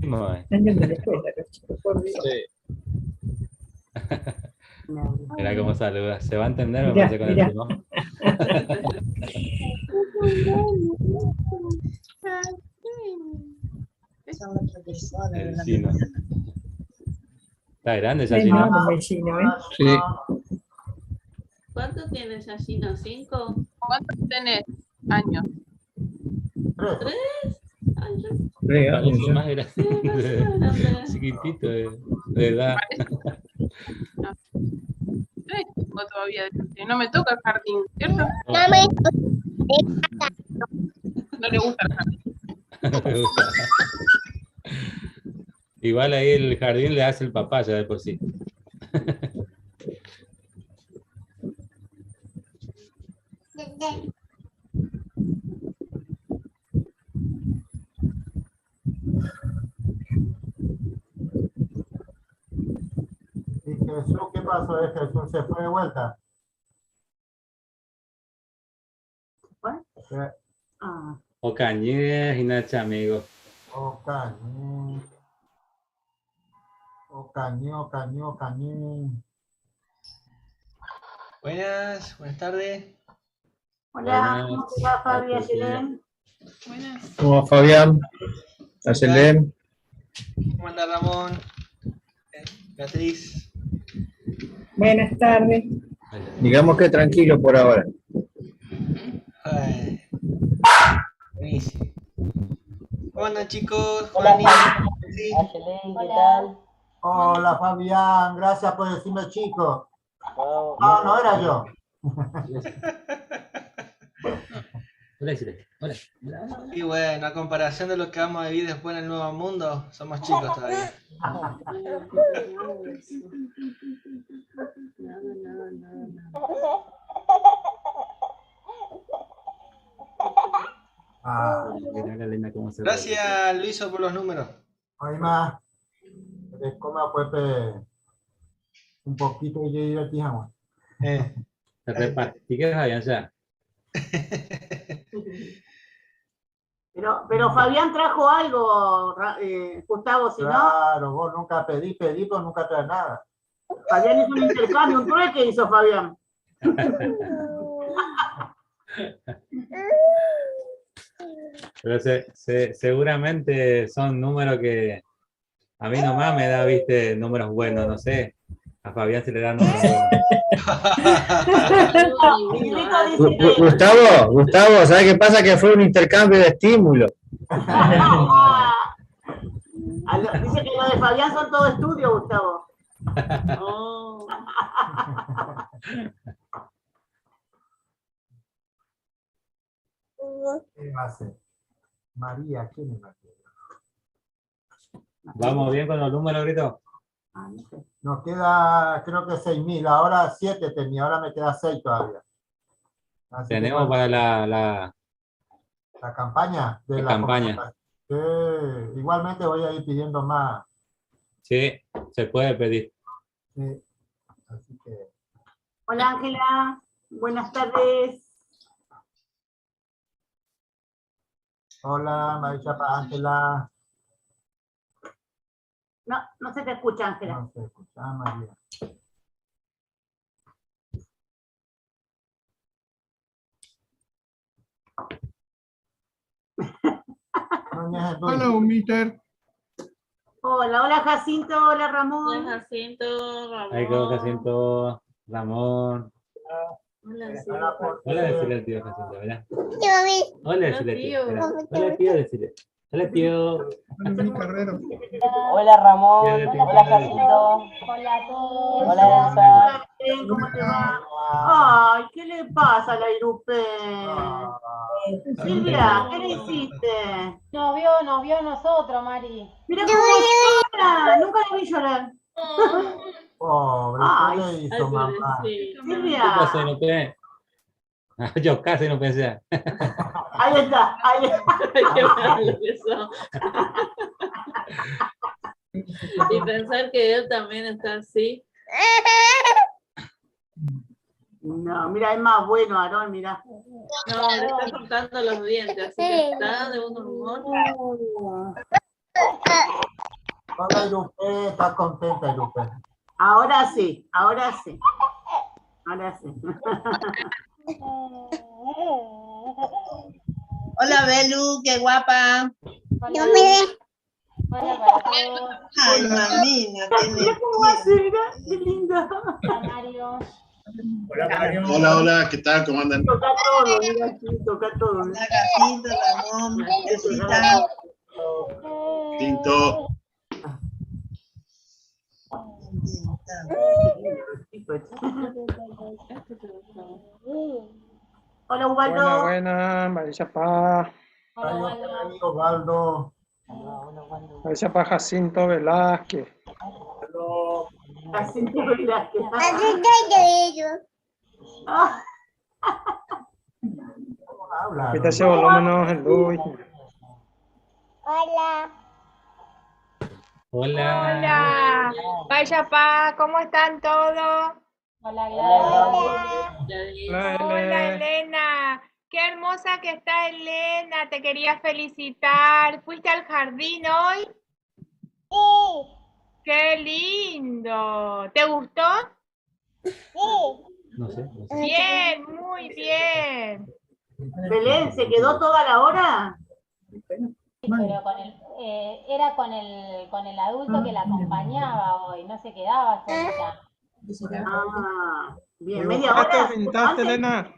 Muy. Años de la escuela, los chicos, por Dios. Sí. No. Mira cómo saluda. Se va a entender, me Mirá, parece, con mirá. el primo. El Gino. ¿Está grande ya, Ay, Gino? no, vecino, ¿eh? Sí. ¿Cuánto tienes, Yashino? ¿5? ¿Cuántos tenés años? 3. Ay, yo Parece más sí, grande. parece más grande. Chiquitito de edad. No. Tres tengo todavía. No me toca el jardín, ¿cierto? No le gusta el jardín. Me gusta. Igual ahí el jardín le hace el papá ya de por sí. ¿Y Jesús qué pasó? Jesús se fue de vuelta. ¿Fue? Ah, Ocañez y Nacha, amigo. Ocañé. Ocañé, Ocañé, Ocañé. Buenas tardes. hola, Buenas. ¿cómo te va, Fabi? Ayelén? Buenas. ¿Cómo va, Fabián? Ayelén. ¿Cómo anda, Ramón? Beatriz. Buenas tardes. Digamos que tranquilo por ahora. Ay. Buenísimo. ¿Cómo andan, chicos? Hola, Juani. Sí. Ayelén, ¿qué tal? Hola, Fabián. Gracias por decirme chico. Wow. No, no era yo. Hola, Isile. Hola. Y bueno, a comparación de lo que vamos a vivir después en el nuevo mundo, somos chicos todavía. Ah, Mira, Galena, cómo se Gracias, Luiso, por los números. hoy más. Coma Pepe un poquito y yo iba a Tijama. Se reparte. ¿Y qué Fabián ya? Pero Fabián trajo algo, Gustavo, si no, Claro, vos nunca pedí, pero nunca traes nada. Fabián hizo un intercambio, un trueque hizo Fabián. Pero seguramente son números que a mí nomás me da, viste, números buenos, no sé. A Fabián se le dan números buenos. Gustavo, ¿sabes qué pasa? Que fue un intercambio de estímulo. Dice que lo de Fabián son todo estudio, Gustavo. Oh. ¿Qué va a ser? María, ¿quién es María? ¿Vamos bien con los números, Grito? Nos queda, creo que 6.000. Ahora 7 tenía, ahora me queda 6 todavía. Así que, Tenemos bueno, para la la campaña de la campaña. Igualmente voy a ir pidiendo más. Sí, se puede pedir. Sí. Así que, Hola, Ángela. Buenas tardes. hola, María Ángela. No, no se te escucha, Ángela. No se escucha, María. Hola, mister. Hola, hola, Jacinto. Hola, Hola, Ramón. Jacinto, Ramón. Ahí quedó Jacinto, Ramón. Hola, sí. Hola, decirle al tío Jacinto, ¿verdad? Hola, decirle al tío. Mirá. Hola, tío, decirle. Hola, tío. Hola, mi carrero. Hola, Ramón. Tío, Hola, Jacinto. Hola a todos. Hola, Elsa. ¿Cómo te va? Ay, ¿qué le pasa a la Irupe? Silvia, ¿qué le hiciste? Nos vio a nosotros, Mari. Mira cómo llora. Nunca la vi llorar. Pobre, Ay, ¿qué le Ay, hizo mamá? pobrecito. ¿Qué pasó? Silvia. No te... Yo casi no pensé. Ahí está, ahí está. Ay, qué malo eso. Y pensar que él también está así. No, mira, es más bueno, Aarón, mira. No, le está cortando los dientes, así que está de un humor. Hola, Irupe, está contenta, Irupe. Ahora sí, ahora sí. Ahora sí. Hola, Belu, qué guapa. Hola, hola para todos. Ay, mamina, Mira cómo va a ser, mira, qué linda. Hola, Mario. Hola, hola, ¿qué tal? ¿Cómo andan? Toca todo, mira aquí, toca todo. Hola, Jacinto, Ramón, Jessica. Tinto. Hola, Ubaldo. Buena, Marisapá. Hola, Osvaldo. Marisapá Jacinto Velázquez. Jacinto Velázquez. Habla. Ahorita se voló menos el Luis. Hola. Hola. Hola, vaya pa, ¿cómo están todos? Hola, Hola, Elena. Qué hermosa que está Elena, te quería felicitar. ¿Fuiste al jardín hoy? Sí. Qué lindo. ¿Te gustó? Sí. No sé. Bien, muy bien. Belén, ¿se quedó toda la hora? Pero era con el adulto que la acompañaba hoy, no se quedaba solita. Ah, bien, media hora. ¿Cuánto pintaste, Elena?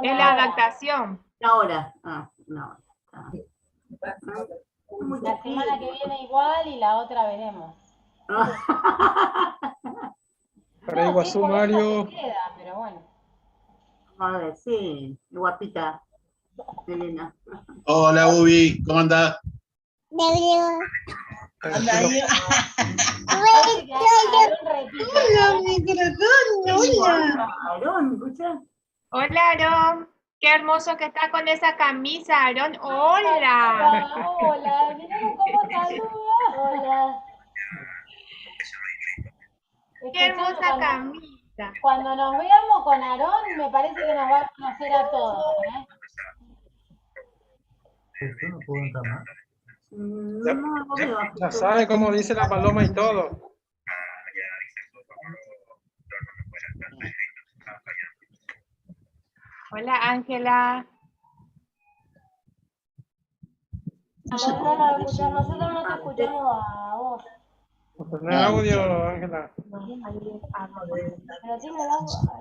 Es la adaptación. Una hora. Ah, no. La semana que viene igual y la otra veremos. Para No, Iguazú, sí, por eso Mario. se queda, pero bueno. A ver, sí, guapita, Elena. Hola, Ubi, ¿cómo andás? Anda ahí. Hola, Hola. Aarón, ¿escuchás? Hola, Aarón. Qué hermoso que está con esa camisa, Aarón. Hola. Hola, mirá cómo saluda. Hola. Qué hermosa camisa. Cuando nos veamos con Aarón, me parece que nos va a conocer a todos, ¿eh? Yo no puedo entrar más. No veo. Ya sabe cómo dice la paloma y todo. Hola, Ángela. Nosotros no te escuchamos a vos. Poner audio, Ángela. Pero tiene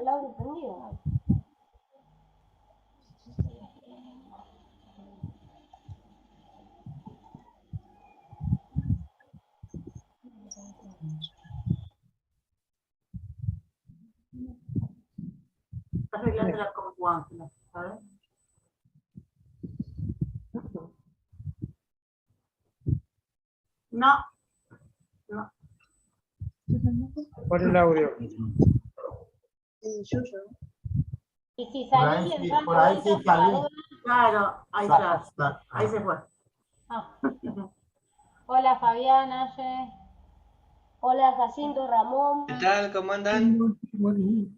el audio prendido. Estás arreglándola con tu Ángela, ¿sabes? No. No. Pon el audio. Y si Por ahí salís y sí, entras por ahí sí salí. Claro, ahí está. Ahí se fue. Ah. Hola, Fabián, Aye. Hola, Jacinto, Ramón. ¿Qué tal? ¿Cómo andan?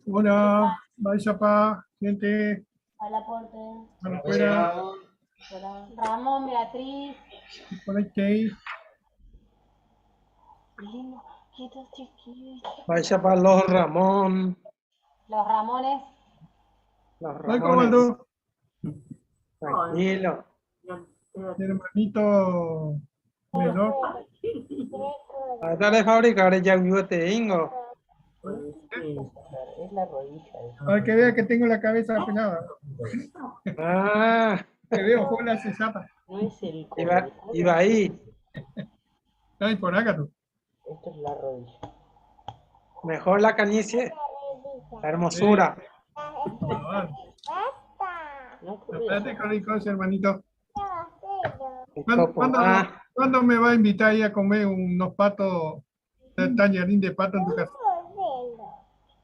Hola, Marisapá, gente. Hola, Porte. Para afuera. Hola. Ramón, Beatriz. Por ahí que Marisapá, los Ramón. Los Ramones. Los Ay, Ramones. Osvaldo. Tranquilo. Mi hermanito menor. Ahora de fabricar ya vivo te ingo. Es la rodilla. Para que vea que tengo la cabeza pelada. Ah, Que veo cola se zapa. No es el iba ahí. Ay, por acá tú. Esto es la rodilla. Mejor la canicie. La hermosura. Espérate con el coche, hermanito. Esto, ¿Cuándo me va a invitar ahí a comer unos patos, de tallarín de pato en tu casa?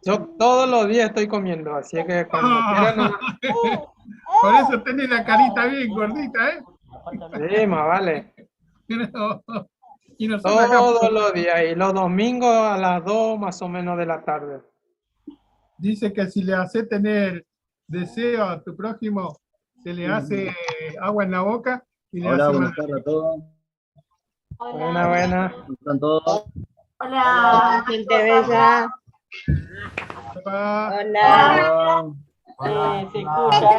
Yo todos los días estoy comiendo, así que cuando quieran. No... Por eso tenés la carita bien gordita, ¿eh? Sí, más vale. Y nosotros acá, Todos los días y los domingos a las 2 más o menos de la tarde. dice que si le hace tener deseo a tu prójimo, se le hace agua en la boca y le Hola, hace buenas mal. tardes a todos. Buena, buena. Están todos. Hola. Gente bella. Hola. Se escucha.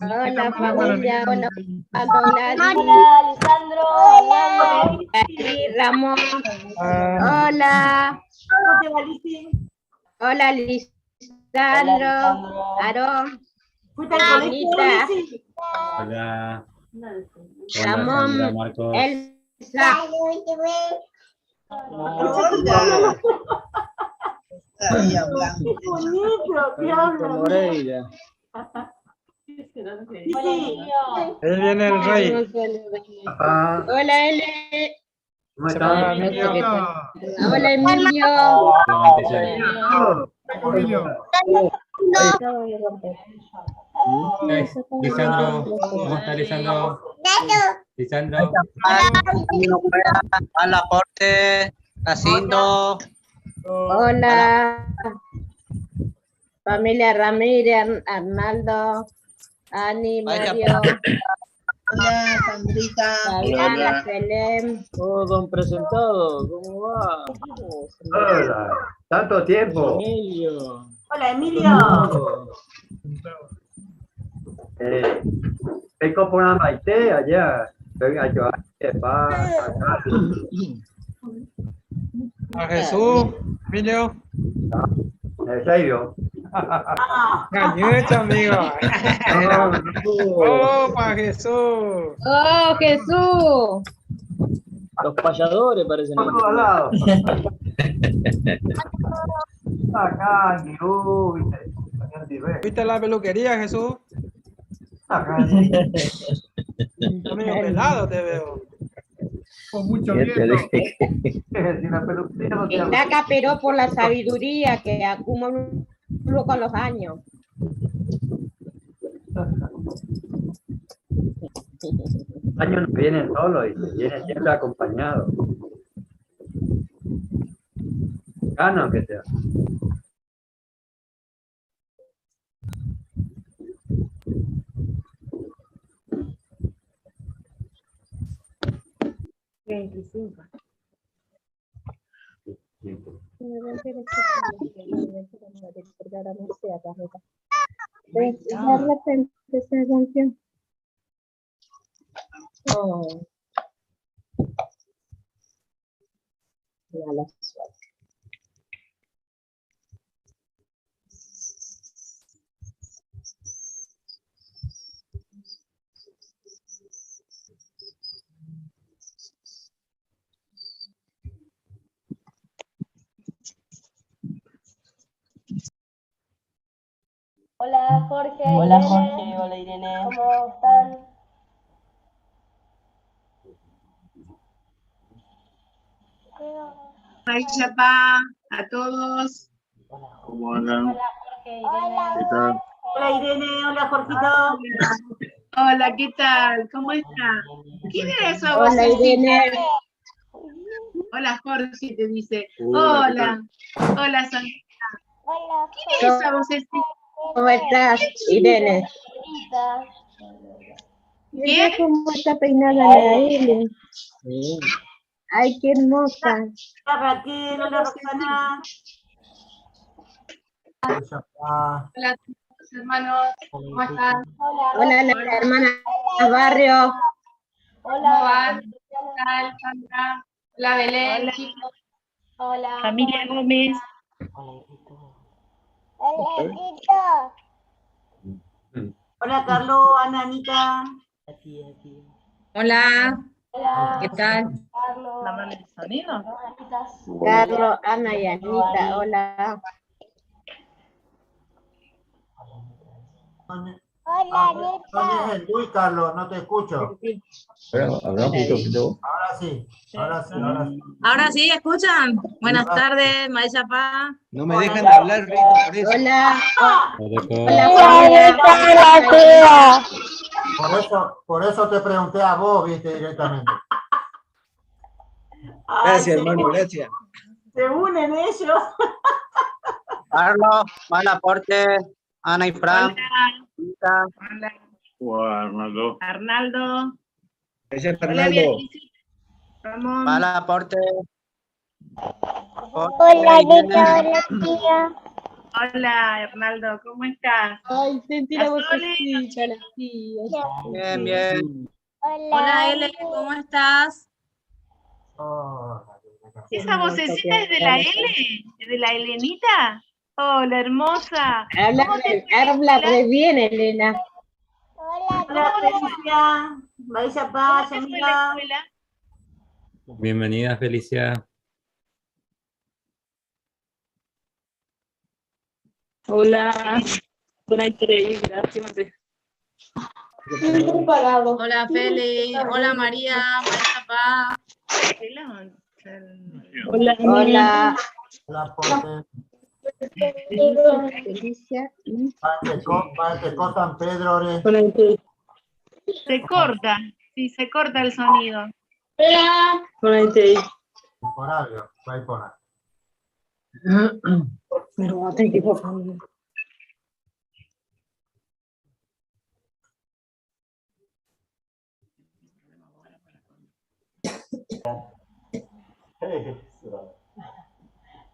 Hola familia. Hola. Hola. Hola, Lisandro. Hola. Ramón. Hola. ¿Cómo te va, Lisi? Hola Lisandro. Aarón. ¿Fuiste al colegio, Anita. Lisi? Hola. Hola, Ramón. Sandra, Marcos. Elsa. Hola. Está ahí hablando. Qué bonito, te hablan. Moreira. Sí. Ahí viene el rey. Hola L. ¿Cómo Hola, estás? Emilio. Hola Emilio. Lisandro, ¿cómo está Lisandro? Lisandro. Hola, Jorge. Jacinto. Hola. Familia Ramírez, Arnaldo, Ani, Mario, Hola, Sandrita. Fabiana, Selem. Todos presentados. ¿Cómo va? Hola, tanto tiempo. Emilio. Hola, Emilio. Vengo por una maite allá. Venga, yo A Jesús. Emilio. ¿En serio? Gañucho, amigo. Oh, para Jesús. ¡Oh, Jesús! Los payadores parecen. Por todos lados. Acá, ¿Viste la peluquería, Jesús? Está medio pelado, te veo. Con mucho viento. Está caperó por la sabiduría que acumuló con los años. Los años no vienen solos y vienen siempre acompañados. Gana aunque sea. Oh. Mala suerte. Hola, Jorge. Hola, Irene. Jorge. Hola, Irene. ¿Cómo están? Ay, Chapá, a todos. ¿Cómo andan? Hola, Jorge. Irene. ¿Qué tal? Hola, Irene. Hola, Jorgito. Hola, ¿qué tal? ¿Cómo está? ¿Quién es esa Hola, vocecita? Irene. Hola, Jorge, te dice. Hola, ¿qué Hola. Hola, Sandrita. Hola, ¿Quién es esa vocecita? ¿Cómo estás, Irene? Jorgita. Mira cómo está peinada la Irene. Ay, qué hermosa. Hola, Raquel. Hola, Roxana. Hola, hermanos. ¿Cómo están? Hola, la hermana Barrio. ¿Cómo van? ¿Qué tal, Sandra? Hola, Belén. Hola. Chicos. Hola. Familia Gómez. Hola, Hola, Carlos, Ana, Anita. Hola. Hola. ¿Qué tal? Carlos. ¿La mano de sonido? Carlos, Ana y Anita. Hola. Hola, Anita. Uy, Carlos, no te escucho. Ahora sí, ahora sí, ahora sí. Ahora sí, ¿escuchan? Buenas tardes, Maestra Paz. No me dejan de hablar, Rito, por eso. Hola. Por eso te pregunté a vos, viste, directamente. Gracias, hermano, gracias. Se unen ellos. Carlos, mal aporte. Ana y Fran. Hola. Hola, Arnaldo. Arnaldo. Ese es Hola, Fernando. Beatriz. Ramón. Mala aporte. Hola, Lita, hola, tía. Hola, Hernaldo, ¿cómo estás? Ay, sentí ¿La la Sole? vocecita, las tías. Bien, bien. Hola, L, ¿cómo estás? ¿Esa vocecita es de la L? ¿Es de la Elenita? Hola, hermosa. Habla re bien, Elena. Hola, Felicia. Vaya paz, ¿Cómo te fue la amiga. escuela? Bienvenida, Felicia. Hola. Buena entrevista, gracias. Mateo. Hola, Feli. Hola, María. María Paz. Hola. Hola. Hola, Porte. Felicia. Para que San Pedro, ore. Se corta, sí, se corta el sonido. Buena entrevista. Por algo, va a ir por ahí. Pero va a tener que por favor.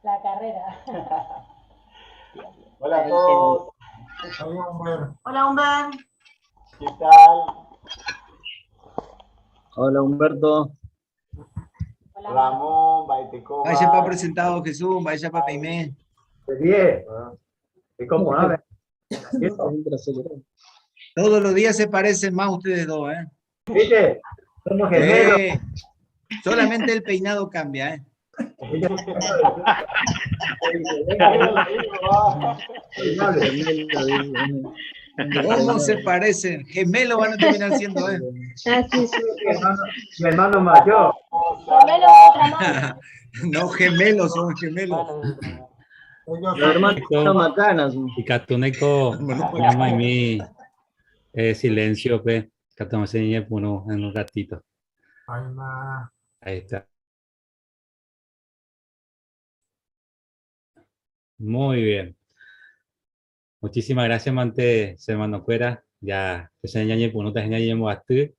La carrera. Hola a todos. Hola, Humber. Hola, Humber. ¿Qué tal? Hola, Humberto. Ramón, Baitecoba. Vaya para presentado, Jesús. Vaya para Peimé. Bien. ¿Y cómo hablan? Todos los días se parecen más ustedes dos, ¿eh? ¿Viste? Somos gemelos. Solamente el peinado cambia, ¿eh? ¿Cómo se parecen? Gemelos van a terminar siendo, ¿eh? Mi hermano mayor. No gemelos, son gemelos. Y Catuneco llama en mi silencio, pe. Catón se en un ratito. Ahí está. Muy bien. Muchísimas gracias, Mante, hermano Cuera. Ya, que se engañe por no te engañe bastante.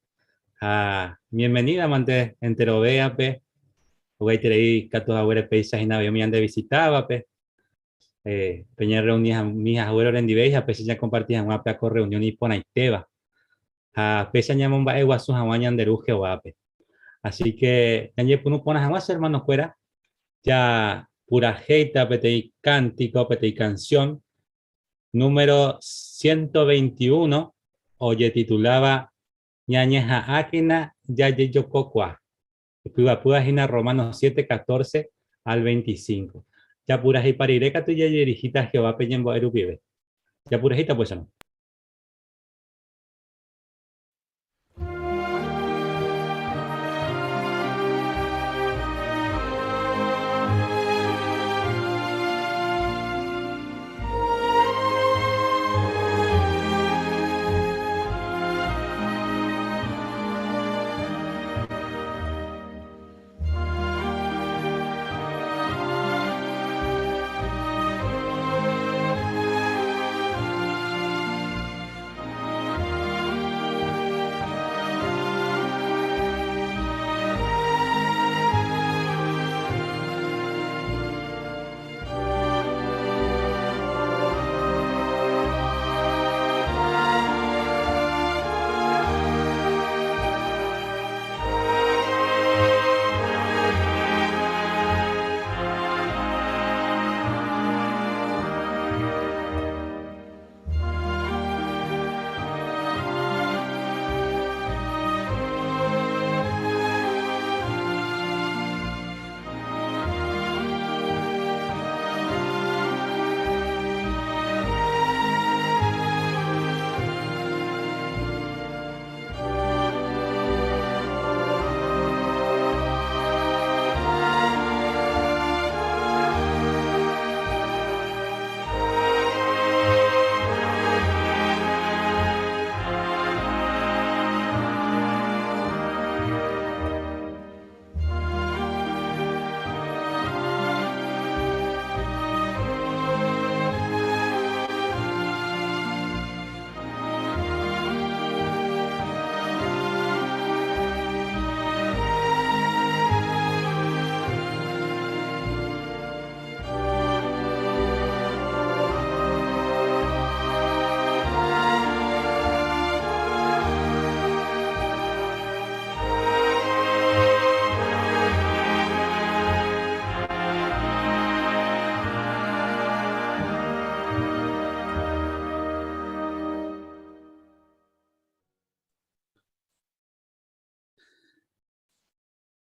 Bienvenida, Mante, entero vea, pe. Hoy te leí que tus abuelos paisajes y me han de visitaba, pe. Peña reunía mis abuelos en Diveja, pe, ya compartían una peaco reunión y pona y teba. Pese a llamar un bae guasu hawañan de ruge guape. Así que, ya puno ponas a hermano Cuera. Ya, pura jeita, pete cántico, pete canción. Número 121, oye, titulaba Ñañeja Áquina Yaye Yococua. Pura Romanos 7, 14 al 25. Ya pura y parireca tu ya dirigita Jehová Peñembo Erupibe. Ya pura jita, pues no.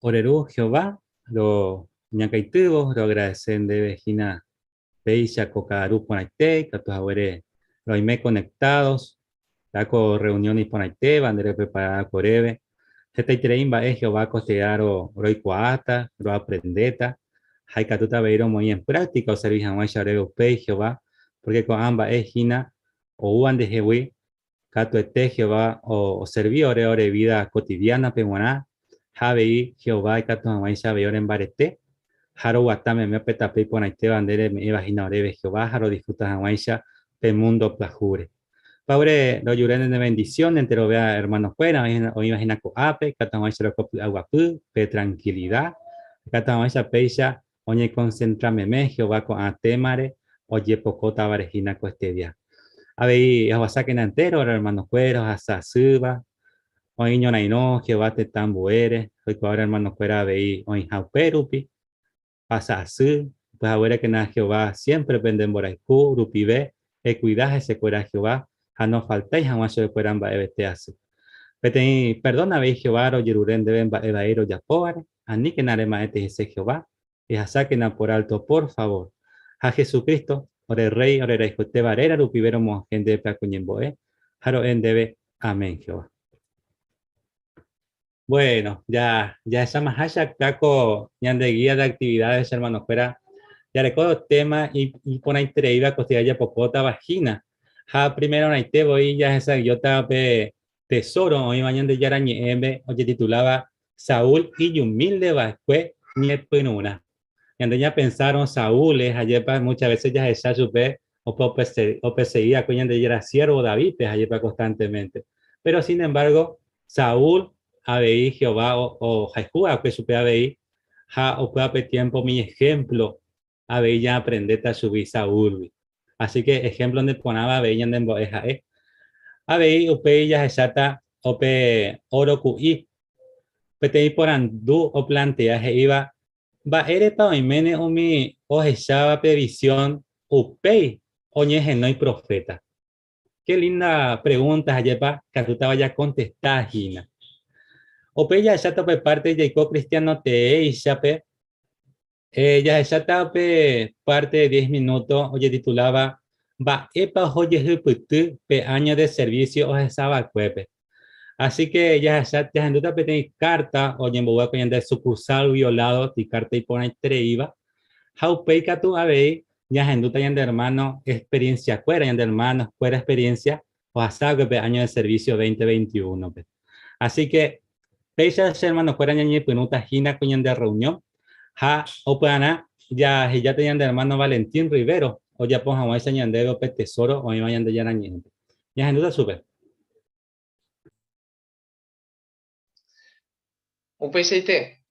Oreru Jehová, lo ñacaitubo, lo agradecen de Vejina Beisha Cocaru Ponaite, que tus abuelos lo hay conectados, taco reunión y Ponaite, bandera preparada corebe. Este itreimba es Jehová costearo roicoata, lo aprendeta, hay catuta veiro muy en práctica, o servicio a Shareo Pei Jehová, porque con ambas es Gina o Uan de Jehui, Cato este Jehová o serví ore vida cotidiana pemoná, Javei Jehová y Cato Amaisha veor en barete, Haro Watame me petape Ponaite bandere me imagina orebe Jehová, Haro disfrutas Amaisha pe mundo plajure. Padre, lo lloren de bendición, entero vea hermanos fuera, o imagina coape, Catamaisha lo aguapú, pe tranquilidad, Catamaisha peisha, oye concentrame me, Jehová con atemare, oye pocota varejina cuestedia. Ahí es saquen entero, hermanos fueros, hasta suba, oye no no, Jehová te tambuere, hoy ahora hermanos fuera veí, oye jauperupi, pasa su, pues ahora que nada Jehová siempre venden boraiku, rupibe, cuidaje se cuera Jehová, a no faltéis jamás se cueran ba ebteasu. Perdona veis Jehová, o Jeruren deben ba evaero yapoar, a ni que nare maete ese Jehová, y a saquen por alto, por favor, a Jesucristo, ore rey, ore rey, te barera, rupibero mo gente de pacuñemboe, jaro en debe, amén Jehová. Bueno, ya esa más haya caco, ya de guía de actividades, hermanos, fuera, ya recuerdo tema y pone entrevista costilla ya pocota vagina. Ja, primero una te voy ya esa yo pe tesoro, hoy mañana de yarañe embe, oye titulaba Saúl y humilde vascue ni penuna. Y ande ya pensaron Saúl es ayer muchas veces ya esa supe o perseguía coña de era siervo David, pues ayer constantemente. Pero sin embargo, Saúl Abei Jehová o Jaijúa, que supe Abei, ja o puede tiempo mi ejemplo, Abei ya aprendete a subir Saúl. Así que ejemplo donde ponaba Abei en emboeja, Abei upe ya exata ope oro kui, pete por andu o plantea que iba, va erepa o imene o mi o echaba previsión upei o ñeje no hay profeta. Qué linda pregunta, Ayepa, que tú te vayas a contestar, Gina. Ope ya está pe parte de Jacob Cristiano te isape. Ya está pe parte de 10 minutos, oye titulaba va epa oye huputu pe año de servicio o estaba cuepe. Así que ya está ya en duda pe tenéis carta oye en boa que de sucursal violado ti carta y pone iba. How pay ka tu abei ya en duda ya de hermano experiencia cuera ya de hermano fuera experiencia o hasta que pe año de servicio 2021 pe. Así que Peisa hermano fuera ñañi penuta gina cuñan de reunión. Ja opana ya tenían de hermano Valentín Rivero. O ya ponja o ese ñandero pe tesoro o mi vayan de yarañi. Ya en duda sube. Un PCT.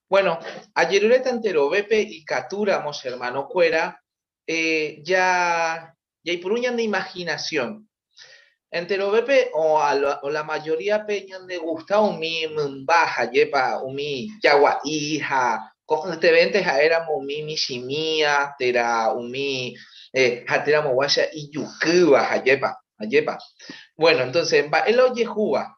Bueno, ayer ureta entero Bepe y Caturamos, hermano Cuera, ya hay pruñan de imaginación. Entero Bepe o la mayoría peñan de gusta umi baja yepa umi yagua hija con te ventes a era umi mishimia tera umi hatera mowasha y yukuba yepa. Bueno, entonces va el oye juga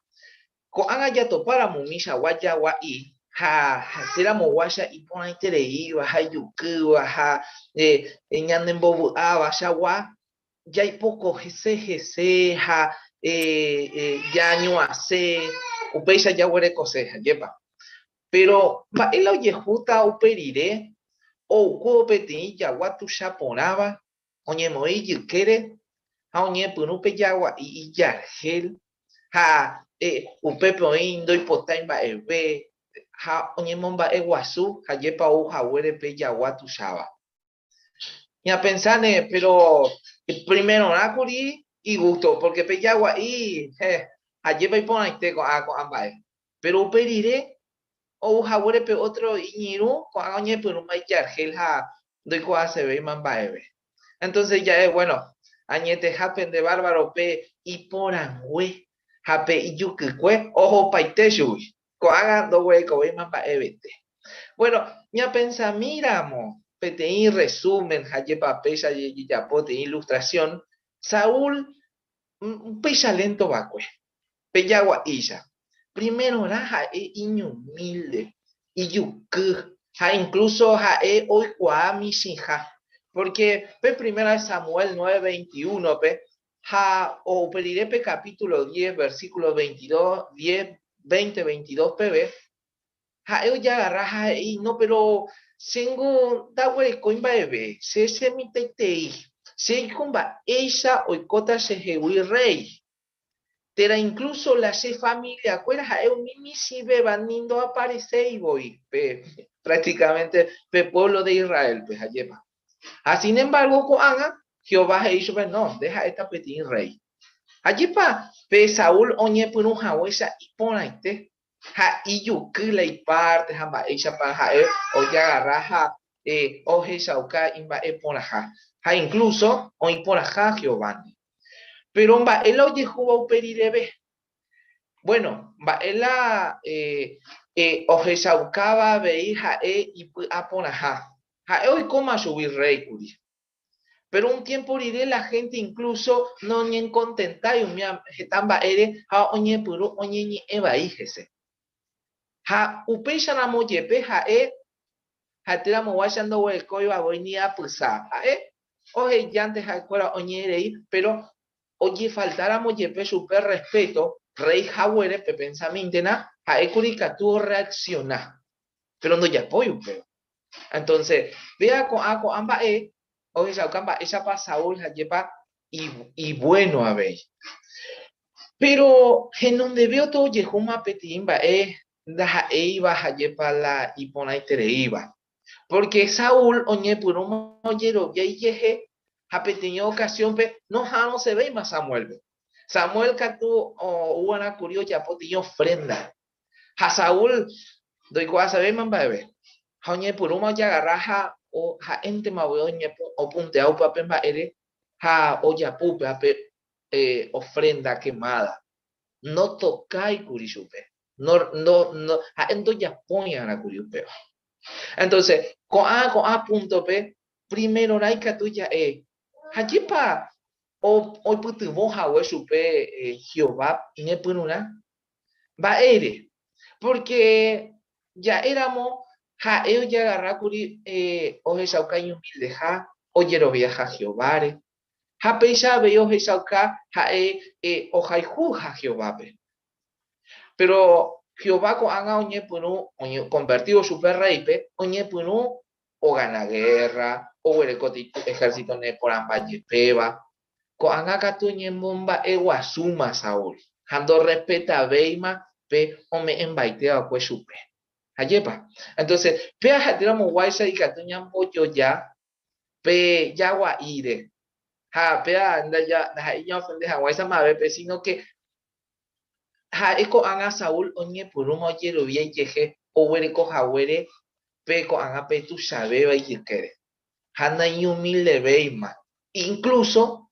con haga ya topara mumisha guayagua y hatera mowasha y pon tere iba ha yukuba ha ñanden bobu abasha ya hay poco gese ja ya año hace upeisa ya huere coseja yepa pero va el oye justa uperire o cuopeti ya guatu chaponaba oñe moi yukere a oñe punupe yagua y ya gel ha upepe oindo y potain va eve ha oñe momba eguasu ha yepa o ja huere pe ya guatu chava y a pensar pero primero Nakuri y gusto, porque Peyagua y ayer y pon este con ambas. Pero pediré o jabore pe otro iñiru con añe pero un mayar gelha de cuál se ve mambaebe. Entonces ya es bueno, añete happen de bárbaro pe y por angüe, hape y yukue, ojo paite shui, con haga do güey con ve mambaebe. Bueno, ya pensa, miramos. PTI resumen, Hayepa Pecha y Yapote ilustración, Saúl, Pecha lento vacue, Peyagua Illa. Primero raja e iño humilde, iyuku, ha incluso ha e hoy kwa mishinja, porque pe primera Samuel 9:21 pe ha o pediré pe capítulo 10 versículo 22 10 20 22 pb ha eu ya agarra y no pero sengo dawe coimba ebe se mi teitei se kumba ella oikota se hewi rey Tera incluso la se familia, ¿cuál es un mimi si ve banindo aparece y voy, prácticamente pe pueblo de Israel, pues allá. Sin embargo, con Ana, Jehová ha dicho, no, deja esta petín rey. Allí pa, pe Saúl oñe por un jahuesa y ponaite, ha iyu kila y parte, hamba ella pa ha o ya agarra oje sauka imba ponaja, ha incluso o imponaja Jehová. Pero va él oye jugó perirebe. Bueno, va él oje saucaba veija y aponaja. Ha hoy coma subir rey curi. Pero un tiempo iré la gente incluso no ni en contenta y un tamba ere ha oñe puro oñe ni eva hijese. Ha upecha na moyepe ha tira mo washando we koiba voy ni a pusa. Oje yante ha cuera oñe rey, pero oye, faltáramos yepe super respeto, rey Jahuere, pe pensamiento na, a Ecurica tuvo reaccionar, pero no ya apoyo, pero. Entonces, vea con amba o esa camba, esa pa Saúl, la lleva y bueno a ver. Pero, en donde veo todo Yehuma petimba, da iba a llevar la y poner iba. Porque Saúl, oñe, puro mollero, ya yeje, a pequeña ocasión, no se ve más Samuel. Samuel cantó una curiosa potillo ofrenda. A Saúl, doy cuál se ve más bebé. Oñe, por un ya agarraja o ha ente ma oñe o punteado papel ma ere, ha olla pupe, ofrenda quemada. No tocai curichupe. No, ha ento ya poña la curichupe. Entonces, con a punto p, primero raika tuya Hajipa o putu moja o supe Jehová ne pununa va ere porque ya éramos ha eu ya agarracuri o jesauka humilde ha o yero viaja Jehová ha peisa ve o jesauka ha o jaihu ha Jehová pero Jehová con anga oñe punu convertido super rey pe oñe punu o gana guerra o el ejército ne por ambaye peba con anga catuñe bomba eguasuma Saúl hando respeta veima pe o me embaite a cue supe ayepa entonces pe a tiramos guaisa y catuña moyo ya pe yagua ire ha pe anda ya ya ofende a guaisa mabe pe sino que ha eko anga Saúl oñe purumo yero bien yeje o were ko hawere pe ko anga pe tu sabe va y quiere hana y humilde veima incluso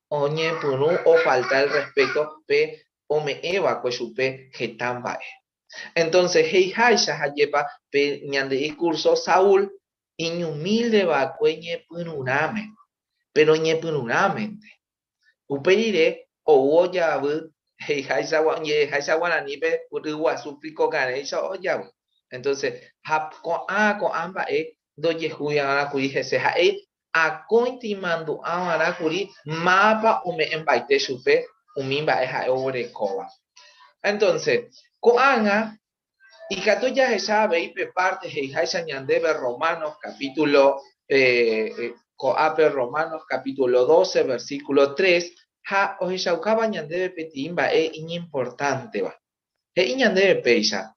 oñe puru o falta el respeto pe o me eva pues supe getamba entonces hey haisha hayepa pe ñande y curso Saúl inhumilde va cueñe pununame pero ñe pununamente uperire o oya bu hey haisha wana nipe uruwa suplico gane eso oya entonces ha ko amba do yehuya ana kurije se ha a continuando ahora kuri mapa o me embaite supe umimba eja ore koba entonces ko anga y catoya sabe y parte hey haisha ñandebe Romanos capítulo coape Romanos capítulo 12 versículo 3 ha o heshaukaba ñandebe petimba importante va ñandebe peisa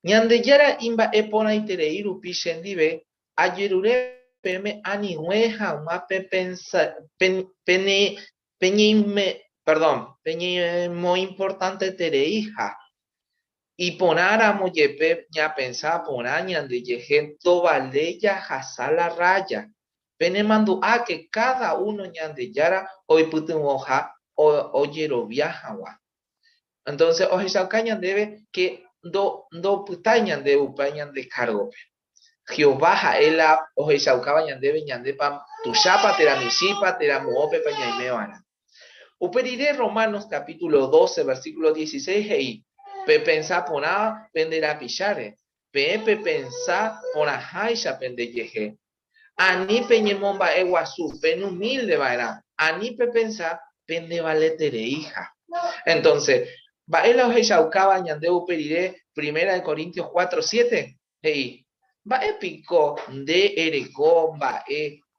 ñande yara imba pona itereiru pishendibe ayerure peme anihueja uma peñe muy importante tereija y ponara moyepe ña pensaba ponar ñande yeje tobaleya jasala raya pene mando a que cada uno ñande yara hoy putin hoja o yero viaja entonces o esa caña debe que do putañan de upañan de cargo Jehová jaela o esa cabañan debe ñande pam tu chapa tera misipa tera moope paña y meana uperiré Romanos capítulo 12 versículo 16 y pe pensa poná venderá pichare pepe pensá por ajá y chapende yeje. Ani peñemomba eguasu, pen humilde vaera. Ani pe pensá, pende valetere hija. Entonces, va el ojeyaucaba ñandeu perire, 1 Corintios 4:7. Hey, va épico de ereco, va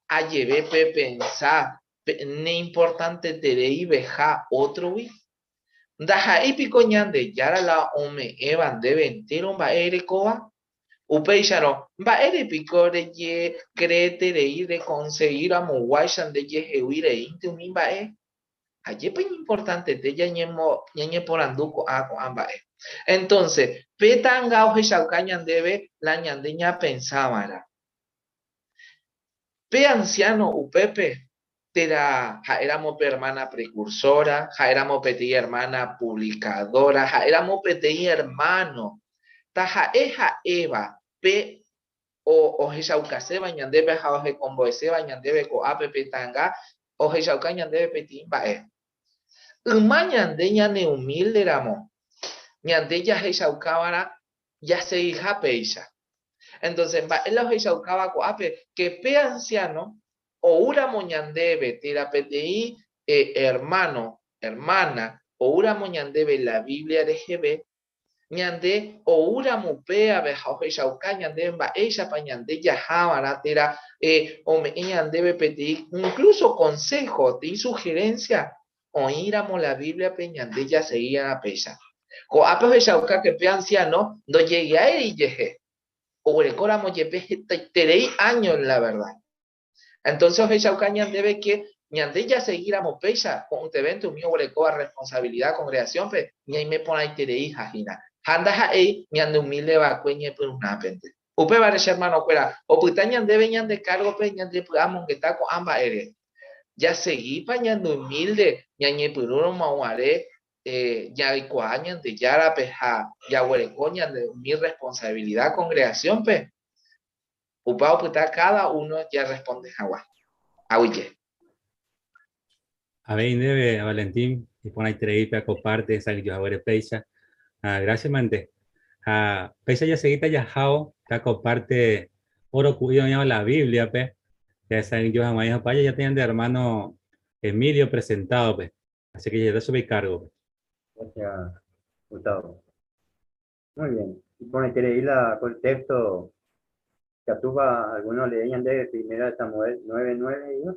ayeve pe pensá, ne importante terei beja otro wi. Daja épico ñande yara la ome evan de ventero va erecoa. Upeixaro, va épico de ye crete de ir de conseguir a muguayan de ye heuire intiumi va Allí es importante te ñañe por anduco a ambae. Entonces, petanga o hechaucañan debe la ñandeña pensábara. Pe anciano upepe, tera éramos hermana precursora, éramos peti hermana publicadora, éramos peti hermano. Taja eja eva, pe o hechaucase bañandebe jaoje convoese bañandebe co ape petanga, o hechaucañan debe peti bae. Ñande ñane humilde ramo. Ñande ya hechaucabara ya se hija peisha. Entonces, va el hechaucaba coape que pe anciano o ura moñandebe tira pti hermano, hermana, o ura moñandebe la Biblia de GB, ñande o ura mupea beja o hechauca ñande va ella pa ñande ya jabara tira o me ñandebe pti incluso consejo y sugerencia. Oíramos la Biblia peñandilla seguía a pesa. Co apes de chauca que pe anciano no llegué a él y llegué. O recordamos llegué terei años la verdad. Entonces de chauca ñandebe que ñandilla seguíramos pesa con un evento mío recoa responsabilidad congregación pe ñai me pone ahí terei jajina. Handa ahí ñande humilde va cueñe por una pente. Upe va hermano fuera. O puta ñandebe ñande cargo pe ñande pudamos que está con ambas eres. Ya seguí pañando humilde, ñañe pururo mauare, ya iguañan de yara peja, ya huerecoñan de mi responsabilidad congregación pe. Upao puta cada uno ya responde agua. Ahuye. A ver, debe a Valentín, y pone ahí treípe a comparte, esa que yo hago peisa. Gracias, mante. Peisa ya seguita ya jao, que comparte oro cuyo llama la Biblia, pe. Ya saben, yo jamás ya tenían de hermano Emilio presentado, pues. Así que ya subí cargo. Pues. Gracias, Gustavo. Muy bien. Y pone que leí el texto que tuva algunos leían de 1 Samuel 9:9 y 2.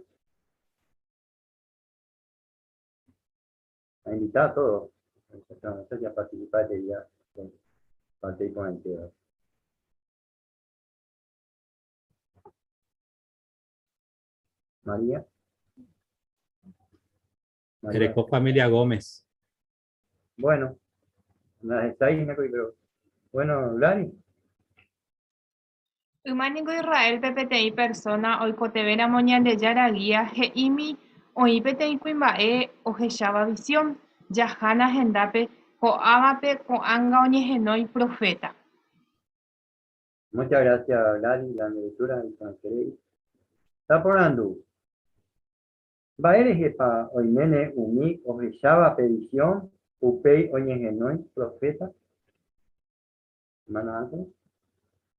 A invitar a todos. Entonces ya participaste y ya partí con el tema. María. Herecó familia Gómez. Bueno, está ahí, pero bueno, Lari. Humánico Israel PPTI persona hoy cotevera moñal de yara guía geimi o IPTI cuimbae o jechaba visión yahana gendape o ágape con anga oñegenoi profeta. Muchas gracias, Lari, la lectura y con está ponando. Baerejepa oimene umi ojeshaba petición upei oñegenoi profeta. Hermano Ángel.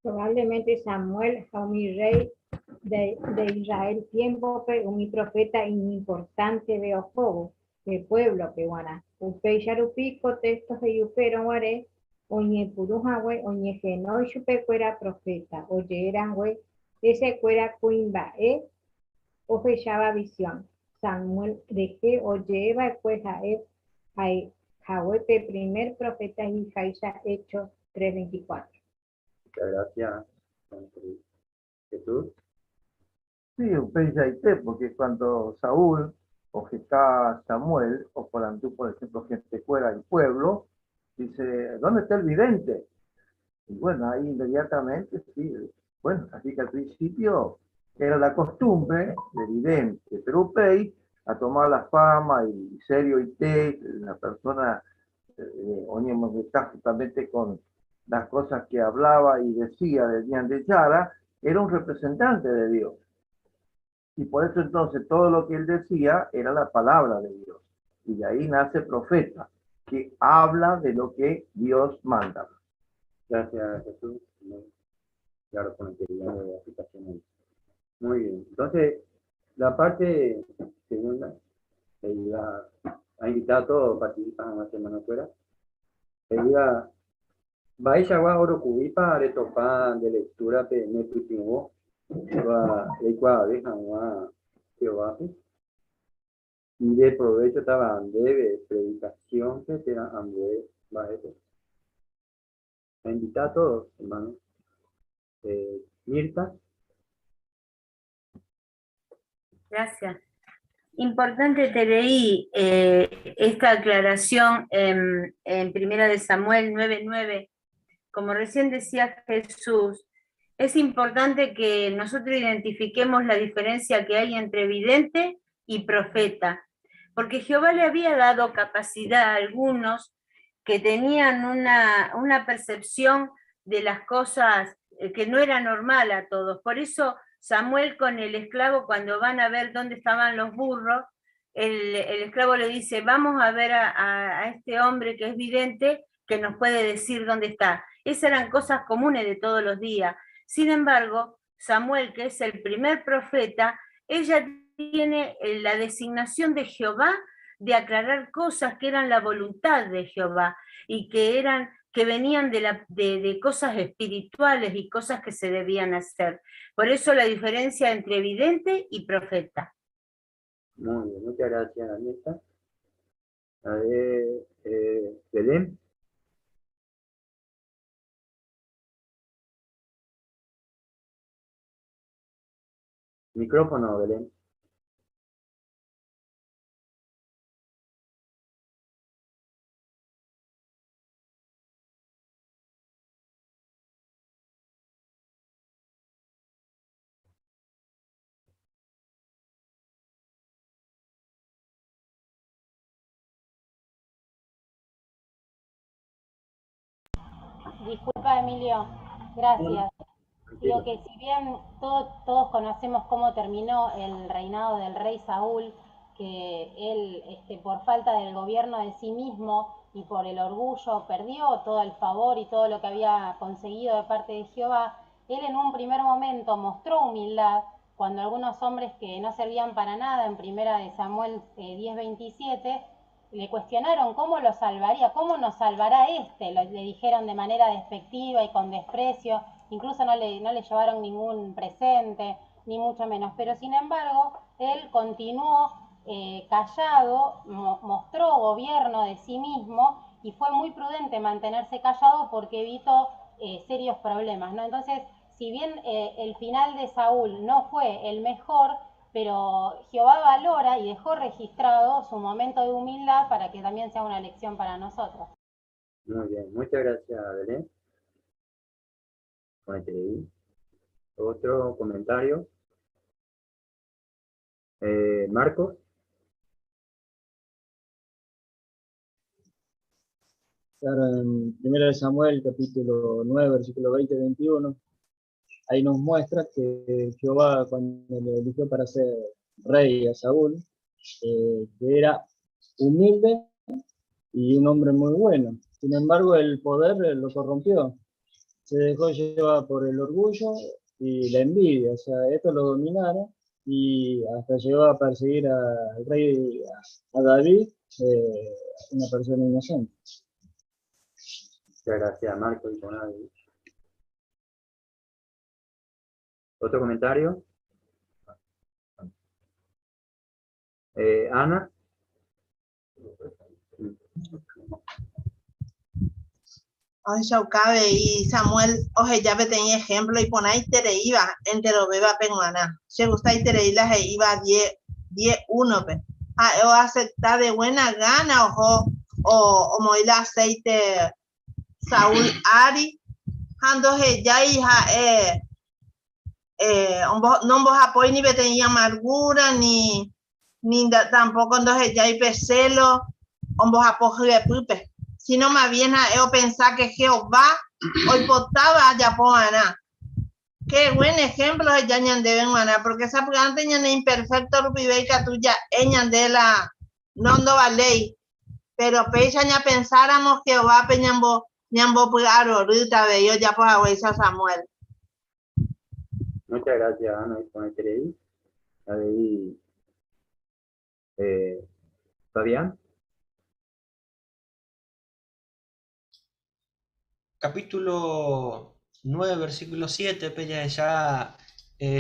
Probablemente Samuel, mi rey de Israel, tiempo, un profeta importante de Ojobo, de pueblo peruana. Upei Sharupico, textos de Yupero Guare, Oñe Purujahue, Oñe Genoi Chupecuera profeta, Oye Erangüe, ese cuera Cuimba, Ojeshaba visión. Samuel de que Oyeva Cueja Jahuepe, primer profeta y Jaisa, Hechos 3:24. Muchas gracias, Jesús. Sí, pensaste, porque cuando Saúl objeta Samuel, o por ejemplo, gente fuera del pueblo, dice, ¿dónde está el vidente? Y bueno, ahí inmediatamente, sí, bueno, así que al principio era la costumbre de vidente, pero Upei, a tomar la fama y serio y te, la persona, oníamos de estar justamente con las cosas que hablaba y decía de Dian de Yara, era un representante de Dios. Y por eso entonces todo lo que él decía era la palabra de Dios. Y de ahí nace profeta, que habla de lo que Dios manda. Gracias, Jesús. claro, con el de aplicación. Muy bien. Entonces, la parte segunda, ella ha invitado a todos participantes a una semana fuera. Ella va a ir a oro cubipa de topar de lectura de Netutingo, va a dejar una teoría. Y de provecho estaba de predicación que te dan hambre, va eso. A invitar a todos, hermanos. Mirta. Gracias. Importante te leí esta aclaración en Primera de Samuel 9:9. Como recién decía Jesús, es importante que nosotros identifiquemos la diferencia que hay entre vidente y profeta, porque Jehová le había dado capacidad a algunos que tenían una percepción de las cosas que no era normal a todos. Por eso Samuel con el esclavo, cuando van a ver dónde estaban los burros, el esclavo le dice, vamos a ver a este hombre que es vidente, que nos puede decir dónde está. Esas eran cosas comunes de todos los días. Sin embargo, Samuel, que es el primer profeta, ella tiene la designación de Jehová de aclarar cosas que eran la voluntad de Jehová y que venían de cosas espirituales y cosas que se debían hacer. Por eso la diferencia entre vidente y profeta. Muy bien, muchas gracias, Anita. A ver, Belén. Micrófono, Belén. Disculpa, Emilio, gracias. Digo que si bien todos conocemos cómo terminó el reinado del rey Saúl, que él por falta del gobierno de sí mismo y por el orgullo perdió todo el favor y todo lo que había conseguido de parte de Jehová, él en un primer momento mostró humildad cuando algunos hombres que no servían para nada, en Primera de Samuel 10:27, le cuestionaron cómo lo salvaría, cómo nos salvará le dijeron de manera despectiva y con desprecio, incluso no le llevaron ningún presente, ni mucho menos, pero sin embargo, él continuó callado, mostró gobierno de sí mismo y fue muy prudente mantenerse callado porque evitó serios problemas, ¿no? Entonces, si bien el final de Saúl no fue el mejor, pero Jehová valora y dejó registrado su momento de humildad para que también sea una lección para nosotros. Muy bien, muchas gracias, Belén. Otro comentario. Marcos. Claro, en 1 Samuel, capítulo 9, versículo 20-21, ahí nos muestra que Jehová, cuando le eligió para ser rey a Saúl, que era humilde y un hombre muy bueno. Sin embargo, el poder lo corrompió. Se dejó llevar por el orgullo y la envidia. O sea, esto lo dominaron y hasta llegó a perseguir al rey, a David, una persona inocente. Muchas gracias, Marco y Conadi. ¿Otro comentario? Ana. Oye, Shaukabe y Samuel, oye, ya tenía ejemplo y ponáis tereiva entero beba penguana. Si gustáis tereila se iba 10-1 pe. O aceptar de buena gana o mover aceite Saúl Ari. Cuando ya hija no vos apoyo ni tenía amargura ni tampoco entonces ya hay peselo vos apoyo de pupe. Sino más bien yo pensar que Jehová hoy potaba ya poana. Qué buen ejemplo es ya ñande venguana, porque esa planta ñande imperfecto rupibeca tuya ñande la no va ley, pero pecha ya pensáramos Jehová peñambo Nyambo pues arorita ve yo ya pues a Samuel. Muchas gracias, Ana, por estar ahí. Ahí, Fabián. Capítulo 9, versículo 7, ya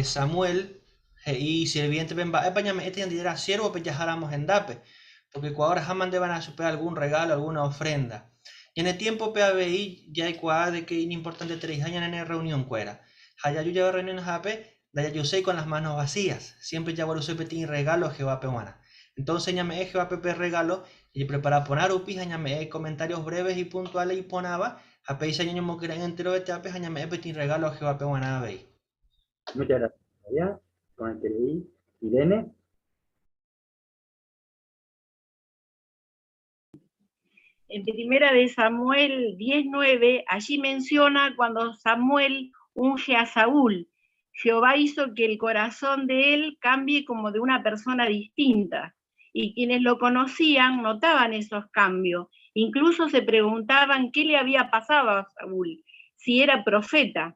Samuel y sirviente bemba me era siervo jaramos en dape, porque ahora jamás van a superar algún regalo, alguna ofrenda. Y en el tiempo PABI ya hay de que es importante 3 años en reunión cuera. Haya yo llevo reunión jape, daya yo sé con las manos vacías. Siempre ya voy a pedir regalo Jehová pehuana. Entonces ñame Jehová pepe regalo y prepara poner upis ñame comentarios breves y puntuales y ponaba a pedir año mo que entero de tapes ñame pedir regalo Jehová pehuana veis. Muchas gracias, Fabián, por estar ahí. Irene. En primera de Samuel 19, allí menciona cuando Samuel unge a Saúl. Jehová hizo que el corazón de él cambie como de una persona distinta. Y quienes lo conocían notaban esos cambios. Incluso se preguntaban qué le había pasado a Saúl, si era profeta.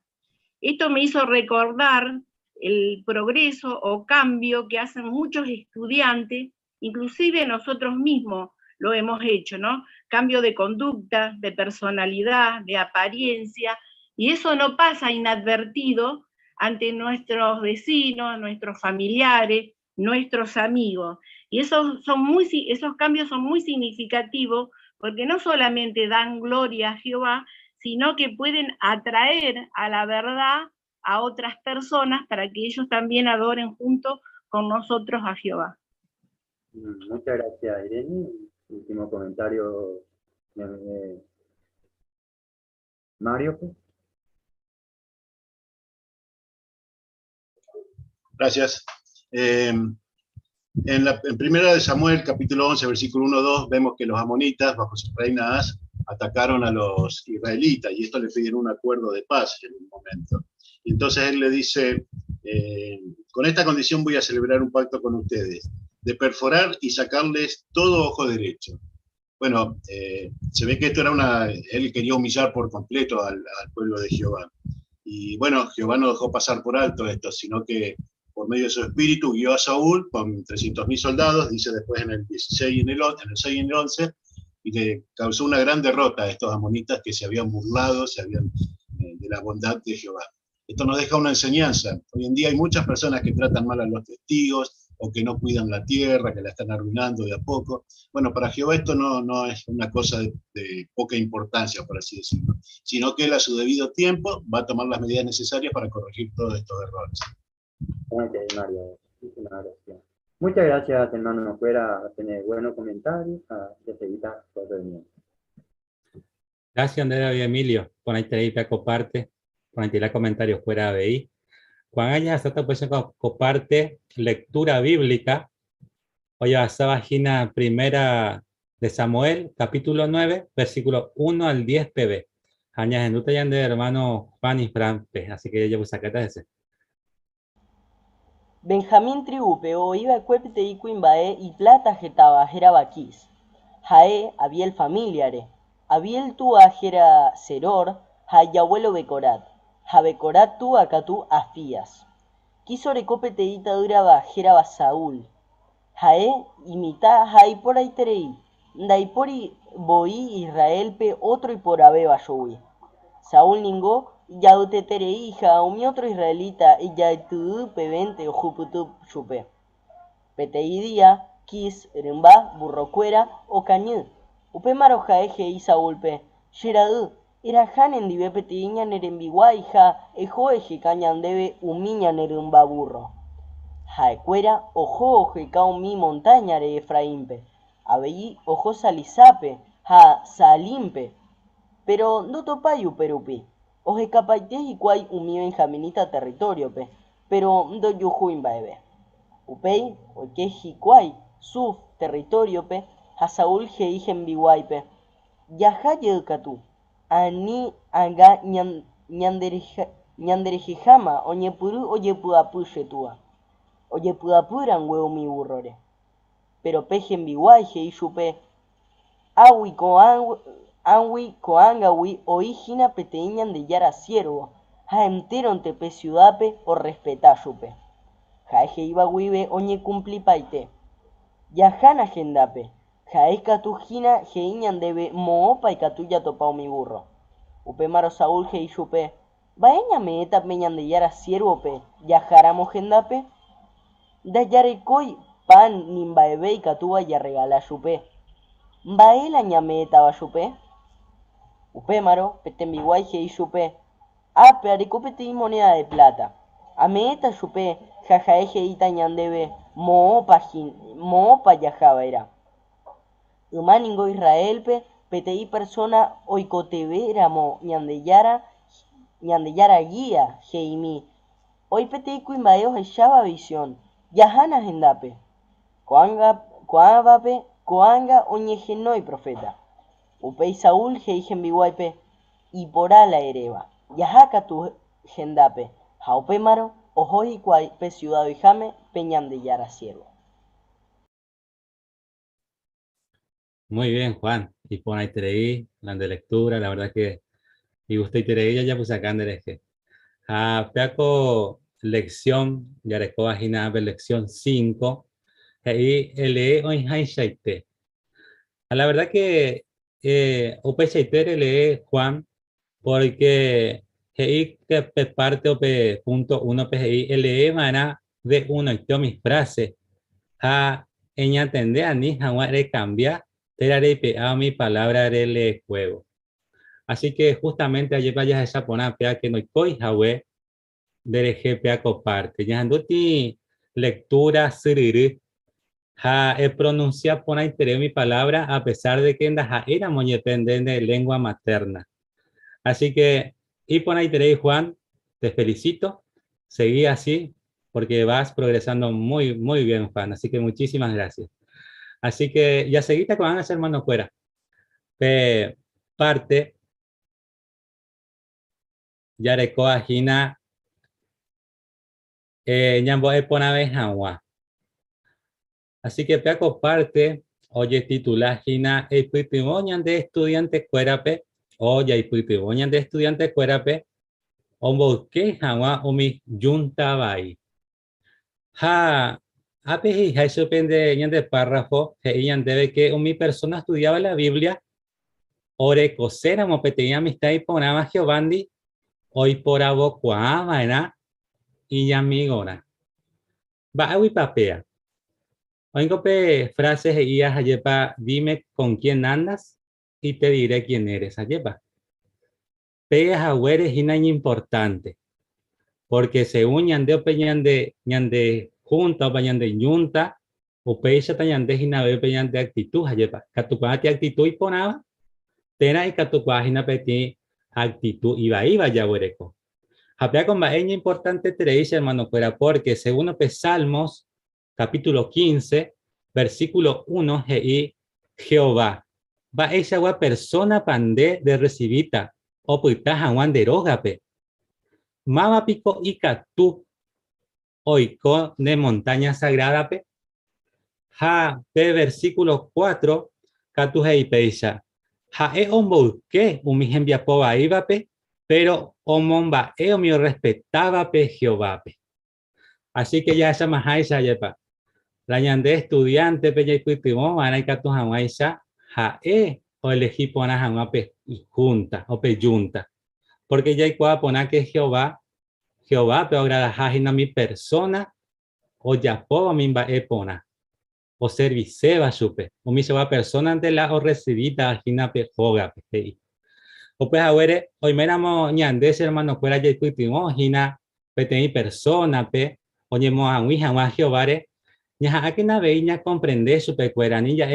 Esto me hizo recordar el progreso o cambio que hacen muchos estudiantes, inclusive nosotros mismos lo hemos hecho, ¿no? Cambio de conducta, de personalidad, de apariencia, y eso no pasa inadvertido ante nuestros vecinos, nuestros familiares, nuestros amigos. Y esos cambios son muy significativos porque no solamente dan gloria a Jehová, sino que pueden atraer a la verdad a otras personas para que ellos también adoren junto con nosotros a Jehová. Muchas gracias, Irene. Último comentario, Mario. Gracias. En primera de Samuel, capítulo 11, versículo 1-2, vemos que los amonitas, bajo su reina As, atacaron a los israelitas, y esto le piden un acuerdo de paz en un momento. Y entonces él le dice, con esta condición voy a celebrar un pacto con ustedes, de perforar y sacarles todo ojo derecho. Bueno, se ve que esto era él quería humillar por completo al pueblo de Jehová. Y bueno, Jehová no dejó pasar por alto esto, sino que por medio de su espíritu guió a Saúl con 300.000 soldados, dice después en el 16 y en el 6 y en el 11, y le causó una gran derrota a estos amonitas que se habían burlado de la bondad de Jehová. Esto nos deja una enseñanza. Hoy en día hay muchas personas que tratan mal a los testigos, o que no cuidan la tierra, que la están arruinando de a poco. Bueno, para Jehová esto no es una cosa de poca importancia, por así decirlo, sino que él a su debido tiempo va a tomar las medidas necesarias para corregir todos estos errores. Ok, Mario, muchísimas gracias. Muchas gracias, hermano Fuera, tener buenos comentarios, que se evita todo el mundo. Gracias, Andrea y Emilio, por ahí para comparte, por ahí la comentarios fuera de ahí. Cuando haya esta pues comparte lectura bíblica, hoy a esa página primera de Samuel, capítulo 9, versículo 1 al 10 pb. Añas en Utah de hermano Juan y Fran, así que yo voy a sacar ese. Benjamín tribupe o iba cuepte y cuimbae y plata jetaba jerabaquis. Jae abiel familiare. Abiel tu ajera seror, hayabuelo becorat. Jabecorat tu acatú afías. Quiso recopete y duraba jeraba Saúl. Jae imita jai por ahí terei. Daipori boí Israel pe otro y por abeba youi. Saúl ningó ya ute terei hija mi otro israelita y ya tu pevente o juputu chupe. Petei día quis remba burrocuera o cañú. Upe maroja eje y Saúl pe. Shiradu. Era janen dibe petiña nerembigua hija ejo eje cañan debe umiña nerumba burro. Jaecuera ojo cao mi montaña de Efraínpe. Abellí ojo salizape, ja salimpe. Pero no topayu perupi. Oje capaite y cuay umi benjaminita territorio pe. Pero do yujuimba ebe. Upei oke jicuay suf territorio pe. Ja Saúl je ijen biguaype. Yaja yelcatu. Ani aga ñanderejejama oñepuru oyepuapushetua. Oyepuapuran huevo mi burrore. Pero pejen biguay je ishupe. Anwi coangawi oígina peteiñan de yara siervo, ha enteron tepe ciudape o respetayupe. Jaeje iba wibe oñe cumplí paite. Yajana gendape, jaeska tujina jeiñan debe moopa y catuya topao mi burro. Upe maro Saúl jeishupe, vaeña me eta peñan de yara siervope, yajaramo gendape. Da yarekoi pan nimbaebe y catuba ya regala yupe. Baela ñame eta bayupe. Upe maro, petembiguay jeishupe, ape arecopete y moneda de plata. Ameeta yupe, jajaeje ita ñandebe, moopa yajaba era. Umaningo Israelpe, petei persona oikoteveramo ñandeyara guía, jeimi. Hoy petei cuimbaeo echaba visión, yajana gendape. Coanga oñejenoi profeta. Upei Saúl heijen biguaipe, y por ala ereba. Yajaka tu gendape, jaupe maro, ojoi cuai pe ciudad y jame, peñan de yara siervo. Muy bien, Juan. Y pon ahí tereí, la de lectura, la verdad que y usted tereí ya puse acá en dereje. Peaco lección, ya recoba lección 5. Ahí lee hoy hay shaite. La verdad que ope shaite lee Juan porque ahí que parte o punto 1 ahí lee mana de uno y mis frases a entender a ni a cambiar a mi palabra de juego. Así que justamente allí vayas a esa pona pea que no coi jawe dereje pea comparte. Ya ando ti lectura siriri ha pronuncia pona interés mi palabra a pesar de que en era muy dependente de lengua materna. Así que y pona interés Juan, te felicito. Seguí así porque vas progresando muy bien Juan. Así que muchísimas gracias. Así que ya seguiste con Ana hermano fuera. Parte ya recoa jina ñambo epona bejawa. Así que peaco parte oye titular jina epitimoñan de estudiante cuerape oye epitimoñan de estudiante cuerape ombo que jawa omi junta bai. Ha apeji ha supende de párrafo que debe que mi persona estudiaba la Biblia ore cosera mo peteña amistad y ponaba Giovanni hoy por abocuaba era y ya migora va a papea oigo pe frases y ayepa dime con quién andas y te diré quién eres ayepa pegas a hueres y nada importante porque según ñande o ñande junta o ñande yunta o pecha tañande jinabe peñande actitud ayepa catucuate actitud y ponaba tena y catucuajina peti actitud iba ya huereco. Japea con baeña importante te dice hermano fuera porque según Salmos capítulo 15 versículo 1 y Jehová va esa agua persona pande de recibita o puita jaguan de rogape mama pico y catu oico de montaña sagrada pe ja pe versículo 4 catu hei peisa ja e ombolque umijembia poba iba pe pero omomba eo mío respetaba pe Jehová pe. Así que ya esa majaisa yepa la ñande estudiante pe ya ikuitimo ana catu jamaisa ja e o elegí pona jama pe junta o pe junta porque ya ikuá pona que Jehová pe agrada jajina mi persona o ya poba mimba e pona o serviceba supe o mi soba persona ante la o recibita jina pe joga pe o pues ahora hoy miramos ñande hermano fuera ya ikuitimo jina pe teni persona pe oñemo a un hija más Jehová ña aquí na veña comprende supe cuera ni ya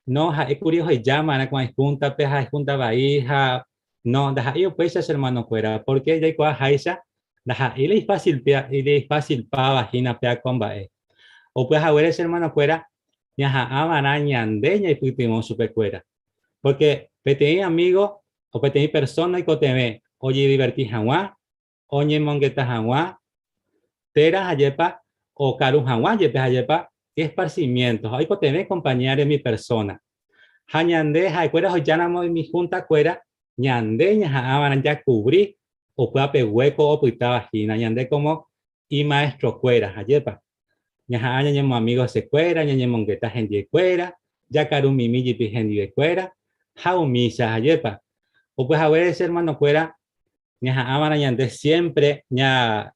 no ja e curioso llama na con junta pe ja junta va hija no da yo pues hermano fuera porque ya ikuá jaisa da ile es fácil pa vagina pe comba o pues ahora hermano fuera ña amana ñande ña ikuitimo supe cuera porque pe teni amigo o pe teni persona y coteme oye divertir jaguá oñe mongueta jaguá tera ayepa o caru jaguá yepe ayepa esparcimientos hoy coteme compañía de mi persona Ja ñande, ja cuera, hoyanamo mi junta cuera, ñande, ñaja aman ya cubrí, o puape hueco o puita vagina, ñande como y maestro cuera, ayepa. Ñaja aña ñemo amigos se cuera, ñañemo mongueta gente cuera, ya caru mimi jipi gente de cuera, ja umisa, ayepa. O pues a ver ese hermano cuera, ñaja aman ñande siempre, ña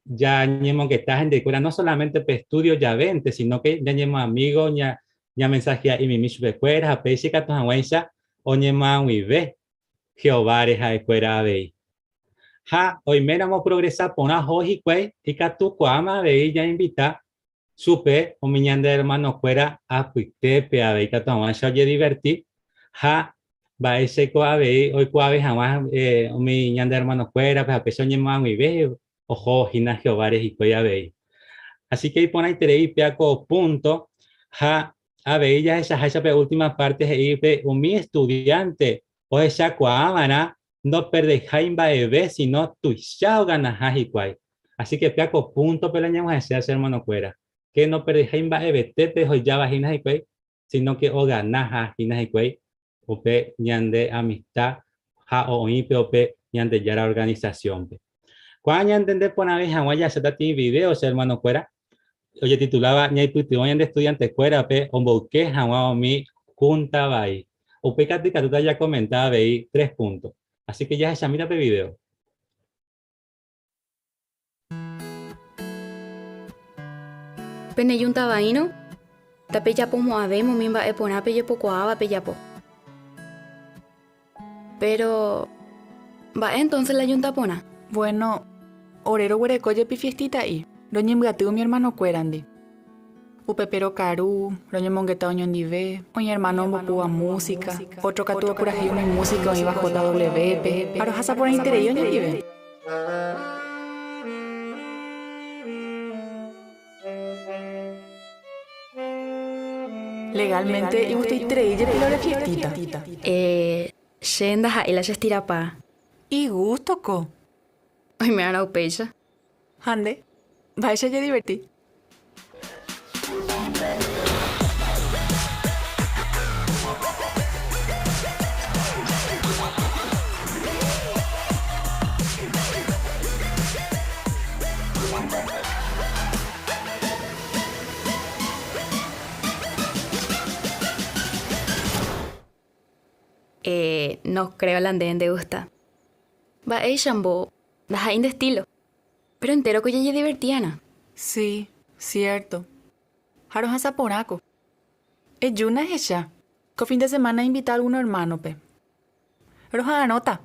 ya ñemo que está gente cuera, no solamente para estudio ya 20, sino que ya ñemo amigos, ña mensaje y mimi sube cuera, a peche catos aguaisa, o ñema uive, Jehová reja de cuera vei. Ja, hoy meramos progresar por una hoji cuey, y catu cuama vei ya invita, supe, o miñan de hermano cuera, a puitepe, a vei catos aguaisa, oye divertir, ja, va ese coa vei, hoy coa vei jamás, o miñan de hermano cuera, pues a pecho ñema uive, ojo, Gina Jehová y cuella vei. Así que ahí pone ahí peaco punto, ja, a ver, ya esa última parte es mi estudiante, o esa cuámana, no perde jaimba ebe, sino tu chao ganas jajicuay. Así que peaco punto, peleñamos a ese hermano cuera, que no perde jaimba ebe, tepe, hoy ya vaginas y cuay, sino que o ganas jajinas y cuay, o pe ñande amistad, ja o ipe, o pe ñande ya la organización. Cuando entender por una vez, ya se está tiene videos, hermano cuera. Oye, titulaba ñay pution de estudiante cuera pe omboque jamás mi junta bai. O pecate que tú ya comentaba veí 3 puntos. Así que ya se mira pe video. Pene yunta vaino, tape ya pomo avemo mimba e pona pe yepo coaba pe yapo. Pero va entonces la yunta pona. Bueno, orero huereco yepi fiestita ahí. Doña Mgatu mi hermano cuerandi. Upepero caru, doña mongueta oñondive, oña hermano mbocua música, otro catuvo por ahí una música iba JWP, pero hasta por ahí interés oñondive. Legalmente, y usted interés y la fiestita. Shenda ja ela estirapa. Y gusto co. Ay me han pecha. Ande. Vaya ya divertí. No creo la anden de gusta. Va shambo, da de estilo. Pero entero que ya divertiana. Sí, cierto. Jaros a Zaporaco. Yuna es ella. Que fin de semana invita a algún hermano, pe. Pero anota.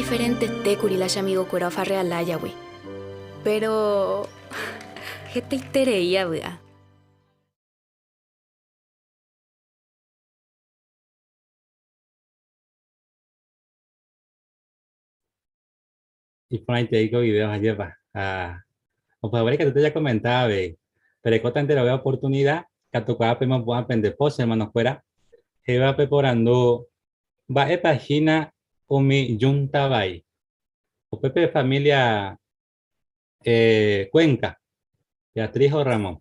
Diferente tecuri la amigo cuero farre al laya, güey. Pero ¿qué te interesaría, güey? Y por ahí te digo videos ayer, va. O pues ver que tú ya comentaba, ve. Pero que te lo veo oportunidad, que tu cuapa me pueda aprender pose, hermano, fuera. Que va preparando, va a página o mi junta vai. O Pepe de familia Cuenca, Beatriz o Ramón.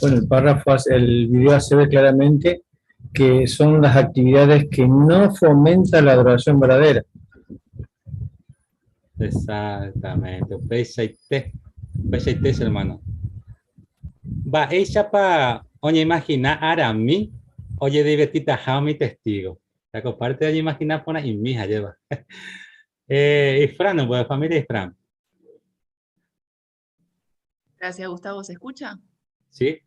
Bueno, el párrafo, el video se ve claramente que son las actividades que no fomentan la adoración verdadera. Exactamente, P6T, hermano. Va ella para, oye, imagina a mí, oye, divertita, ja mi testigo. La comparte de imaginar por ahí, mi hija lleva. Ifrán, no puede familia Ifrán. Gracias, Gustavo. ¿Se escucha? Sí.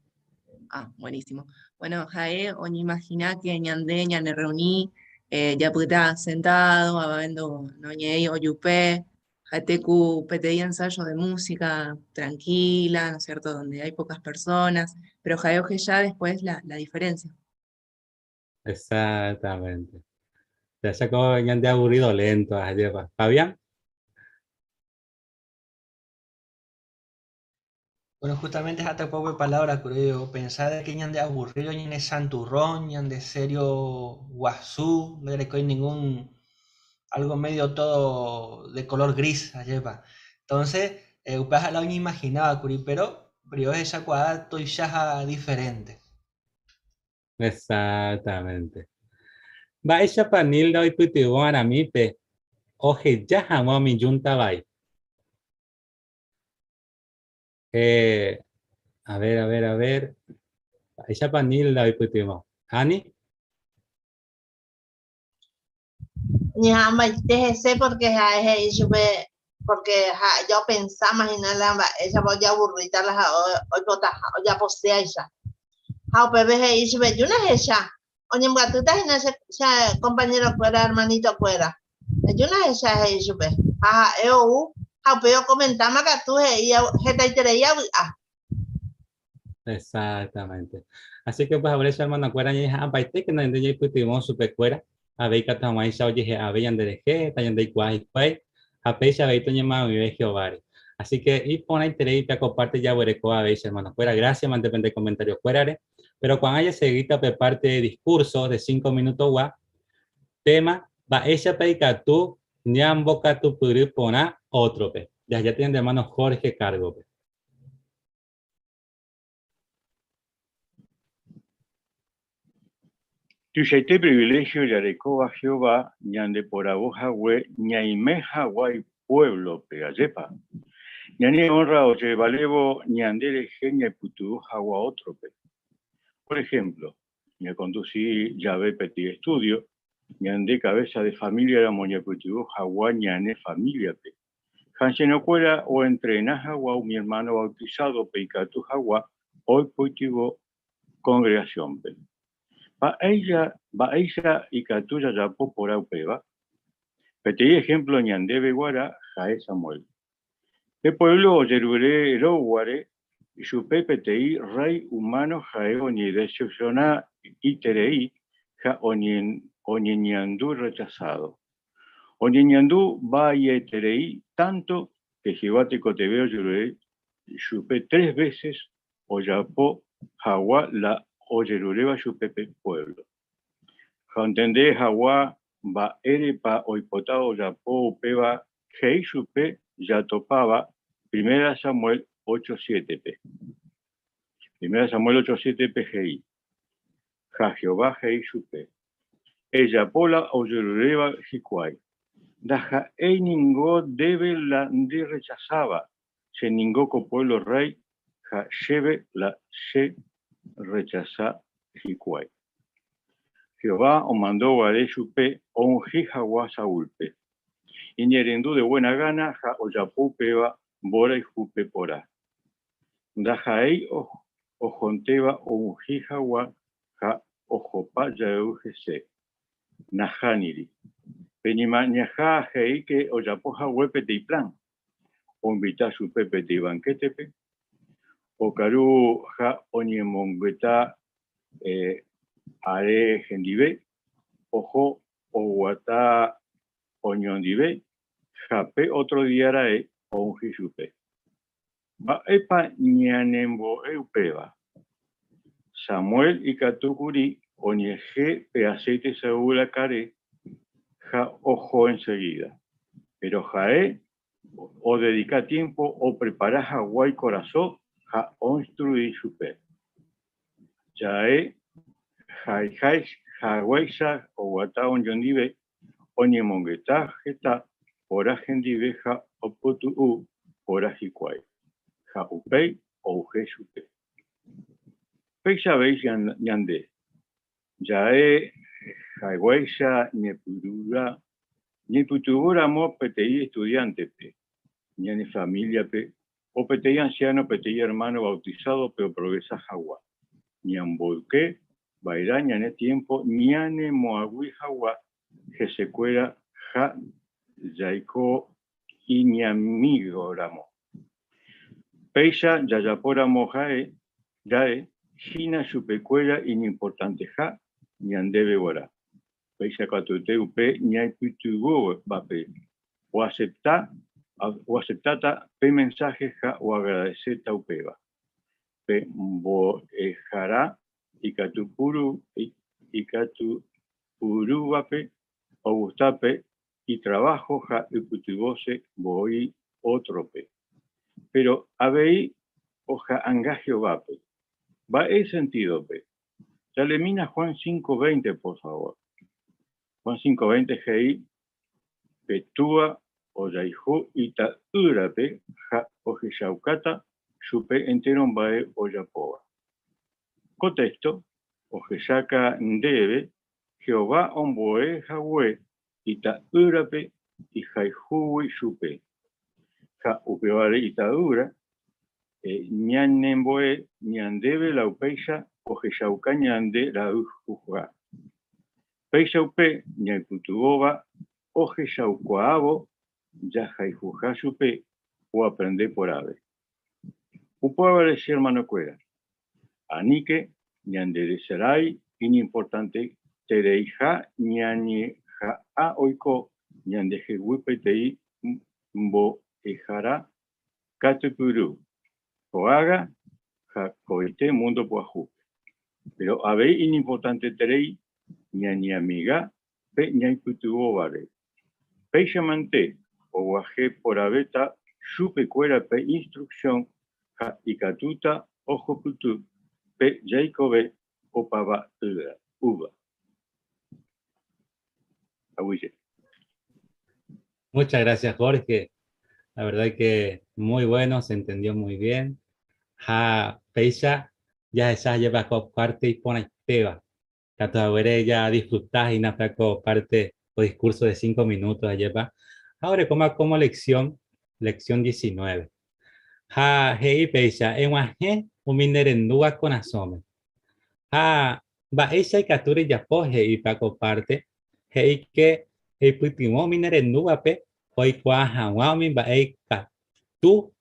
Ah, buenísimo. Bueno, Jae, oñi imagina que ñande, ñane reuní, ya puta sentado, habiendo noñei o yupe, Jateku PTI ensayo de música tranquila, ¿no es cierto?, donde hay pocas personas, pero Jaeoje ya después la diferencia. Exactamente. Ya sacó ya de aburrido lento ayer. Fabián. Bueno, justamente hasta poco de palabra, creo. Pensar que ñan de aburrido, ñan de santurrón, ñan de serio guazú, no le coy ningún, algo medio todo de color gris lleva. Entonces, upas la uña imaginaba, curi, pero esa cuadra estoy ya diferente. Exactamente. Va esa panil da iputivo a mí pe. Oje ya jamó mi junta vai. A ver. Esa panil da iputivo. Ani. Ni hamba ese porque porque yo pensaba imaginar ella voy a aburrita las hoy ya postea ella. How bebé y yo no es ella. Oye, mbatuta y no ese compañero fuera, hermanito fuera. Yo no es esa es ella. Ajá, how peo comentama que tú jeta y tereía. Exactamente. Así que pues a ver esa hermana cuera y a baite que no ende ya iputivo super cuera. A ver que tamay sao dije a ver yande de tayan de cuai cuai. A pecha veito ñema mi ve Jehová. Así que y pon ahí tereí que comparte ya vereco a ver hermana cuera. Gracias, mantén comentarios fuera. Pero cuando haya seguida por parte de discurso de 5 minutos gua, tema va esa peica tú ñam boca tu puri pona otro pe. Ya tienen de hermano Jorge Cargo pe. Tuyaite privilegio yarecoba Jehová, ñande por aboja hue, ñaimeja guay pueblo pegallepa. Ñane honra oye valevo, ñandere genia putu agua otro pe. Por ejemplo, me conducí llave peti estudio, ñande cabeza de familia la moña putu agua ñane familia pe. Hanseno cuera o entrenas agua mi hermano bautizado peicatu agua, hoy puitivo congregación pe. Va ella y catuya ya por aupeba. Petí ejemplo ñandebe guara jae Samuel. El pueblo yerure eroguare y su PPTI rey humano jae oni decepciona y terei ja oñeñandú rechazado. Oñeñandú va y terei tanto que Jehová te coteveo yerure supe 3 veces o yapó jaguá la oyerureba su pepe pueblo. Entendé jaguá va ere pa oipotado yapó peba hei supe ya topaba 1 Samuel 8:7p. 1 Samuel 8:7p hei. Ja Jehová hei supe. Ella pola oyerureba jicuay. Daja ei ningó debe la de rechazaba. Se ningó co pueblo rey ja lleve la se rechaza jicuay. Jehová o mandó guare supe o un jijaguá saúlpe. Y ñerendú de buena gana ja o yapú peba bora y jupe porá. Dajaei o jonteba o un jijaguá ja o jopa yaeujese. Najaniri. Peñima ñaja hei que o yapú jahuepe de plan. O invita su pepe de banquetepe. O caru ja oñemongueta are gendive, ojo o guata oñondive, jape otro diarae o un jisupe. Va epa ñanembo eupeba. Samuel y Katukuri oñeje pe aceite segura care, ja ojo enseguida. Pero jae o dedica tiempo o prepara jaguay corazón, ja instruir supe. Jae Hawaisa o Wata on Yondive, Oñemongeta, Geta, Ora Gendiveja, Oputu, Ora Hikwai, Jaupei o Jesupe. Peisa veis Yande, Jae, Hawaisa, Nepurura, Neputugura mo PTI estudiante, Ñane familia, o PTI anciano, PTI hermano bautizado, pero progresa Jagua, Ñambolque. Bairaña en el tiempo, ñane moagui jawa, que se cuera ja, yaiko y ñamigoramo. Peisa yayapora mojae, yae, China chupecuela inimportante ja, ñandebe bora. Peisa catute upe ñaiputugo vape. O aceptata pe mensaje ja o agradeceta upeva. Pe mboejara y catupuru vape o gustape y trabajo ja uputugose voy otrope. Pero habei oja angagio vape. Va el sentido, pe. Ya le mina Juan 5:20, por favor. Juan 5:20, hei, petúa, oyaihu, ita urape, ja, ojeshaukata, chupe enteron bae oyapoa. Contexto, ojeshaka ndebe, Jehová omboe jahue, ita urape, y jaihui chupe. Ja, upeare ita ura, ñanemboe ñandebe la upeisha ojeshauka ñande la ujuja. Peisha upe ñaiputugoba ojeshaukoabo yajaijuja supe o aprende por ave. Upuabare hermano cuera. Anique ñandereserai inimportante tereija ñañeja a oiko ñandejehuipetei mbo ejara katepuru. Coaga, jacoite mundo puaju. Pero habéis inimportante terei, ña amiga, pe ñaiputugo vare. Pe llamante, o guaje por abeta, supe cuera pe instrucción, ja icatuta, ojo putu, pe jacobe, o pava uva. Aguille. Muchas gracias, Jorge. La verdad que muy bueno, se entendió muy bien. Ja, Peisa, ya esa lleva parte y pone peba. Catahuere ya disfrutás y nafaco parte o discurso de 5 minutos lleva. Ahora como lección 19. Ja, hei Peisa, en waje, un minerendúa con asome. Ja, va esa y capture ya poje y paco parte. Hei que el putimo minerendúa pe, hoy cuaja, wami va ei tú.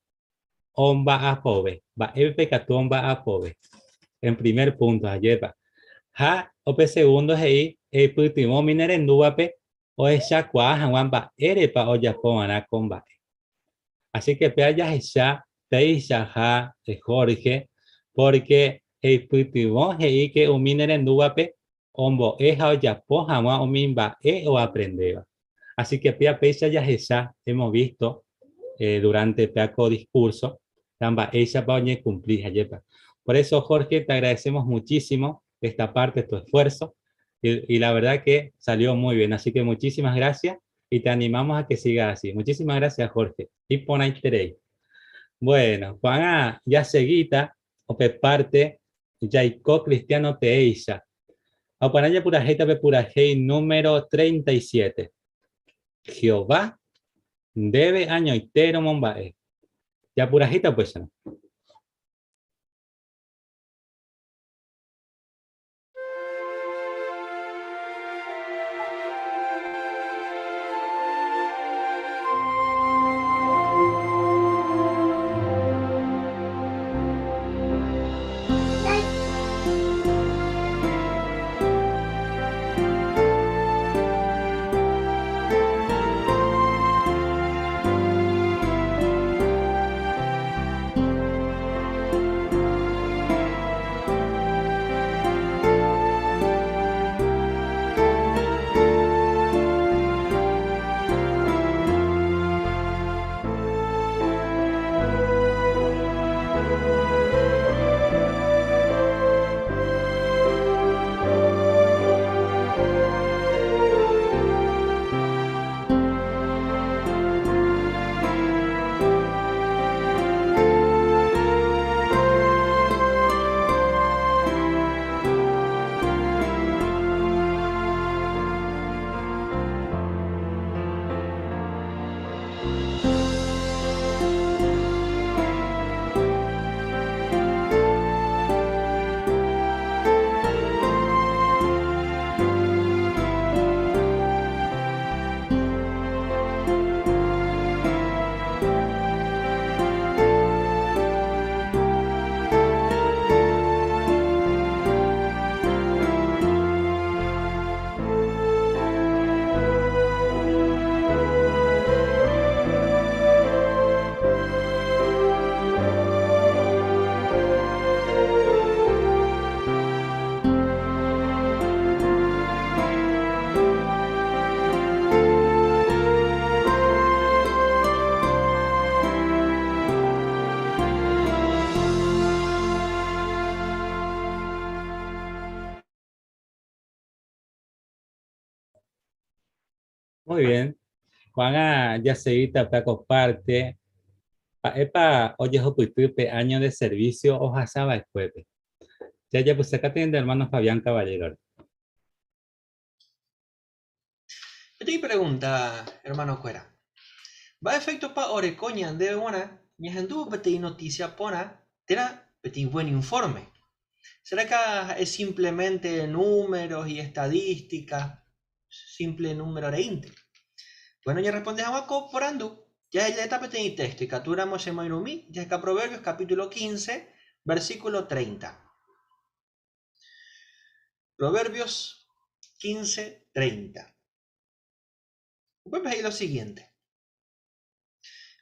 Omba apobe, va epecatu omba apobe. En primer punto, ayepa. Ha, ope segundo, hei, putimo minerenduape, o esa cuaja, wamba, erepa o yapona combate. Así que peaya esa, peisa ha, Jorge, porque el putimo, hei, que un minerenduape, ombo, eja o yapoja, o mimba, o aprendeba. Así que peisa ya esa, hemos visto durante el peaco discurso, ella va a cumplir. Por eso, Jorge, te agradecemos muchísimo esta parte de tu esfuerzo y la verdad que salió muy bien. Así que muchísimas gracias y te animamos a que sigas así. Muchísimas gracias, Jorge. Y pon ahí terei. Bueno, Juan, ya seguita, o parte, Jaico Cristiano Teisha. O para allá pura hei número 37. Jehová debe año itero mombae. Ya purajita pues no. Muy bien. Juan ya se para comparte. Epa, oye, Jopuitupe, año de servicio, hoja saba después. Ya, pues acá tienen de hermano Fabián Caballero. Te pregunta, hermano Cuera. Va efecto pa orecoña de buena, ni anduvo peti noticia pona, tera peti buen informe. ¿Será que es simplemente números y estadísticas? Simple número de inte. Bueno, ya responde a Jacob por andu. Ya es la etapa de texto y capturamos en Mairumi, ya es que Proverbios capítulo 15, versículo 30. Proverbios 15, 30. Voy a pedir lo siguiente.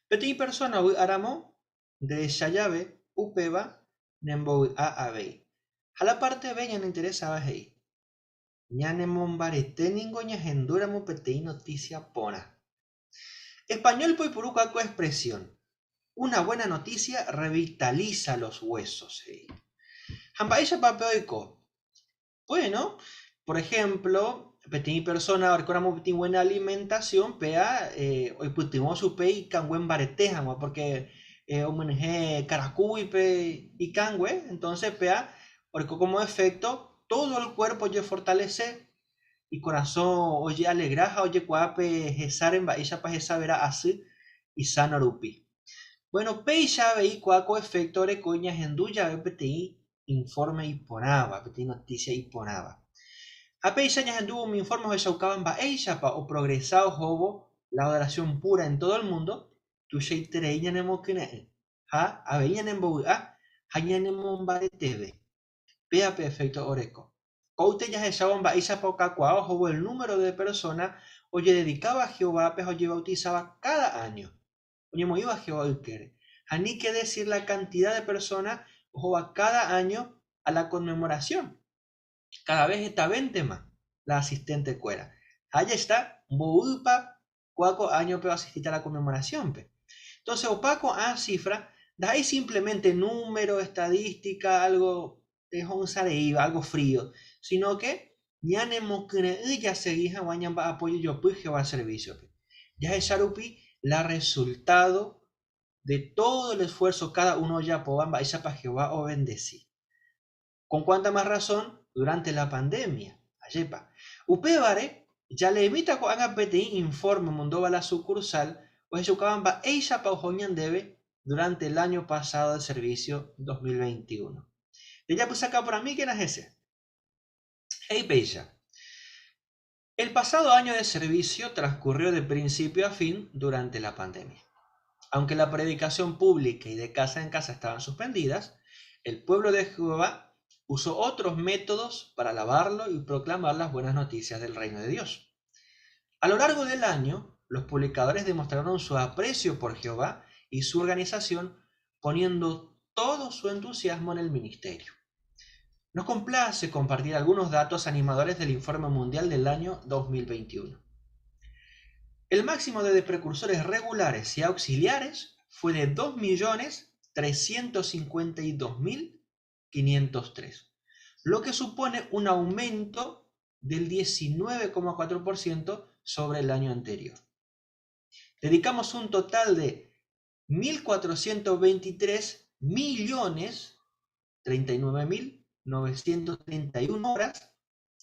Petit persona aramo de Shayave, Upeba, Nembo a Abei. A la parte B ya no interesa ahí. Ñane mombarete ningo ñahenduramo petei noticia pona. Español poi purucaco expresión. Una buena noticia revitaliza los huesos. Hambaisha papeoico. Bueno, por ejemplo, petí persona ahora petí buena alimentación, pea hoy putimos su pe y cangüen baretejan, porque homenaje caracuipe y cangüe, entonces pea, porque como efecto todo el cuerpo oye fortalece y corazón oye alegraja, oye cuape gesar en baisha pa gesa verá así y sano rupi. Bueno, pe ya veí cuaco efecto de coñas en duya ve petí informe y ponaba, petí noticia y ponaba. A peisañas anduvo mi informe de Shaukaban ba eishapa o progresado hobo la adoración pura en todo el mundo, tu sheitereña nemo kine, ha aveña nembo a hañanemo de tv, pea perfecto oreco. Coute ya Shaban ba eishapa cacuao hobo el número de personas oye dedicaba a Jehová, pues oye bautizaba cada año. Oye iba a Jehová Ukere. Ni que decir la cantidad de personas ojo cada año a la conmemoración. Cada vez está 20 más la asistente cuera. Allá está, Boupa, cuaco año pero asistir a la conmemoración. Pe. Entonces, opaco a cifra, da ahí simplemente número, estadística, algo de onzareiva, algo frío, sino que ya nemo ya seguía guañan va apoyo yo pues que va a servicio. Pe. Ya es Sharupi la resultado de todo el esfuerzo cada uno ya poban va esa para Jehová o bendecir. ¿Con cuánta más razón? Durante la pandemia. Ayepa. Upebare ya le evita que haga PTI informe mundo va la sucursal o echucaban va ella pa ojoñan debe durante el año pasado de servicio 2021. Ella pues acá por mí que es ese. Hey Peisha. El pasado año de servicio transcurrió de principio a fin durante la pandemia. Aunque la predicación pública y de casa en casa estaban suspendidas, el pueblo de Jehová usó otros métodos para alabarlo y proclamar las buenas noticias del reino de Dios. A lo largo del año, los publicadores demostraron su aprecio por Jehová y su organización, poniendo todo su entusiasmo en el ministerio. Nos complace compartir algunos datos animadores del informe mundial del año 2021. El máximo de precursores regulares y auxiliares fue de 2.352.503, lo que supone un aumento del 19,4% sobre el año anterior. Dedicamos un total de 1.423.039.931 horas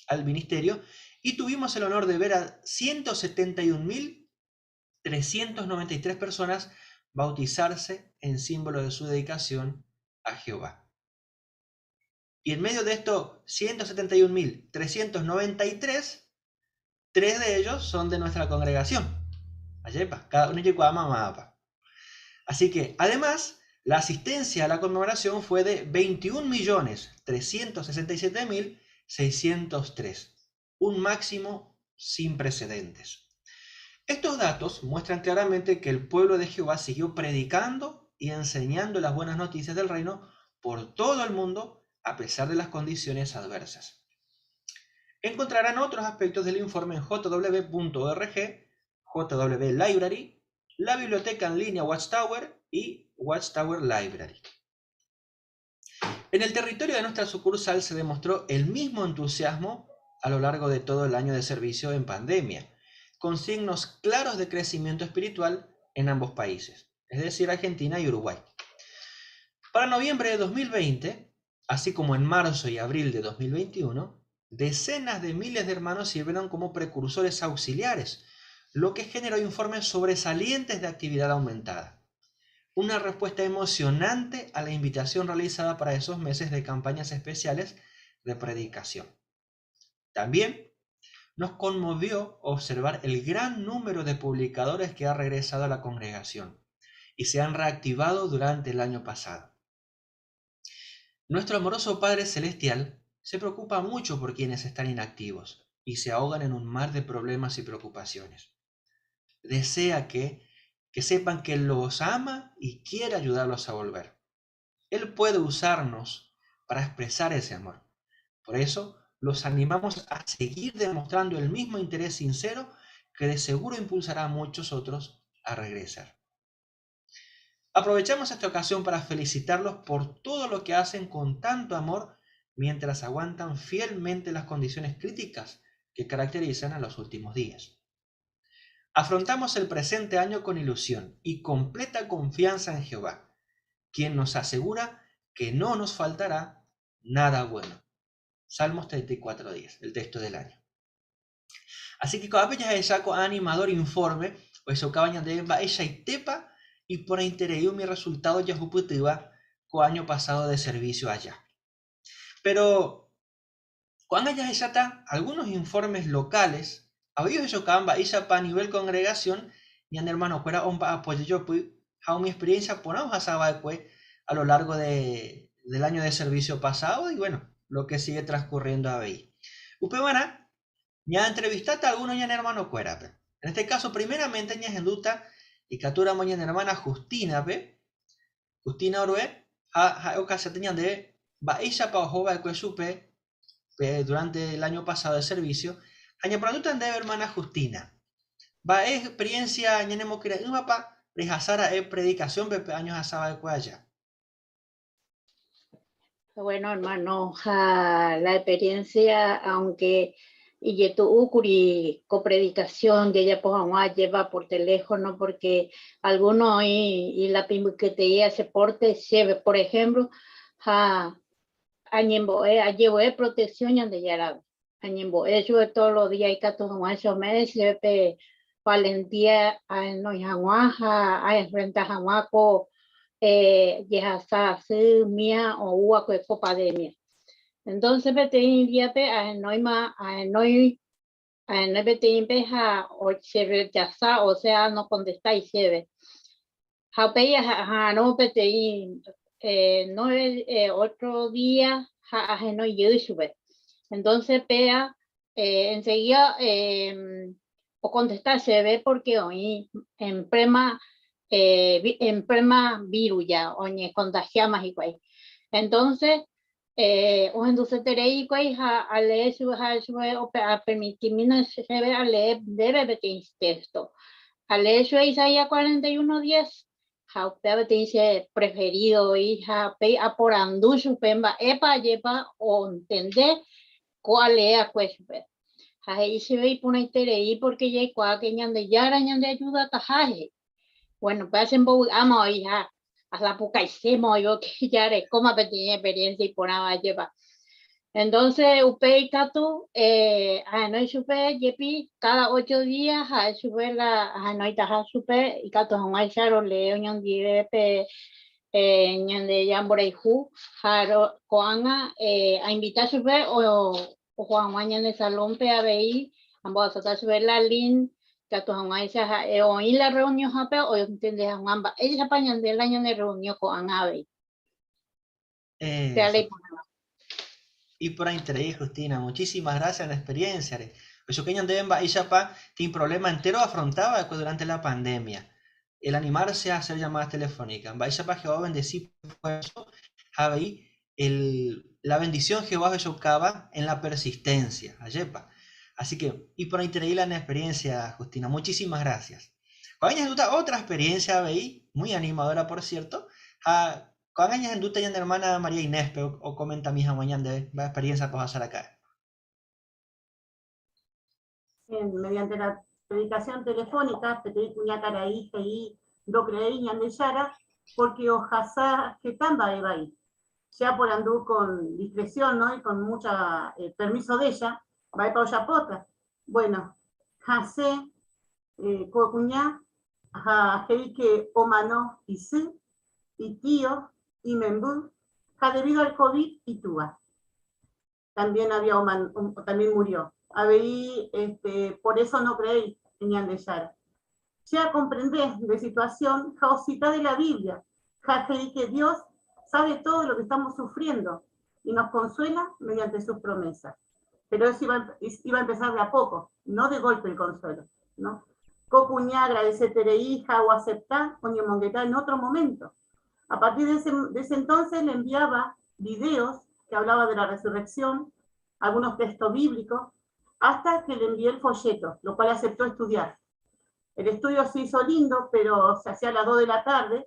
al ministerio y tuvimos el honor de ver a 171.393 personas bautizarse en símbolo de su dedicación a Jehová. Y en medio de estos 171.393, 3 de ellos son de nuestra congregación. Ayepa, cada uno llegó a mamá. Así que, además, la asistencia a la conmemoración fue de 21.367.603, un máximo sin precedentes. Estos datos muestran claramente que el pueblo de Jehová siguió predicando y enseñando las buenas noticias del reino por todo el mundo a pesar de las condiciones adversas. Encontrarán otros aspectos del informe en jw.org, JW Library, la biblioteca en línea Watchtower y Watchtower Library. En el territorio de nuestra sucursal se demostró el mismo entusiasmo a lo largo de todo el año de servicio en pandemia. con signos claros de crecimiento espiritual en ambos países, es decir, Argentina y Uruguay. Para noviembre de 2020, así como en marzo y abril de 2021, decenas de miles de hermanos sirvieron como precursores auxiliares, lo que generó informes sobresalientes de actividad aumentada. Una respuesta emocionante a la invitación realizada para esos meses de campañas especiales de predicación. También nos conmovió observar el gran número de publicadores que ha regresado a la congregación y se han reactivado durante el año pasado. Nuestro amoroso Padre Celestial se preocupa mucho por quienes están inactivos y se ahogan en un mar de problemas y preocupaciones. Desea que sepan que los ama y quiere ayudarlos a volver. Él puede usarnos para expresar ese amor. Por eso, los animamos a seguir demostrando el mismo interés sincero que de seguro impulsará a muchos otros a regresar. Aprovechamos esta ocasión para felicitarlos por todo lo que hacen con tanto amor mientras aguantan fielmente las condiciones críticas que caracterizan a los últimos días. Afrontamos el presente año con ilusión y completa confianza en Jehová, quien nos asegura que no nos faltará nada bueno. Salmos 34:10, el texto del año. Así que cada vez ya saco animador informe, pues o cabaña de ella y tepa y por interés mi resultado ya juputiva con año pasado de servicio allá. Pero cuando ya está algunos informes locales, había hecho camba ella para nivel congregación y an hermano fuera un apoyo yo pues a mi experiencia ponamos a saber a lo largo del año de servicio pasado y bueno, lo que sigue transcurriendo ahí. Upemana, ya entrevistaste a algunos ya hermano fuera. En este caso, primeramente, ya enduta y captura mañana hermana Justina, Justina Orue, ha ocasión de va ella para jova que supe durante el año pasado de servicio, año pronto de hermana Justina. Va experiencia ñenemo que un papá rehazara predicación pepe años asaba de cuaya. Bueno, hermano, la experiencia, aunque y tu ukuri copredicación de ella pues lleva por teléfono porque algunos y la pimbuqueteía se porte lleve, por ejemplo, llevo protección de yara, yo todos los días y que todos esos meses valentía no a enfrentar jamaco ya se mía o huaco de copa de mía. Entonces, vete día a vete o se rechaza, o sea, no contesta y se ve. No vete no otro día, no sube. Entonces, enseguida o contestar se ve porque hoy en prema virus ya, o ni contagiamas y cual. Entonces, entonces tenéis a leer a permitirme se ve a leer debe de texto. A leer Isaías 41:10, ja dice preferido y ja a por andu su pemba epa lleva o entender cuál es pues. Ahí se ve y pone teréis porque ya hay cual que ñande yara ñande ayuda tajaje. Bueno, pasen por amo hija. A la poca hicimos yo que ya de cómo tenía experiencia y por nada lleva. Entonces, upei catu, no supe, yepi, cada 8 días, supe no itaja supe, y catu, no charo leo, ñan direpe, ñan de yamboreju, jaro, coanga, a invitar supe, o Juan Mañana de Salón PABI, ambos a supe la lin, que tu hangaisa oí la reunión jape o entendés hangamba ella apañan del año de reunión con anabe y por interés Justina, muchísimas gracias en la experiencia eso que deben va ella pa tiene problema entero afrontaba durante la pandemia el animarse a hacer llamadas telefónicas va ella pa Jehová bendecir eso la bendición Jehová besocaba en la persistencia ayepa. Así que, y por interés la experiencia, Justina, muchísimas gracias. Cuando años en otra experiencia, veí, muy animadora, por cierto, cuando años en duda, la hermana María Inés, o comenta mi hija mañana de la experiencia que vas a hacer acá. Mediante la predicación telefónica, Petei Cuñacaraí, Gei, Do Creí, Ñandeyara, porque Ojasá, Getamba, Ebaí. Ya por andar con discreción, ¿no? Y con mucho permiso de ella, va para Oyapota. Bueno, Jase, Cocuñá, Heike Omano y Su, y Tío, y Membú, debido al COVID y Tuba. También también murió. Habí, por eso no creí en Ñandeyara. Ya comprendés de situación, Jaosita de la Biblia, que Dios sabe todo lo que estamos sufriendo y nos consuela mediante sus promesas. Pero eso iba a empezar de a poco, no de golpe el consuelo, ¿no? Cocuñá, agradecer hija o aceptar, oñe monguetá en otro momento. A partir de ese entonces le enviaba videos que hablaban de la resurrección, algunos textos bíblicos, hasta que le envié el folleto, lo cual aceptó estudiar. El estudio se hizo lindo, pero se hacía a las 2 de la tarde,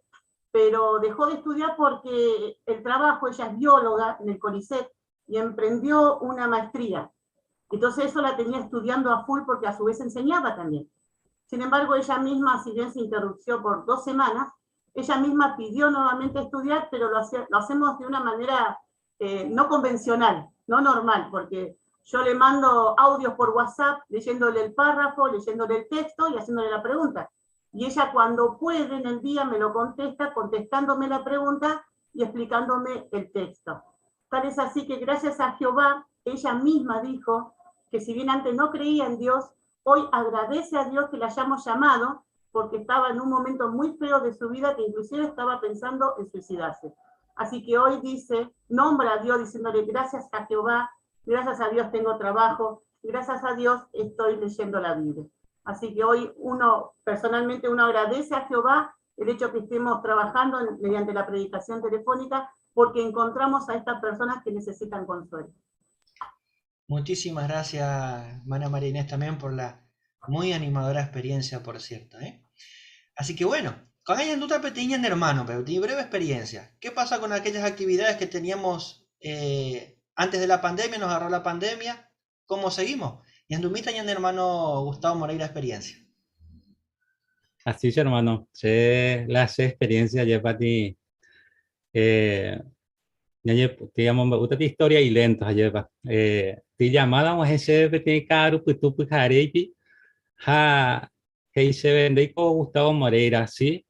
pero dejó de estudiar porque el trabajo, ella es bióloga en el CONICET, y emprendió una maestría. Entonces eso la tenía estudiando a full porque a su vez enseñaba también. Sin embargo, ella misma, si bien se interrumpió por 2 semanas, ella misma pidió nuevamente estudiar, pero lo hacemos de una manera no convencional, no normal, porque yo le mando audios por WhatsApp, leyéndole el párrafo, leyéndole el texto y haciéndole la pregunta. Y ella cuando puede en el día me lo contesta, contestándome la pregunta y explicándome el texto. Tal es así que gracias a Jehová, ella misma dijo que si bien antes no creía en Dios, hoy agradece a Dios que la hayamos llamado, porque estaba en un momento muy feo de su vida que inclusive estaba pensando en suicidarse. Así que hoy dice, nombra a Dios diciéndole gracias a Jehová, gracias a Dios tengo trabajo, gracias a Dios estoy leyendo la Biblia. Así que hoy personalmente uno agradece a Jehová el hecho que estemos trabajando mediante la predicación telefónica, porque encontramos a estas personas que necesitan consuelo. Muchísimas gracias, hermana María Inés, también por la muy animadora experiencia, por cierto. Así que bueno, con ella en duda pequeña en hermano, pero tiene breve experiencia. ¿Qué pasa con aquellas actividades que teníamos antes de la pandemia? Nos agarró la pandemia. ¿Cómo seguimos? Y en Dumita y en hermano Gustavo Moreira experiencia. Así es, hermano. La experiencia ya para ti. Digamos, me gusta tu historia y lento, lleva. Ti llamada a ese que caro, pues tú pues harei, que se vende con Gustavo Moreira, sí,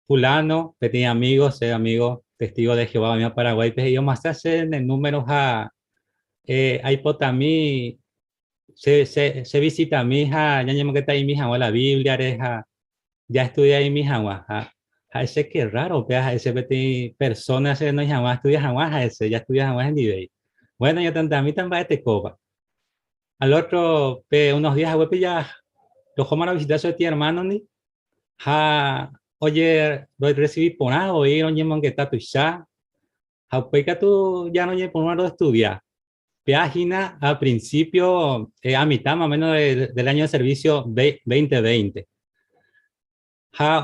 fulano, que tiene amigos, amigo testigo de Jehová, mío Paraguay, pues yo más hacen el número hay potami, se visita mi hija, ya me que mi hija, o la Biblia, ya estudia ahí mi hija, ese que raro, a ese personas no jamás estudia jamás ese, ya estudia jamás en nivel. Bueno, yo a mí también este copa. Al otro, unos días a ya, los jóvenes a visitar a ti hermano, ni, oye, recibí por nada, oye, oye, que está tu ya, que tú ya no llegas por uno de estudiar. Página a principio, a mitad más o menos del año de servicio 2020.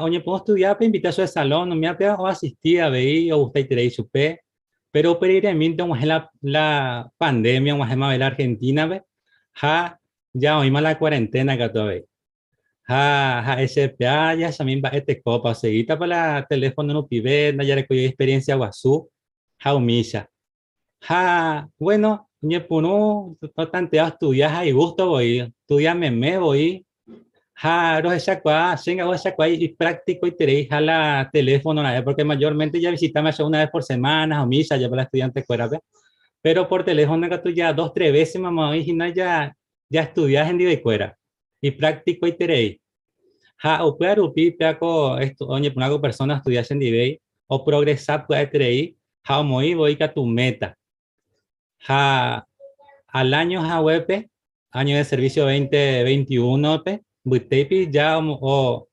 Oye, puedo estudiar, para invitar a su salón, no me ha o asistir a ver, o usted quiere ir su pe, pero previamente, como es la pandemia, como es la Argentina, ya hoy más la cuarentena que todavía. Ese pe, ya también va este copa, seguita para el teléfono no pibe, ya recogió experiencia guazú, humilla. Bueno, oye, pues no tanto estudiar, y gusto voy, estudiar me voy. Los esa y práctico y tenéis a la teléfono, porque mayormente ya visitamos una vez por semana o misa ya para estudiantes fuera, pero por teléfono que tú ya 2, 3 veces mamá y ya estudias en día fuera y práctico y tenéis o puede rupir esto oye una persona estudiar en día o progresar puede tenéis o muy voy a tu meta al año web año de servicio 2021 Butepi ya o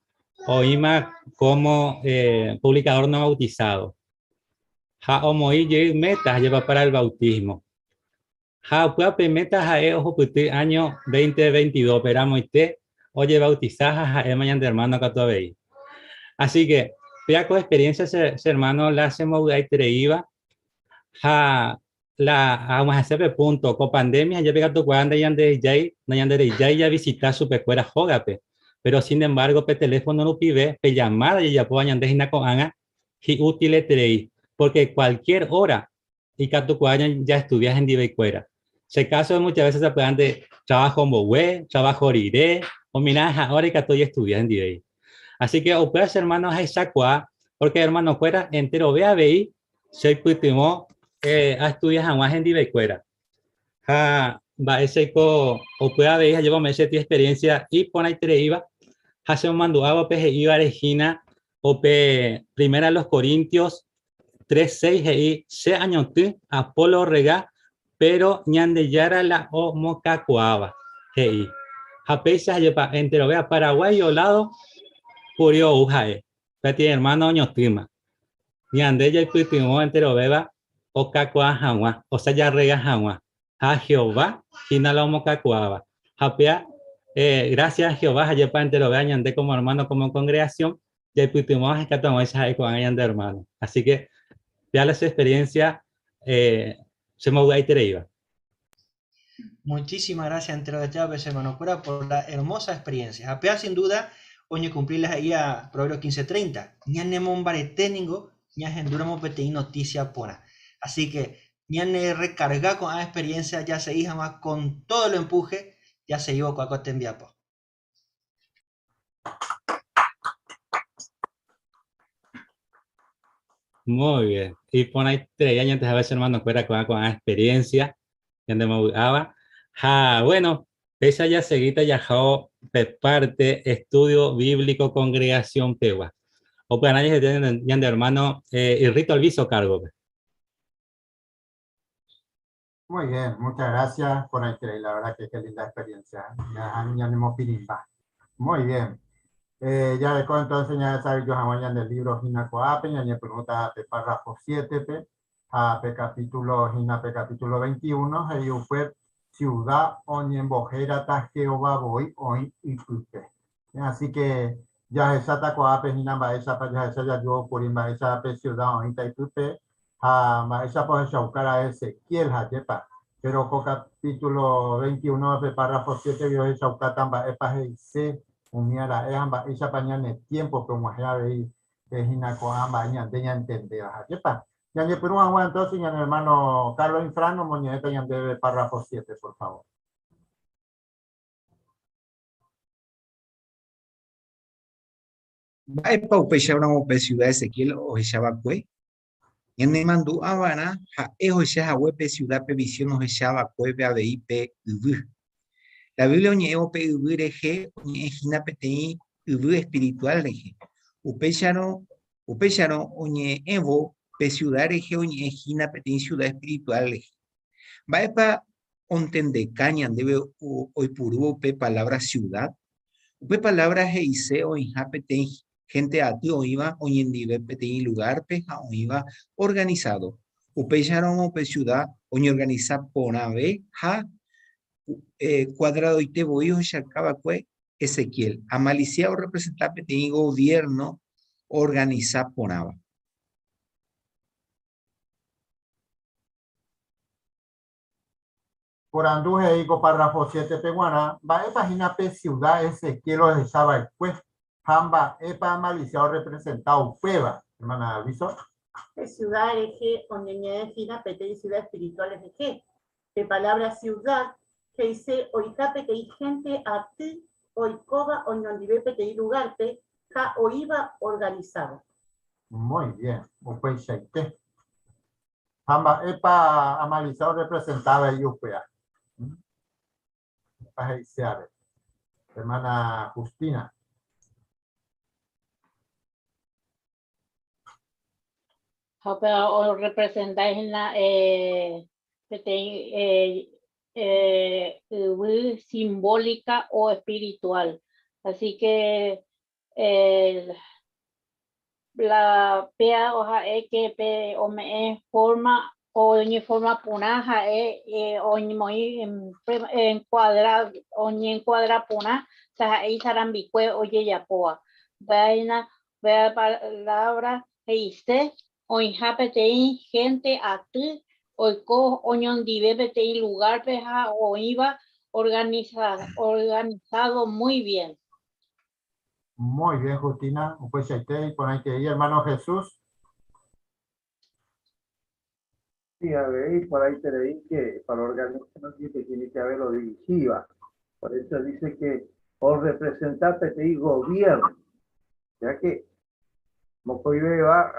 IMA como publicador no bautizado. O moi metas lleva para el bautismo. Puede metas ojo año 2022, esperamos oye bautizadas mañana de hermano que todavía. Así que, ya con experiencia, hermano, la hacemos ahí iba. vamos a hacer punto, con pandemia, ya pega tu cuando ya visitar su pecuera jogape, pero sin embargo, pe teléfono no pide, pe llamada ya puedo añadir una coana, y útil trei, porque cualquier hora, y que tu ya estudias en Divecuera. Se caso muchas veces se puedan de trabajo en Bohue, trabajo iré, o mira, ahora y que estoy estudiando en Divei. Así que, o puedes hermanos a esa porque hermano fuera entero vea veí, se putimos a estudiar jamás en Divecuera. Va ese co, o pueda ver, llevo meses de experiencia y por ahí te iba, hace un manduado, pe iba a Regina, o pe primera los Corintios 3:6 y se añoté Apolo rega, pero ñande yara la o mocacuaba. Hei. Japesa lleva entero vea Paraguay o lado, curio ujae. Peti hermano ñotima. Ñande ya pitimo entero beba o cacua jagua, o sea ya rega jagua. A Jehová, gina la mocacuaba. Japea, gracias a Jehová, lleva entero vea ñande como hermano, como congregación, ya pitimo a escatamos esa con ñande hermano. Así que ya las experiencias se me iba. Muchísimas gracias, entero de Chávez, hermano Cura, por la hermosa experiencia. Apea sin duda, oñe cumplirlas ahí a Proverbio 15:30. Ñane mombareténingo, ñaje enduramo peteí noticia pona. Así que, ñane recarga con la experiencia, ya se hija más con todo el empuje, ya se iba cuaco te enviapo. Muy bien. Y por ahí 3 años antes de haberse hermano fuera con la experiencia, que me gustaba. Bueno, esa ya seguita ya de parte estudio bíblico congregación pewa. O para nadie que tienen ya de hermano el rito al viso cargo. Muy bien, muchas gracias por ahí, la verdad que qué linda experiencia. Muy bien. Ya de entonces ya sabe yo mañana del libro Hinacoape, ya pregunta de párrafo 7, capítulo Hinape capítulo 21, y fue ciudad oñembojera ta Jehová voy hoy y tupe. Así que ya esa tacoape Hinamba esa para esa ya yo por imba esa ciudad hoy y tupe, esa por esa a Ezequiel hayepa. Pero con capítulo 21 de párrafo 7 vio esa ucatamba epa se uniara amba esa pañana tiempo que un veí que hinaco amba ñandeña entender hayepa. Ya ni por un entonces ya hermano Carlos Infrano moñeta ya debe párrafo 7 por favor. Va epa upecha una ciudad de Ezequiel o Echabacue. Y en Nemandu Habana, ha ejo ya huepe ciudad pe visión o Echabacue be ABIP ubu. La Biblia oñe pe ubu reje oñe ejina petei ubu espiritual reje. Upechano oñe evo pe ciudad reje oñe ejina petei ciudad espiritual reje. Va epa ontende cañan debe hoy puru pe palabra ciudad. Pe palabra heise o inhapetei gente a ti o iba o yendive petei lugar pe o iba organizado. Upecharon o pe ciudad o organiza ponave ha cuadrado y te voy o shakaba cue Ezequiel. Amalicia o representar petei gobierno organiza ponava. Por anduje digo párrafo 7 peguana, va a página pe ciudad Ezequiel o de Saba pues Jamba epa maliciado representado prueba, hermana aviso. De ciudad eje donde defina pete ciudad espiritual eje. De palabra ciudad que dice oicape que hay gente a ti oicoba o donde pete lugar pe ja o iba organizado. Muy bien, pues shaite. Jamba epa amalizado representaba y upea. Hermana Justina. O representáis en la simbólica o espiritual. Así que la pea hoja que o me forma o en forma punaja o encuadra puna ahí sarambicue oye ya poa vaina vea palabra heiste o inhapetei gente a ti oiko oñondive petei lugar peja o iba organizado muy bien. Muy bien, Justina. Pues ahí te pon ahí hermano Jesús. Sí, a ver, por ahí te leí que para organizar que tiene que haberlo dirigiva. Por eso dice que por representante te digo gobierno. Ya que Mocoibe va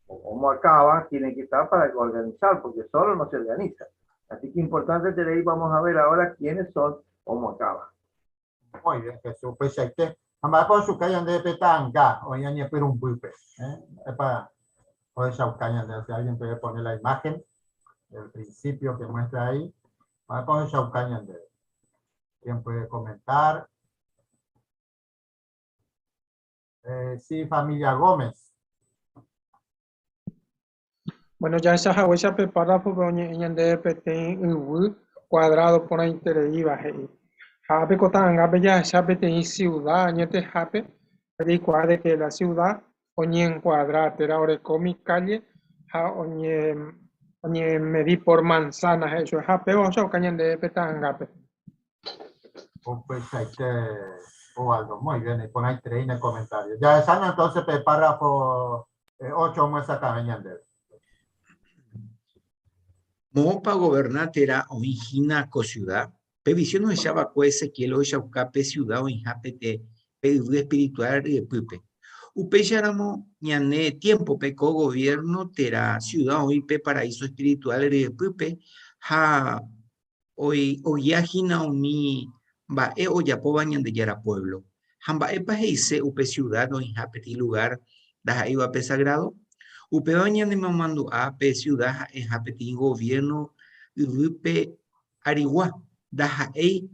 o Moacaba tiene que estar para organizar, porque solo no se organiza. Así que importante te leí, vamos a ver ahora quiénes son Moacaba. Muy bien, Jesús. Pues ahí te. Ambas por su calle de petanga, o ya ni pero un buipe. Es para poder shaucaña, si alguien puede poner la imagen del principio que muestra ahí. Vamos a poner shaucaña de. ¿Quién puede comentar? Sí, familia Gómez. Bueno, ya esa huella prepara por de PT cuadrado por intereiva. Jape cotanga bella chape te ciudad, añete jape, de que la ciudad, oñe encuadrar, tera ore comi calle, oñe medí por manzanas, eso es jape o sea, cañan de petangape. Pues ahí te. Aldo, muy bien, y pon ahí 3 en el comentario. Ya están entonces el párrafo 8 muestra cabeñander. Mo para gobernar era o ingina co ciudad. Previsión no echaba coese que lo echa ucape ciudad o injapete espiritual y pupe. Upe yaramo ñane tiempo peco gobierno tera ciudad o ipe paraíso espiritual y pupe ha hoy yajina o mi ba e o yapo bañan de yara pueblo. Hamba e paheise upe ciudad o injapeti lugar da iba pe sagrado. Upe bañan de mamando a pe ciudad injapeti gobierno upe arigua da e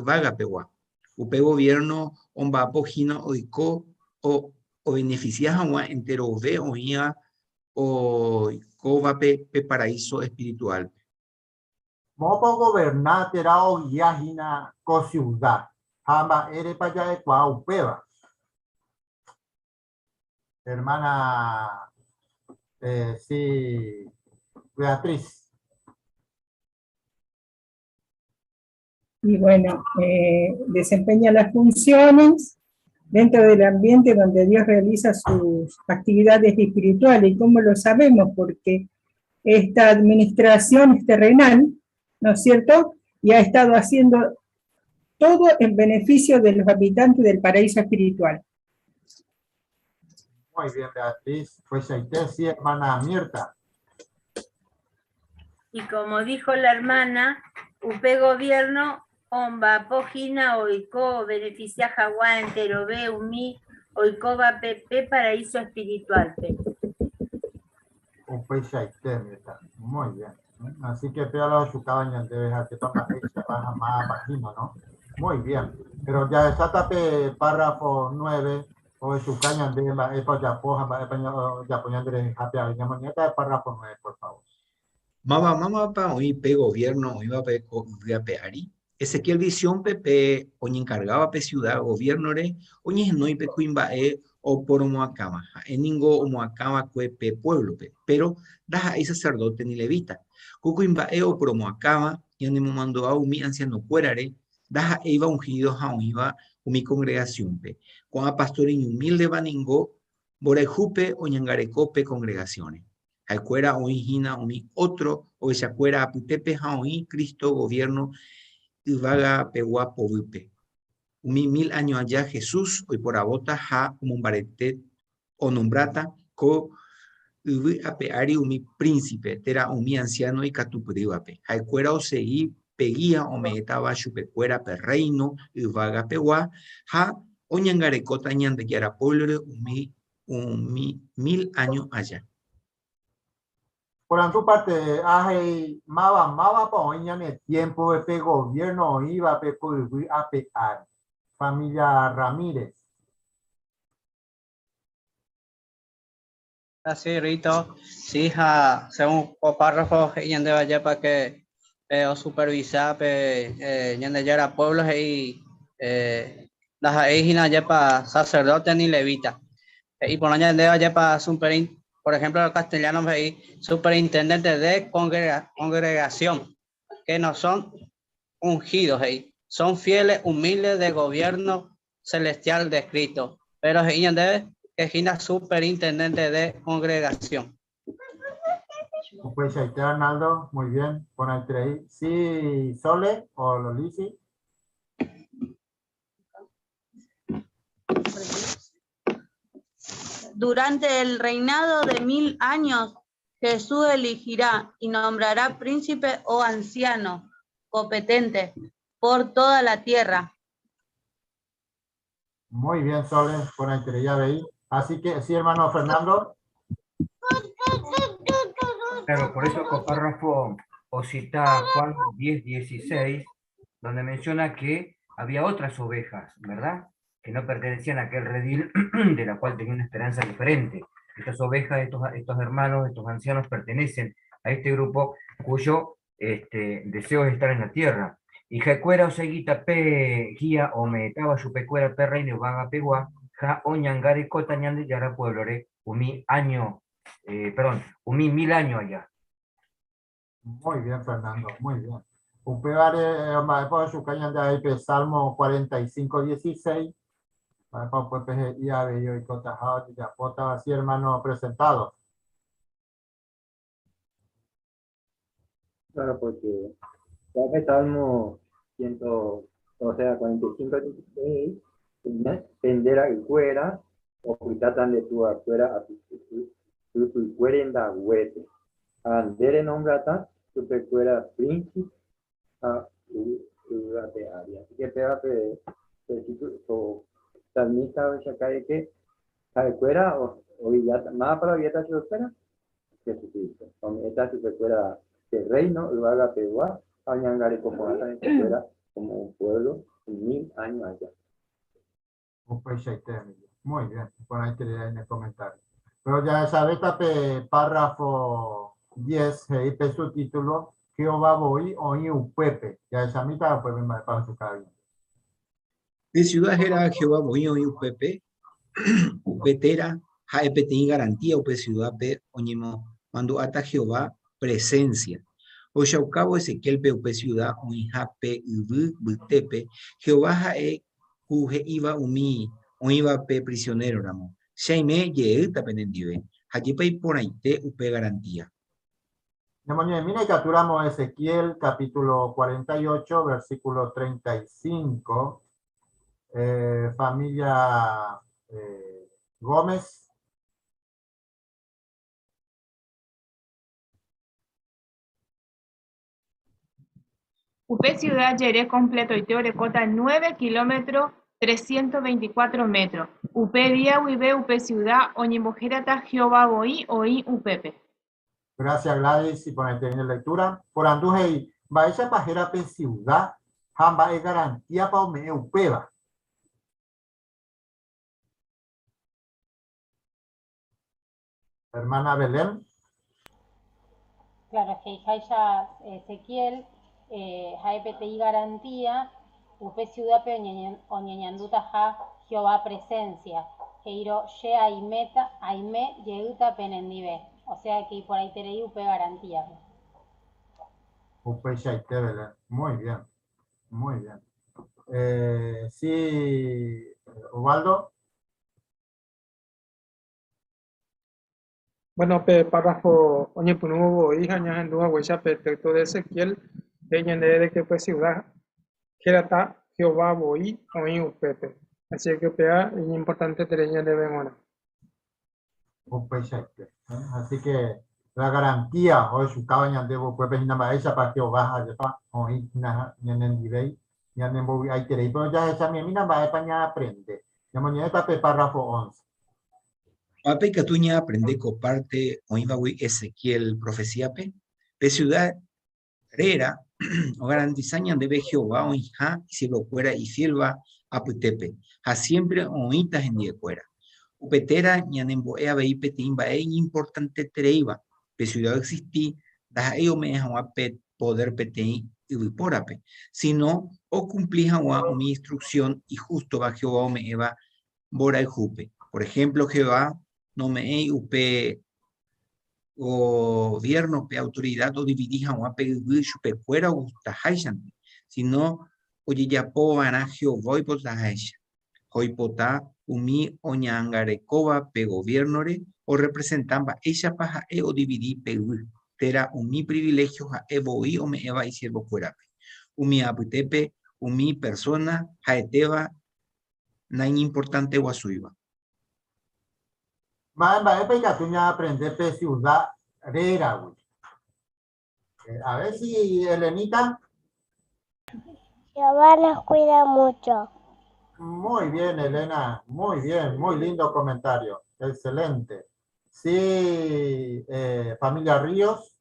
vaga pewa. Upe gobierno omba pojina oiko o beneficia agua entero ve o ia o cova pe paraíso espiritual. Mopo gobernar terá o yajina co ciudad. Hamba ere para allá de Cuaupeva. Hermana, sí, Beatriz. Y bueno, desempeña las funciones dentro del ambiente donde Dios realiza sus actividades espirituales. ¿Y cómo lo sabemos? Porque esta administración es terrenal, ¿no es cierto? Y ha estado haciendo todo en beneficio de los habitantes del paraíso espiritual. Muy bien, Beatriz. Pues ahí te sí, hermana Mirta. Y como dijo la hermana, Upe gobierno, omba pojina oiko, beneficia jaguá entero ve umi, oiko va pepe paraíso espiritual. Pues ahí te, Mirta. Muy bien. Así que pégalo a su cabaña de dejar que toma esta baja más bajino, ¿no? Muy bien. Pero ya está tape párrafo 9. O su caña de la epa ya poja, ya ponían de happy a la mañana, párrafo 9, por favor. Mama pa hoy pe gobierno iba pe ari. Ezequiel visión pepe oñi encargaba pe ciudad gobierno re oñi no pe cuimba o por moacama en ningo o moacama pe pueblo pe pero da ahí sacerdote ni levita cuimba o por moacama y ande mandó a umi anciano cuerare da iba ungido a iba mi congregación pe con a pastor y humilde baningo borejupe oñangarecope congregaciones Alcuera o hina o mi otro o esa cuera aputepe jaoí Cristo gobierno y vaga peguapo vipe. 1000 años allá Jesús hoy por abota ja como un barete o nombrata co uvi apeari umi príncipe tera umi anciano y catupurivape. Alcuera o seguí peguía o me estaba chupecuera per reino y vaga pegua ja o ñangarecota ñande yara pueblo umi 1000 años allá. Por tu parte, hay mava pa oña en tiempo de gobierno iba pe curvi a pear. Familia Ramírez. Así, Rito, sí, según el párrafo, yande vaya para que o supervisar, yande ya a pueblos y las hijas ya para sacerdote ni levita. Y por allá de vaya para por ejemplo, el castellano veí superintendente de congregación, que no son ungidos ahí, son fieles, humildes de gobierno celestial de Cristo, pero ella debe que es superintendente de congregación. Pues ahí está Arnaldo, muy bien, pon ahí. Sí, Sole o Lolisi. Durante el reinado de 1000 años, Jesús elegirá y nombrará príncipe o anciano competente por toda la tierra. Muy bien, Sole, pon ahí, ya veí. Así que, sí, hermano Fernando. Claro, por eso el párrafo o cita Juan 10:16, donde menciona que había otras ovejas, ¿verdad? Que no pertenecían a aquel redil de la cual tenía una esperanza diferente. Estas ovejas, estos hermanos, estos ancianos pertenecen a este grupo cuyo deseo es estar en la tierra. Y jacuera o seguita pe guía o metaba su pecuera perra y no van a pegua, ja oñangare cotañande yara pueblore, umi año, umi 1000 años allá. Muy bien, Fernando, muy bien. Upevare, por su caña de ahí, Salmo 45:16. Pues ya veo y cotajado, ya pota así, hermano, presentado. Claro, porque ya que Salmo 45:16, tendera y fuera, o cuitatan de tu afuera a tu cuerenda huete. Andere nombrata, tu pecuera príncipe a de área. Así que pégate, salmista acá de que fuera o villata, nada para villata se espera, Jesucristo. Con esta se fuera el reino, lo haga peguá, añangare como ata se fuera como un pueblo 1000 años allá. Muy bien, por ahí te en el comentario. Pero ya sabes, párrafo 10, y su título, Jehová voy oí un pepe. Ya esa mitad, pues me para su cabina. De ciudad era Jehová voy oí un pepe, upetera, jaepetí garantía, upe ciudad pe, oñemo, mando ata Jehová presencia. O Shaucabo Ezequiel pe upe ciudad, oinja pe butepe, Jehová jae, juje iba umi, oiba pe prisionero ramo. Shaime ye tapenendive, hajipa y por ahí te upe garantía. Mira y capturamos Ezequiel capítulo 48, versículo 35. Familia Gómez. Upe ciudad Yeré completo y teorecota 9 kilómetros 324 metros. Upe día uibe upe ciudad oñimojerata Jehová boí oí upepe. Gracias, Gladys, y ponerte en lectura. Por anduje, va esa pajera pe ciudad, jamba es garantía para me upeba. Hermana Belén. Claro, que ya Ezequiel, PTI garantía, upe ciudad pe oñeñanduta ja Jehová presencia, heiro ye aime yeguta penendive. O sea que por ahí te upe garantía. Upe shaite Belén. Muy bien, muy bien. Sí, Ubaldo. Bueno, párrafo, oye, pues no hubo hija, ya en duda, huella, texto de Ezequiel, ella de que pues ciudad, que era Jehová, voy, oí, upepe. Así que es importante tener de memoria. Así que la garantía, hoy su cabaña de vos, pues, para Jehová, hoy, en Dibey, ya en Bobi, hay que pero ya esa mi mina va a España aprende. Ya mañana está párrafo 11. Ape Catuña aprende coparte oibawi Ezequiel profecía pe ciudad rera o garantizaña debe Jehová oija y si lo fuera y fielva aputepe a siempre oitas en diecuera upetera ñanembo ea timba importante tereiva pe ciudad existí da ello me a pet poder petei y viporape sino o cumplija o mi instrucción y justo va Jehová me eva bora y jupe. Por ejemplo, Jehová no me upe gobierno, pe autoridad o dividir a una pe supercuera o tajaishan, sino oye ya po ana Jehová y po tajaishan. Hoy pota umi oñangarekova pe gobierno o representamba ella paja o dividir pe tera umi privilegio a evoi o me eva y siervo fuera pe. Umi aputepe umi persona jaeteva nain importante guasuiva. Maemba, epe ya tú ya aprender pe ciudad rera, güey. A ver si Elenita. Jehová los cuida mucho. Muy bien, Elena. Muy bien. Muy lindo comentario. Excelente. Sí, familia Ríos.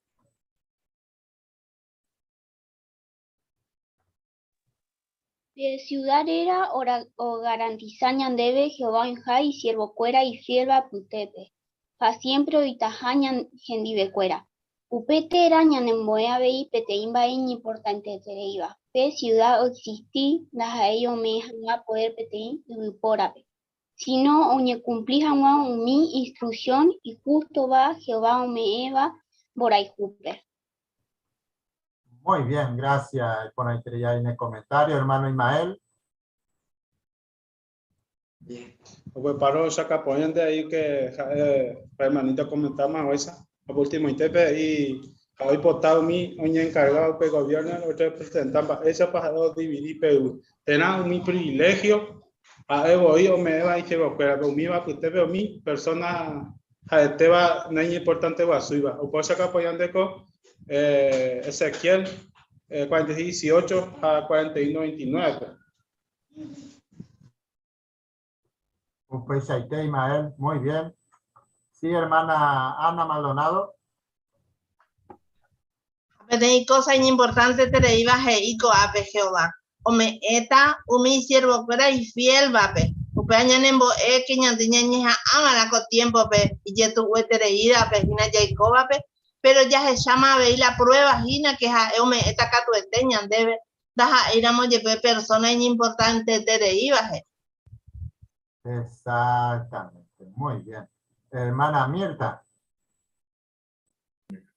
De ciudad era o garantizañan debe Jehová en Jai, siervo cuera y fielba putepe. Pa siempre oitajañan gendive cuera. Upete erañan en moeave y peteimba en importante tereiva. Pe ciudad o existí, das a ello me a poder peteín y uporape. Si no, oñe cumplijan mi instrucción y justo va Jehová o me eva, boray juper. Muy bien, gracias por la entrega en el comentario, hermano Ismael. Bien. Pues paro saca ponen de ahí que hermanita comentamos esa. Por último intepe y hoy portado mi oña encargado del gobierno lo representaba esa pasado dividir Perú. Tenía mi privilegio a evo o me va y que pero mi va que usted mi persona te va no es importante va suiva. O por sacar apoyando con Ezequiel 18 a 41:29. Pues ahí está, Ismael, muy bien. Sí, hermana Ana Maldonado. Tenéis cosas importantes te le ibas a ico ape Jehová. O me eta, mi siervo fuera y fiel vape. Upeaña nembo que ñantiña amara con tiempo pe y ya tu te ira pe hina Jacob pe. Pero ya se llama a ver la prueba, Gina, que es me esta catueteña debe, deja ir a mover personas importantes de ibaje. Exactamente, muy bien. Hermana Mirta.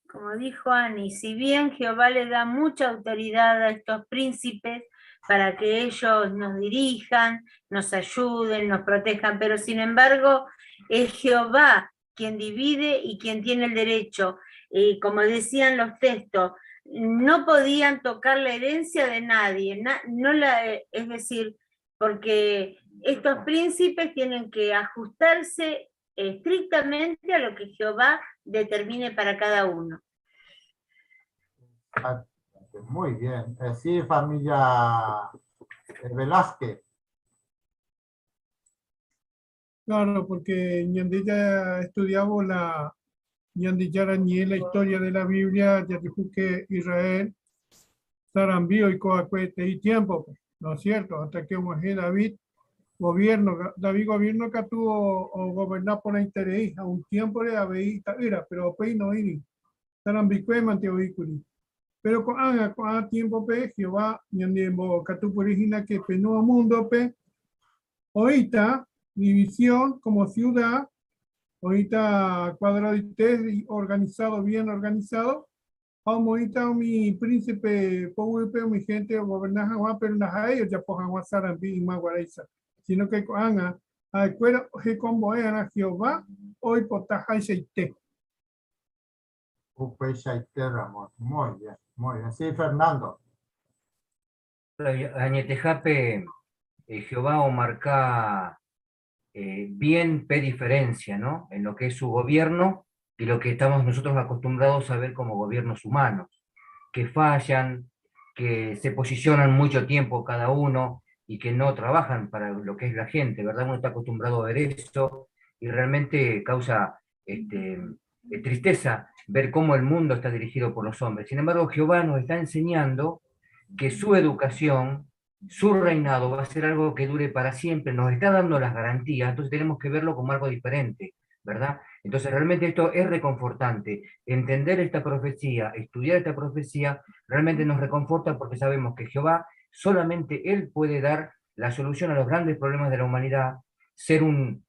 Como dijo Ani, si bien Jehová le da mucha autoridad a estos príncipes para que ellos nos dirijan, nos ayuden, nos protejan, pero sin embargo es Jehová quien divide y quien tiene el derecho. Como decían los textos, no podían tocar la herencia de nadie, es decir, porque estos príncipes tienen que ajustarse estrictamente a lo que Jehová determine para cada uno. Muy bien. Sí, familia Velázquez. Claro, porque Ñandilla estudiaba la historia de la Biblia, ya dijo que Israel sarambío y coacuete y tiempo, ¿no es cierto? Hasta que David gobierno que tuvo o gobernar por la interés a un tiempo de Abei era, pero pues no iba. Sarambicue manteoicuri. Pero con tiempo pe Jehová ñandembo catu por origina que penó mundo pe ahorita división como ciudad. Ahorita cuadrado y organizado, bien organizado. Ahorita mi príncipe, mi gente, gobernar Juan, pero no ellos ya por Juan Sarambi y Maguaraiza. Sino que Ana, a cuero que como era Jehová, hoy por Tajaite. Ramón. Muy bien, muy bien. Sí, Fernando. Añetejape, Jehová o marca bien pe diferencia, ¿no? En lo que es su gobierno y lo que estamos nosotros acostumbrados a ver como gobiernos humanos, que fallan, que se posicionan mucho tiempo cada uno y que no trabajan para lo que es la gente, ¿verdad? Uno está acostumbrado a ver eso y realmente causa tristeza ver cómo el mundo está dirigido por los hombres. Sin embargo, Jehová nos está enseñando que su educación, su reinado va a ser algo que dure para siempre, nos está dando las garantías, entonces tenemos que verlo como algo diferente, ¿verdad? Entonces realmente esto es reconfortante, entender esta profecía, estudiar esta profecía, realmente nos reconforta porque sabemos que Jehová, solamente Él puede dar la solución a los grandes problemas de la humanidad, ser un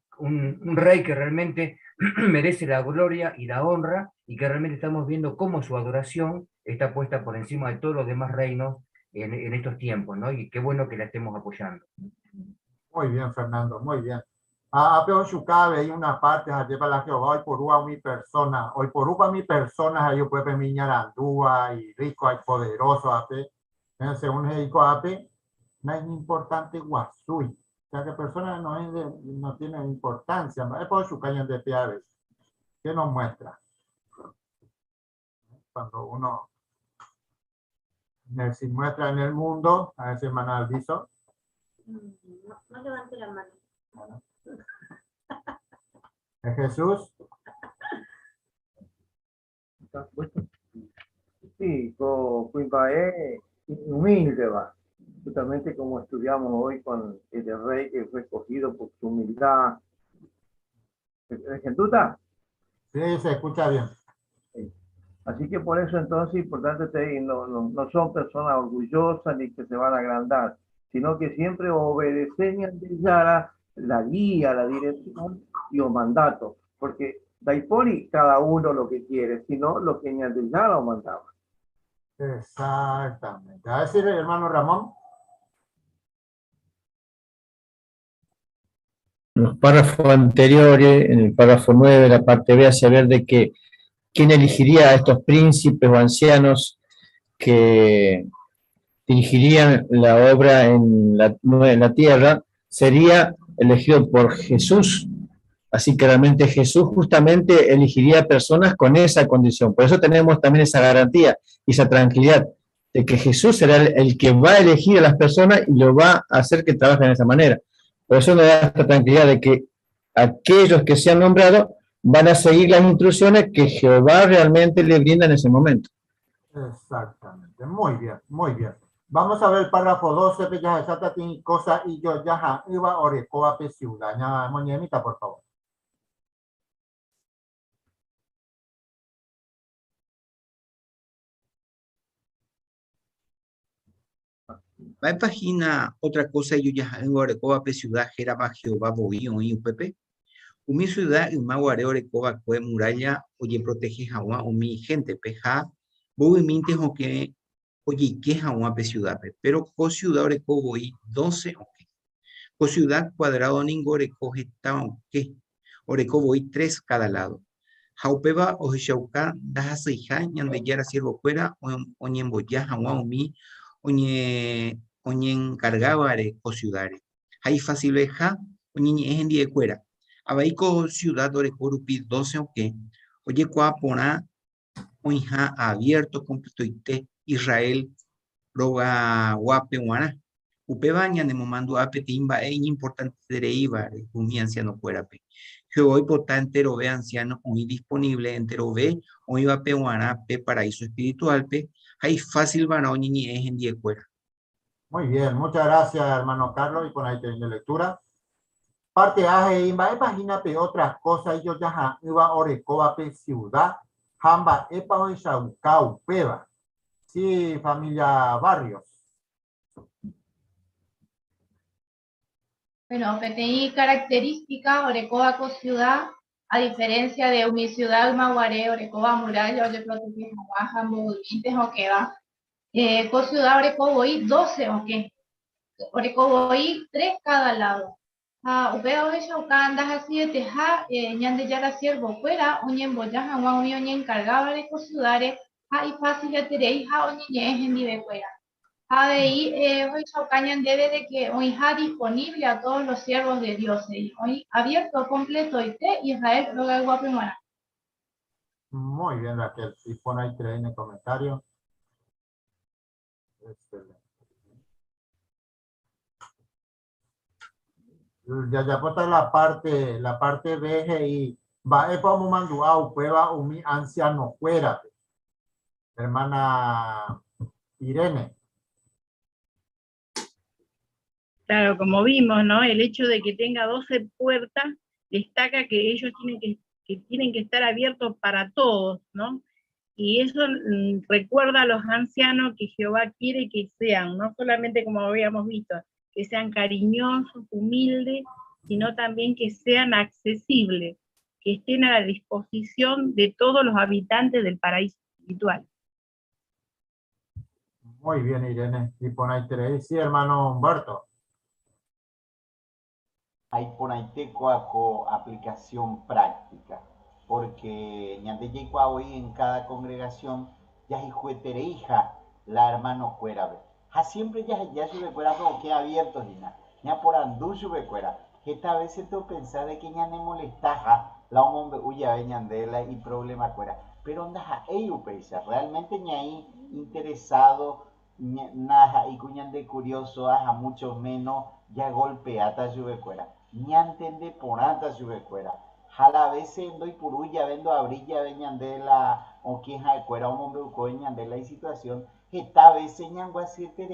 rey que realmente merece la gloria y la honra, y que realmente estamos viendo cómo su adoración está puesta por encima de todos los demás reinos en estos tiempos, ¿no? Y qué bueno que la estemos apoyando. Muy bien, Fernando, muy bien. Pero su cabe hay una parte allí para la Jehová, hoy por mi persona, hoy por mi persona, yo puedo miñar andúa y rico, hay poderoso, ape, según Heico ape, no es importante guasui, o sea que persona no tiene importancia, es por su cañón de piaves, que nos muestra. Cuando uno se muestra en el mundo, a ese manal viso. No levante la mano. Bueno. ¿Es Jesús? Sí, Cuimpa es humilde, va. Justamente como estudiamos hoy con el rey que fue escogido por su humildad. ¿Es gentuta? Sí, se escucha bien. Sí. Así que por eso entonces importante no son personas orgullosas ni que se van a agrandar, sino que siempre obedecen la guía, la dirección y los mandatos, porque Daipori cada uno lo que quiere, sino lo que Ñandillara mandaba. Exactamente. A decir, hermano Ramón. En los párrafos anteriores, en el párrafo 9, la parte B, hace ver de que quién elegiría a estos príncipes o ancianos que dirigirían la obra en la tierra, sería elegido por Jesús. Así que realmente Jesús justamente elegiría personas con esa condición. Por eso tenemos también esa garantía y esa tranquilidad de que Jesús será el que va a elegir a las personas y lo va a hacer que trabajen de esa manera. Por eso nos da esta tranquilidad de que aquellos que se han nombrado van a seguir las instrucciones que Jehová realmente le brinda en ese momento. Exactamente. Muy bien, muy bien. Vamos a ver el párrafo 12, ya exacta tiene cosa y yo ya iba orecoa pe ciudad. Ya, moñemita, por favor. Va a página otra cosa yo ya orecoa pe ciudad Jeraba Jehová boío y upepe. Umi ciudad y uma guare orecoa cue muralla oye protege jaua umi gente peja boí minte o que oye que jaua pe ciudad pe. Pero co ciudad oreco boí 12 o que. Co ciudad cuadrado ningo oreco gesta o que. Oreco boí 3 cada lado. Jaupeba o jauka da hija ñande yara siervo fuera o ñemboya jaua umi oñe encargabare o ciudades. Hay fácil veja oñe es en día fuera. Abaico ciudad ore corupi 12 o que. Oye cua pona oija abierto completo ite Israel roga guape guana. Upebaña de momando apetimba e importante dereiva mi anciano fuera pe. Que hoy pota entero ve anciano hoy disponible entero ve hoy va pe guana pe paraíso espiritual pe. Hay fácil vana oñi es en día fuera. Muy bien, muchas gracias, hermano Carlos, y con ahí tiene lectura. Parte A, página pe otras cosas, yo ya iba orecoa pe ciudad, jamba epa o shaucau peba. Sí, familia Barrios. Bueno, PTI característica Orecoa co ciudad, a diferencia de mi ciudad Maguaré, Orecoa muralla, Oye protege baja, movimientos o que va. Co ciudad Orecoa voy 12 o qué. Orecoa voy 3 cada lado. Upeo de andas así de teja, ñande ya la siervo fuera, uñen boya, agua uñen encargaba de co ciudades, y fácil de teréis, uñen en nivel fuera. Hoy Saucañan debe de que hoy está disponible a todos los siervos de Dios. Hoy abierto, completo y te Israel lo da guapo. Muy bien, Raquel. Si pone ahí 3 en el comentario. Excelente. Ya puesta la parte B y va a como manduau prueba un anciano fuera. Hermana Irene. Claro, como vimos, ¿no? El hecho de que tenga 12 puertas destaca que ellos tienen que estar abiertos para todos, ¿no? Y eso recuerda a los ancianos que Jehová quiere que sean, no solamente como habíamos visto, que sean cariñosos, humildes, sino también que sean accesibles, que estén a la disposición de todos los habitantes del paraíso espiritual. Muy bien, Irene. Y por ahí tenéis, sí, hermano Humberto. Hay por ahí teco aplicación práctica, porque ñande hoy en cada congregación ya hijuetere hija la hermano cuera ha siempre ya su recuera pero queda abierto ya por andú su recuera que esta vez se te pensar de que ñande molestaja la hombre huya ve ñandela y problema cuera pero onda ello pesa realmente ñaí interesado nada y cuñande curioso a mucho menos ya golpeata su recuera ñantende poranta su recuera jala veces doy purulla vendo abrilla veñandela o queja de cuera un hombre uco veñandela y situación que esta vez ñangua siete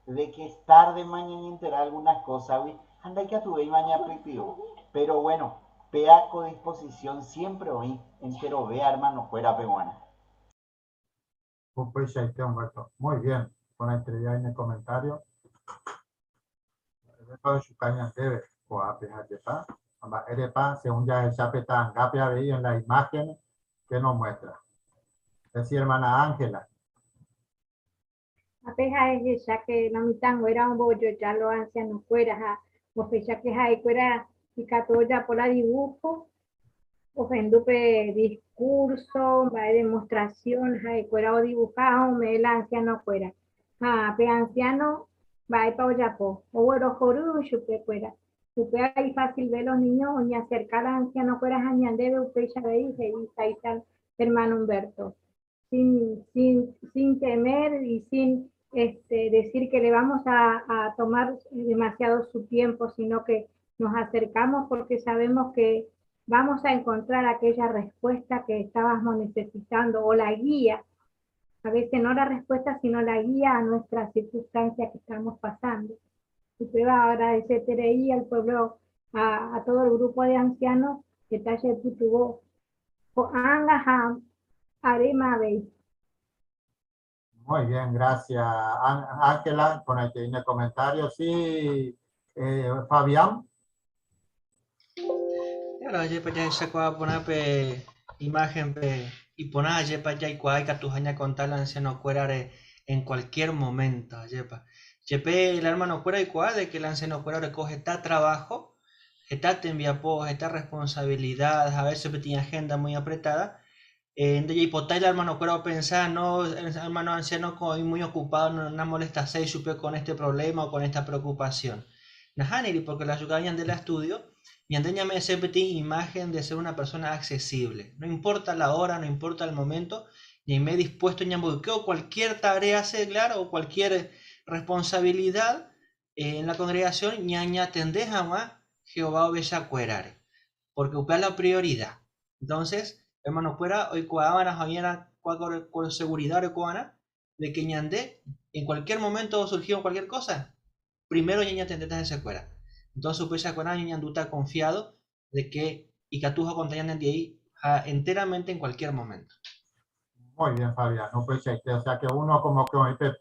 de que es tarde mañana enterar algunas cosas anda que a tu vez mañana pripio pero bueno pea con disposición siempre hoy entero vea hermano fuera peruana Pues ahí te Humberto. Muy bien. Con la entrevista en el comentario. Todo su caña debe o a pejar de paz. Según ya el chapetán, Gapia veía en la imagen que nos muestra. Es hermana Ángela. A peja es ya que no mi tango era un bollo, ya los ancianos fuera, o fecha que hay fuera y catoya por la dibujo, o fendupe discurso, va de demostración, hay fuera o dibujado, me el anciano fuera. Pe anciano, va de pauyapo, o bueno, joru, chupe fuera. Chupe ahí fácil ver los niños, o ni acercar al anciano fuera, añandebe, upecha de ahí, ahí está hermano Humberto. Sin temer y sin decir que le vamos a tomar demasiado su tiempo, sino que nos acercamos porque sabemos que vamos a encontrar aquella respuesta que estábamos necesitando, o la guía, a veces no la respuesta, sino la guía a nuestra circunstancia que estamos pasando. Y te va a agradecer Tereí, al pueblo, a todo el grupo de ancianos que talle tuvo Muy bien, gracias. Ángela, con el que viene el comentario. Sí, Fabián. Claro, ayer para allá se puede poner imagen y poner ayer para allá y cuál tu jaña contar la anciano cuera en cualquier momento. Yepe el hermano cuera y cuál de que el anciano cuera recoge está trabajo, está te envía está responsabilidad, a veces tiene agenda muy apretada. De el hermano cuera pensar, no, el hermano anciano muy ocupado, no molesta seis supe con este problema o con esta preocupación. Nahaniri, porque la yucañan del estudio, y endeñame siempre imagen de ser una persona accesible. No importa la hora, no importa el momento, ni me he dispuesto ni a cualquier tarea seglar o cualquier responsabilidad en la congregación, ñaña tendés a Jehová o bella cuerare, porque upea la prioridad. Entonces, hermano fuera hoy cuábanas mañana con seguridad o cuana de que ñandé en cualquier momento surgió cualquier cosa primero ñaña tendeta esa cuera entonces pues esa cuera ñaña anduta confiado de que y catuja contañan de ahí enteramente en cualquier momento. Muy bien, Fabián, no pues o sea que uno como que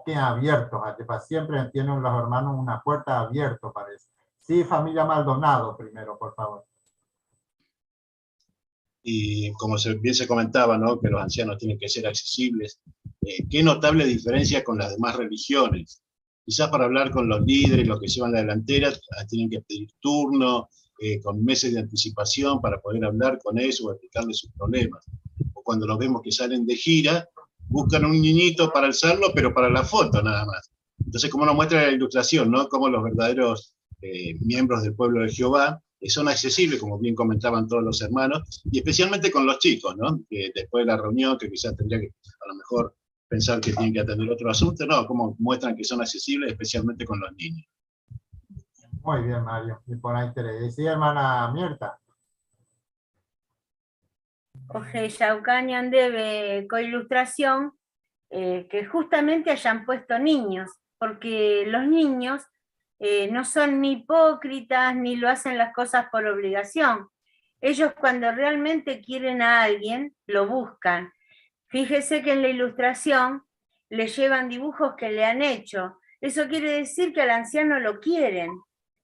queda abierto, siempre tienen los hermanos una puerta abierta parece. Sí, familia Maldonado primero, por favor. Y como bien se comentaba, ¿no? Que los ancianos tienen que ser accesibles. Qué notable diferencia con las demás religiones. Quizás para hablar con los líderes, los que llevan la delantera, tienen que pedir turno, con meses de anticipación para poder hablar con ellos o explicarles sus problemas. O cuando los vemos que salen de gira, buscan un niñito para alzarlo, pero para la foto nada más. Entonces, como nos muestra la ilustración, ¿no? Cómo los verdaderos miembros del pueblo de Jehová son accesibles, como bien comentaban todos los hermanos, y especialmente con los chicos, ¿no? Que después de la reunión, que quizás tendría que, a lo mejor, pensar que tienen que atender otro asunto, no, como muestran que son accesibles, especialmente con los niños. Muy bien, Mario. Y por ahí te le decía, hermana Mirta. Oje, Yaucañan debe con ilustración que justamente hayan puesto niños, porque los niños no son ni hipócritas ni lo hacen las cosas por obligación. Ellos cuando realmente quieren a alguien, lo buscan. Fíjese que en la ilustración le llevan dibujos que le han hecho. Eso quiere decir que al anciano lo quieren.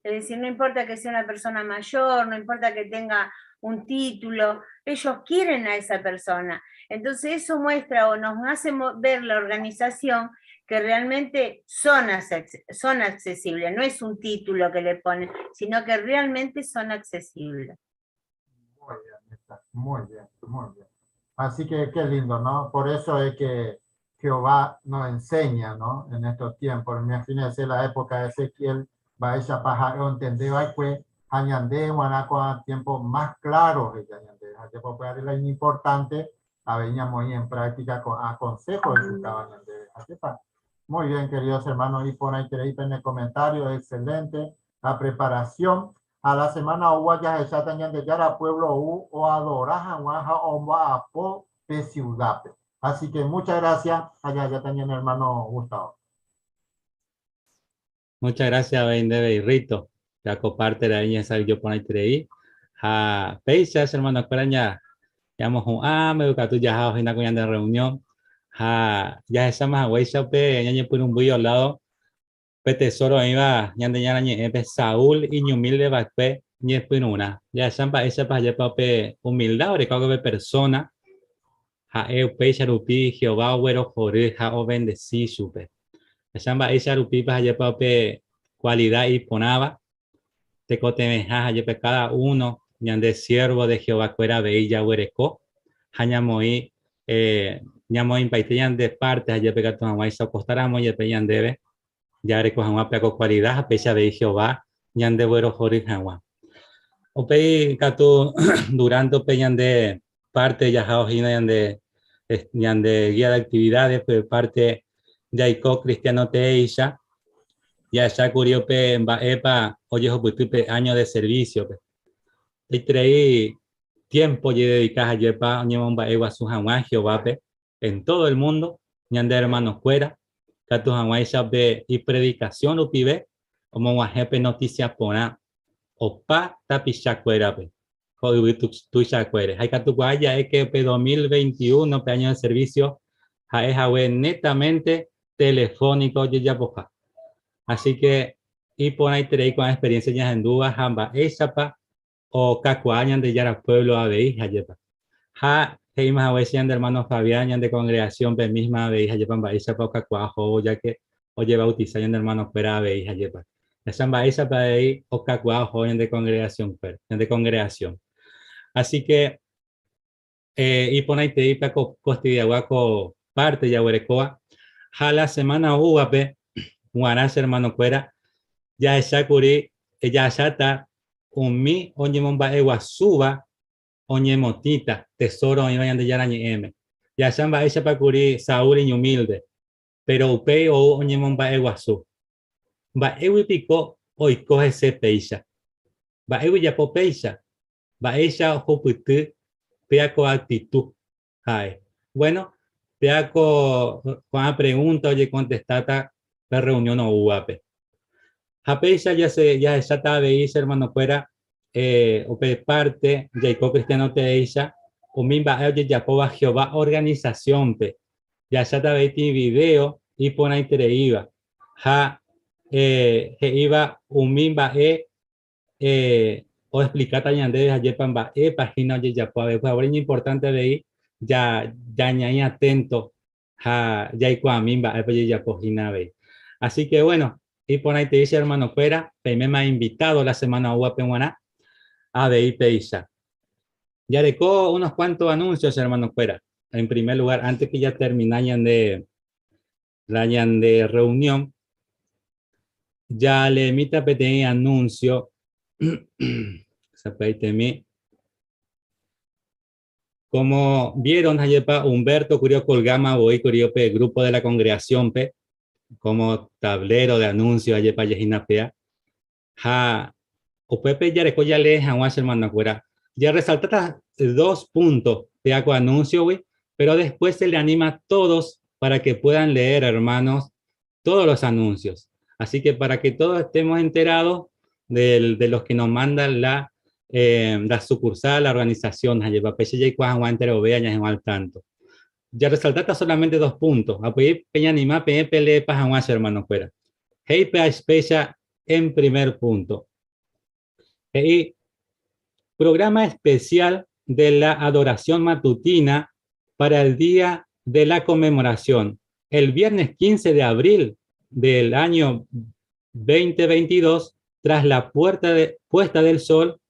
Es decir, no importa que sea una persona mayor, no importa que tenga un título, ellos quieren a esa persona. Entonces eso muestra o nos hace ver la organización que realmente son accesibles, no es un título que le ponen, sino que realmente son accesibles. Muy bien, muy bien, muy bien. Así que qué lindo, ¿no? Por eso es que Jehová nos enseña, ¿no? En estos tiempos, imagínense la época de Ezequiel, va a pasar, entender, pues, añade, con tiempos más claros, tiempo pues, es importante, a venir muy en práctica con consejos de su cabaña de Muy bien, queridos hermanos, y por ahí en el comentario, excelente, la preparación. A la semana hubo ya se tenían de ya pueblo o adorar o po de ciudad. Así que muchas gracias. Allá ya tenían hermano Gustavo. Muchas gracias, Bendebe y Rito. Ya comparte la niña sabe yo por ahí treí. A Peisa, hermano España. Llamamos un me educa tú ya a una de reunión. Ya estamos a Weisa pe ñañe por un bullo al lado. Pe tesoro iba ñande ñañe pe Saúl y humilde va pe ñe por una. Ya samba esa pa ya pe humildad o de cago de persona. Peisa rupi Jehová güero jore o bendecí supe. Samba esa rupi pa ya pe cualidad y ponaba. Te cotemeja ya pe cada uno ñande siervo de Jehová cuera veilla huereco. Hañamoi ñamoin paiteyan de parte allá pega tu amai so costaramos ya peyan debe ya recojan una pego cualidad a pecha de Jehová ñande buero jori hawa o pe catu durante peyan de parte ya jaojina ñande guía de actividades pues parte ya ico cristiano teisha ya está curio pe epa oye pe año de servicio pe y traí tiempo y dedicas a llevar a Jehová en todo el mundo, ñande hermanos fuera, que tu y predicación lo pibe, como guajepe noticias pona, o pa tapichacuera pe, tu chacuere. Hay que tu guaya es que 2021 año de servicio, es netamente telefónico y ya poja. Así que, y pon ahí traí con experiencia ya en duda, jamba, esa pa, o cacuañan de Yara Pueblo a Beija Yepa. Ha, heima a veces de hermano Fabián, de congregación, pe misma Beija Yepa, Baisa pa cacuajo, ya que oye bautizayan de hermano fuera a Beija Yepa. Esa Baisa pa ahí, o cacuajo, de congregación, de congregación. Así que, y pon ahí te ipa costidiaguaco parte ya huerecoa. Ha la semana uape, guanas hermano fuera, ya esa curi, ya está. Mi oñemomba ewa suba oñemotita tesoro iban de yarañe ya samba esa pakuri Saúl y humilde pero upe o oñemomba ewa su ba ewi pico hoy coge ese peisa ba ewi ya po peisa ba ella hoputu peaco actitud hay bueno peaco con la pregunta oye contestata la reunión o uape a peisa ya está de irse hermano fuera o parte Jacob Cristiano Teisha o mimba oye Jacoba Jehová organización pe ya está de video y pone iba ha iba un mimba o explicar también de ayer pamba página oye Jacob pues ahora es importante de ahí ya ñaña atento ha ya mimba oye Jacob ve así que bueno y por ahí te dice hermano fuera, me ha invitado la semana Uapehuaná a ver Peisa. Ya dejó unos cuantos anuncios hermano fuera. En primer lugar, antes que ya terminaran de reunión, ya le emita pequeño anuncio. Como vieron, Humberto Curio Colgama, hoy Curio P, grupo de la congregación P, como tablero de anuncio allá para Yejina Pea. Ha, o Pepe ya le ya le hermano fuera. Ya resalta 2 puntos de anuncio, pero después se le anima a todos para que puedan leer, hermanos, todos los anuncios. Así que para que todos estemos enterados de los que nos mandan la sucursal, la organización, allá para Peche y Juan entero vea ya al tanto. Ya resalta solamente 2 puntos. Apoyé peña anima, peña pele para hermano fuera. Hey, pecha en primer punto. Y programa especial de la adoración matutina para el día de la conmemoración. El viernes 15 de abril del año 2022, tras la puesta del sol,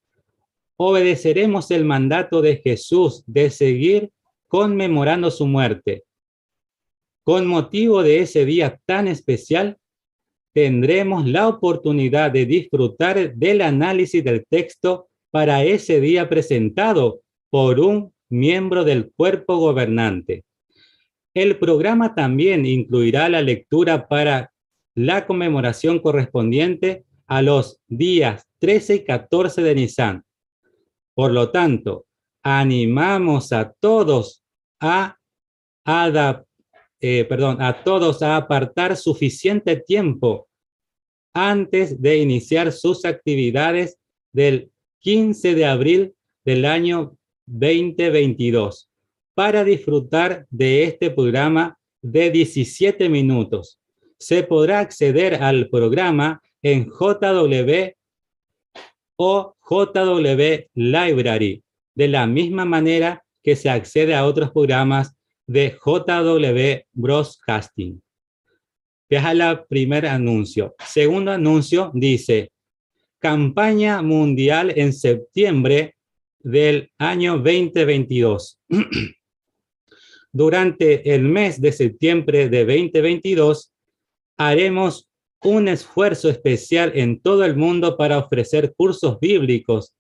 obedeceremos el mandato de Jesús de seguir conmemorando su muerte. Con motivo de ese día tan especial, tendremos la oportunidad de disfrutar del análisis del texto para ese día presentado por un miembro del cuerpo gobernante. El programa también incluirá la lectura para la conmemoración correspondiente a los días 13 y 14 de Nisan. Por lo tanto, animamos a todos a apartar suficiente tiempo antes de iniciar sus actividades del 15 de abril del año 2022 para disfrutar de este programa de 17 minutos. Se podrá acceder al programa en JW o JW Library, de la misma manera que se accede a otros programas de JW Broadcasting. Deja el primer anuncio. Segundo anuncio dice: campaña mundial en septiembre del año 2022. Durante el mes de septiembre de 2022 haremos un esfuerzo especial en todo el mundo para ofrecer cursos bíblicos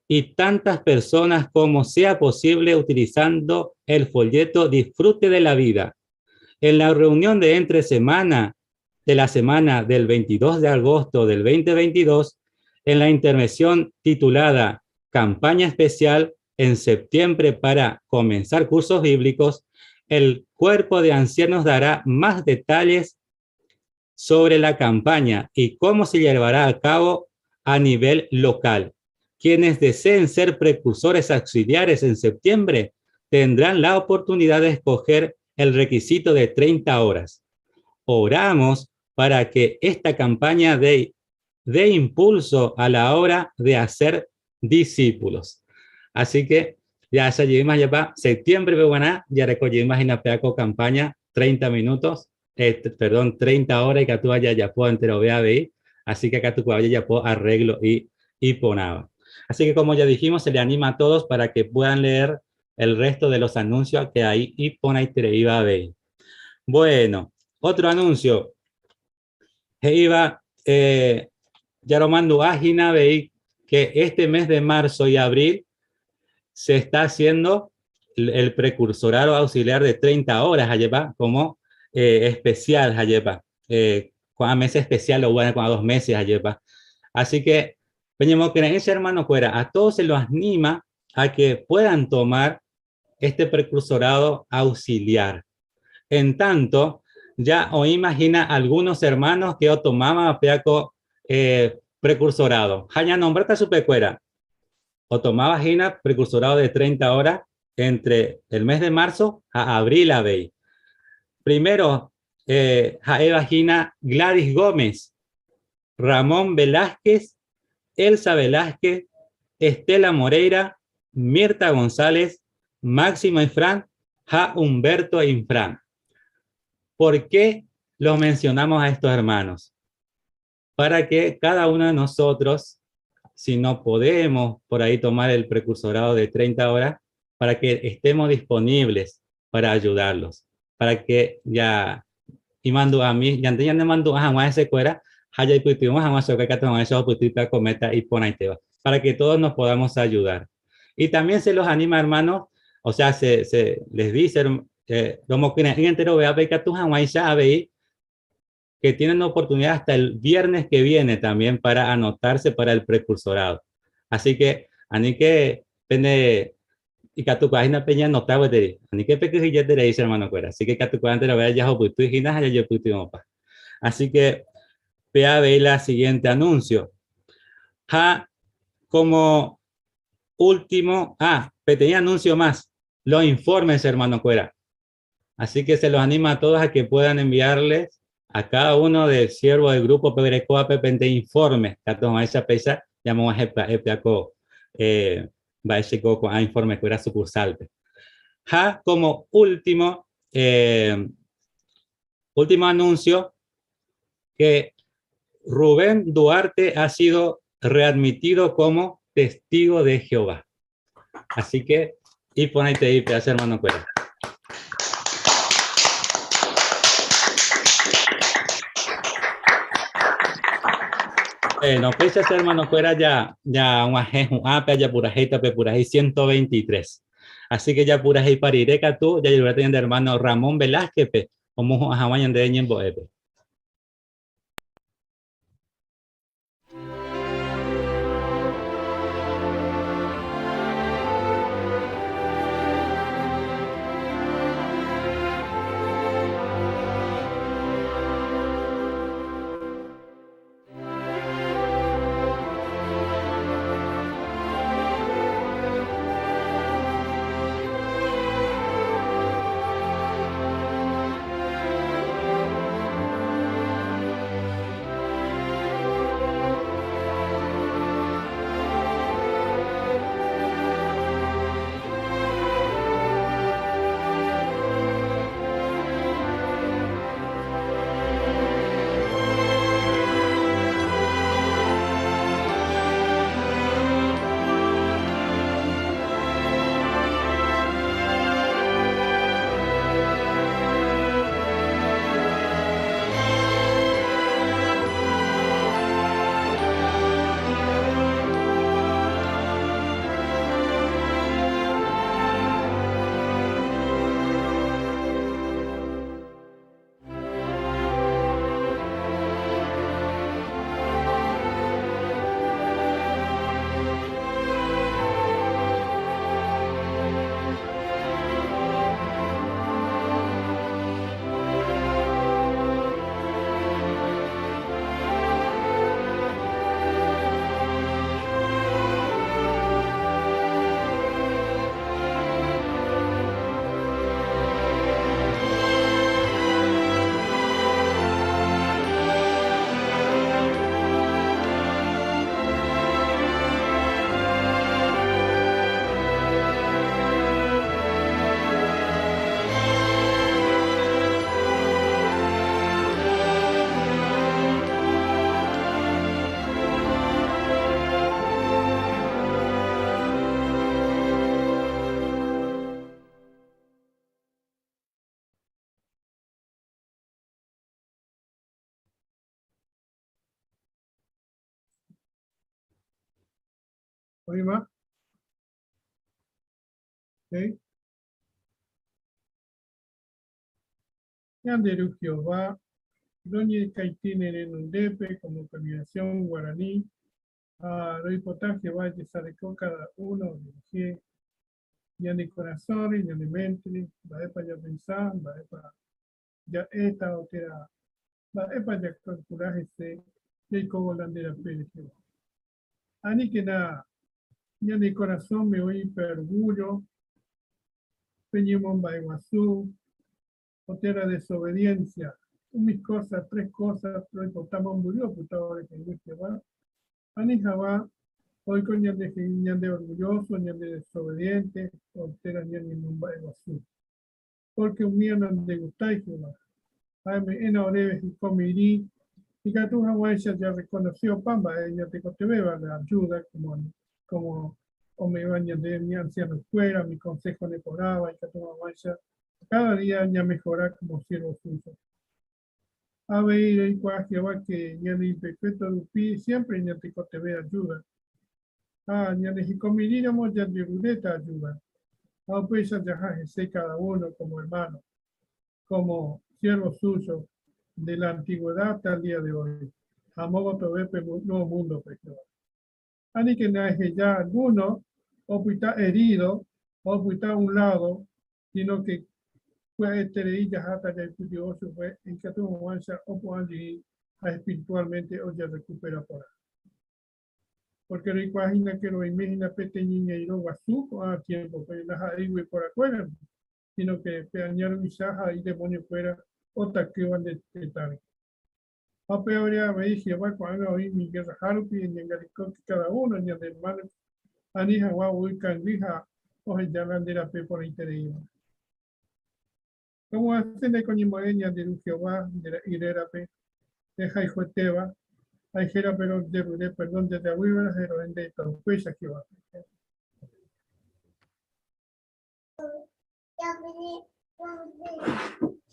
y tantas personas como sea posible utilizando el folleto Disfrute de la Vida. En la reunión de entre semana de la semana del 22 de agosto del 2022, en la intervención titulada Campaña Especial en septiembre para comenzar cursos bíblicos, el cuerpo de ancianos dará más detalles sobre la campaña y cómo se llevará a cabo a nivel local. Quienes deseen ser precursores auxiliares en septiembre tendrán la oportunidad de escoger el requisito de 30 horas. Oramos para que esta campaña dé impulso a la hora de hacer discípulos. Así que ya se lleva ya para septiembre, ya recogimos en la campaña 30 minutos, 30 horas y que tú vayas ya puedo entero ver. Así que acá tú vayas ya puedo arreglo y ponaba. Así que como ya dijimos, se le anima a todos para que puedan leer el resto de los anuncios que hay y pon ahí te iba a ver. Bueno, otro anuncio. Iba, ya lo mando a Gina, veí que este mes de marzo y abril se está haciendo el precursorado auxiliar de 30 horas, Ayepa, como especial, Ayepa. Con meses especial o bueno, con 2 meses, Ayepa. Así que, venimos que ese hermano fuera, a todos se los anima a que puedan tomar este precursorado auxiliar. En tanto, ya o imagina algunos hermanos que tomaban precursorado. Jaña nombrata su pecuera. O tomaba Gina precursorado de 30 horas entre el mes de marzo a abril a Bey. Primero, Jaeva Gina Gladys Gómez, Ramón Velázquez, Elsa Velázquez, Estela Moreira, Mirta González, Máximo Infran, Ja Humberto Infran. ¿Por qué los mencionamos a estos hermanos? Para que cada uno de nosotros, si no podemos por ahí tomar el precursorado de 30 horas, para que estemos disponibles para ayudarlos, para que ya, y mando a mí, ya me mando a más ese cuera, haya y putimos a más que tomar eso, putita cometa y ponaiteba, para que todos nos podamos ayudar. Y también se los anima, hermanos, o sea, se les dice, como que entero vea que tú jamás sabes que tienen oportunidad hasta el viernes que viene también para anotarse para el precursorado. Así que, ani que pene y que tu página peña notaba de ani que peque ya te dice hermano fuera. Así que tu cuenta lo vea ya o putu y ginas ya yo putu mopa. Así que vea ve la siguiente anuncio. Ja como último, tenía anuncio más. Los informes, hermano fuera. Así que se los anima a todos a que puedan enviarles a cada uno del siervo del grupo Pebrecoa Pepente informes, llamamos a Epiaco, va a llegar con informe que era sucursal. Ja, como último anuncio, que Rubén Duarte ha sido readmitido como testigo de Jehová. Así que, y ponete ahí, hermano Cuera. No pese a hermano Cuera ya un ape ya pura heita pe pura 123. Así que ya pura hei parireca tú ya yo tengo hermano Ramón Velázquez pe como a mañana de ñembo epe. Oima. Okay. Yanderu Jehová, Doña Caitine en un depe como combinación guaraní, a lo importante Jehová de Sareco cada uno de que ya ni corazón y ya ni mente, va para ya pensar, va para ya esta o que va para ya calcular ese de como la de la Pérez. Ani que nada, ya ni corazón me oí pergullo, Peñimón Baiguazú, Otera desobediencia, mis cosas, tres cosas, lo importamos murió, puta hora que Dios lleva. Ani Jabá, hoy con ñande orgulloso, ñande desobediente, Otera ñande Baiguazú. Porque un mío no le gusta y Jehová. Jaime, en Oreves y Comirí, y que tu Hawái ya reconoció Pamba, ella te cotebeba, la ayuda como o me bañan de mi anciano fuera, mi consejo le poraba, y que tu Hawái cada día ya mejora como siervo suyo. A ver, y cual Jehová que ya le imperfecto dupi, siempre ya te cotebe ayuda. Ya le jicomiríamos, ya de ruleta ayuda. Pues ya sé cada uno como hermano, como siervo suyo de la antigüedad hasta el día de hoy. Amó todavía un nuevo mundo, Jehová. Ani que no es ya alguno, o pues está herido, o pues está a un lado, sino que fue ya hasta ya el fue en que tu mancha o puedan espiritualmente o ya recupera por ahí. Porque lo imagina que lo imagina pequeñina y lo guasuco a tiempo, pues las ahí por afuera, sino que peañaron y saja y demonio fuera, o taqueban de tal. a peor a veis que va cuando hoy mi que Harupi en Yangaricot cada uno, ni de hermano, Anija, Guau, Canija, o ya bandera P por interés. ¿Cómo hacen de coñimoeña de Jehová, de la Irerape, de Jaijueteba, Aijera, pero de perdón, desde Aguibera, de Taucuesa, que va.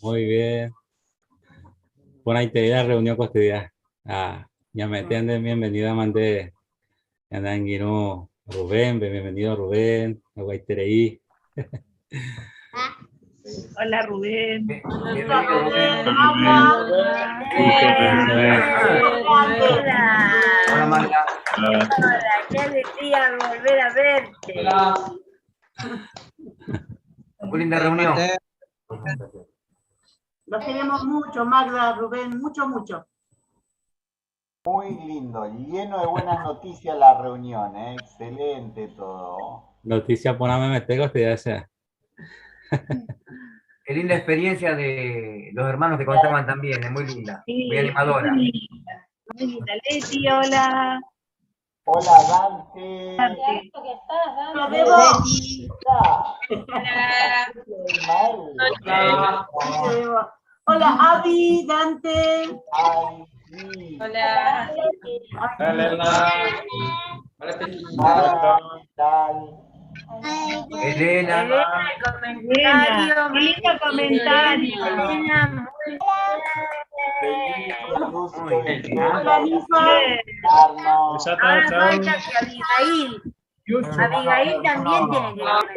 Muy bien. Buena idea, reunión cotidiana. Ya me entienden, bienvenida, mandé. Andan Rubén, bienvenido Rubén, Aguaitereí. Hola Rubén. Hola Magda. Hola, qué alegría volver a verte. Muy linda reunión. Los queremos mucho, Magda, Rubén, mucho, mucho. Muy lindo, lleno de buenas noticias la reunión, excelente todo. Noticia, poname meter cotidiana sea. Qué linda experiencia de los hermanos que contaban también, es muy linda, muy animadora. Muy linda. Leti, hola. Hola, Dante. Hola, Bebo. Hola. Hola, Avi, Dante. Hola. Elena. Comentario. Qué lindo comentario. Elena, Hola, Nifa. falta que Abigail. Abigail también tiene que comentar.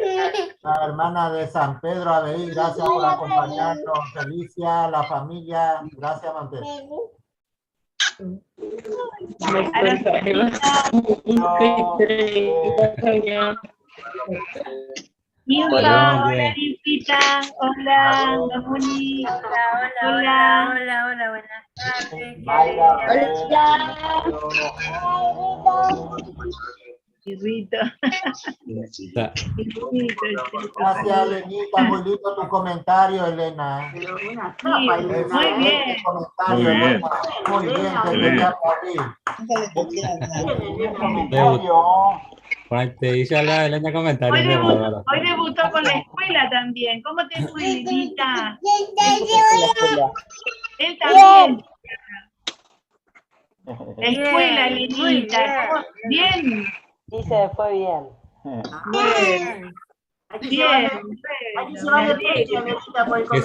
La hermana de San Pedro, Abigail, gracias por acompañarnos. Felicia, la familia, gracias, Mantel. Hola, hola, Limpita. Hola, Muni. Hola, buenas tardes. Rito. Gracias, Elenita, muy lindo tu comentario, Elena. Muy bien. Comentario, Elena. Muy bien, te quería Te dice la Elena comentario. Hoy debutó con la escuela también. ¿Cómo te fue, Lilita? Él también. La escuela, Lilita. Bien. Sí, se fue bien. Bien. Que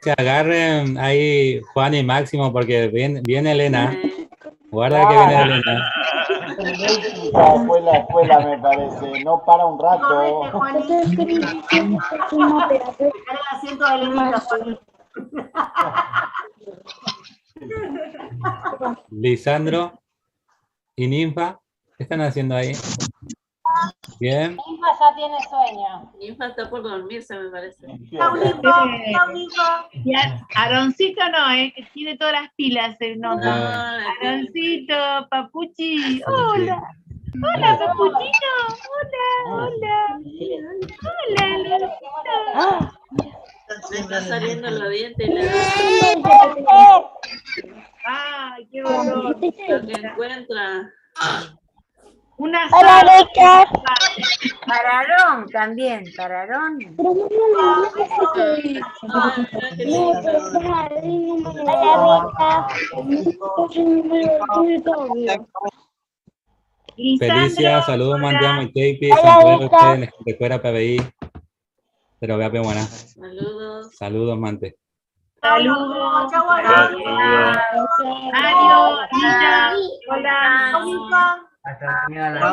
se agarren ahí Juan y Máximo porque viene Elena. Guarda que viene Elena. Fue la escuela, me parece. No para un rato. Lisandro y Ninfa, ¿qué están haciendo ahí? Bien. Ninfa ya tiene sueño. Ninfa está por dormirse, me parece. Aroncito no, que tiene todas las pilas, se nota. Aroncito, Papuchi, hola. Hola, Papuchito. Hola. Hola. Me está saliendo los dientes. Ay, qué horror. Lo que encuentra. Una Pararón también, pararón. Felicia, saludos, mandiamo y Teipi, San Pedro, PBI. Pero vea, buena. Saludos. Saludos, Mante. Saludos. Adiós, Nina. Hola. Hasta mañana.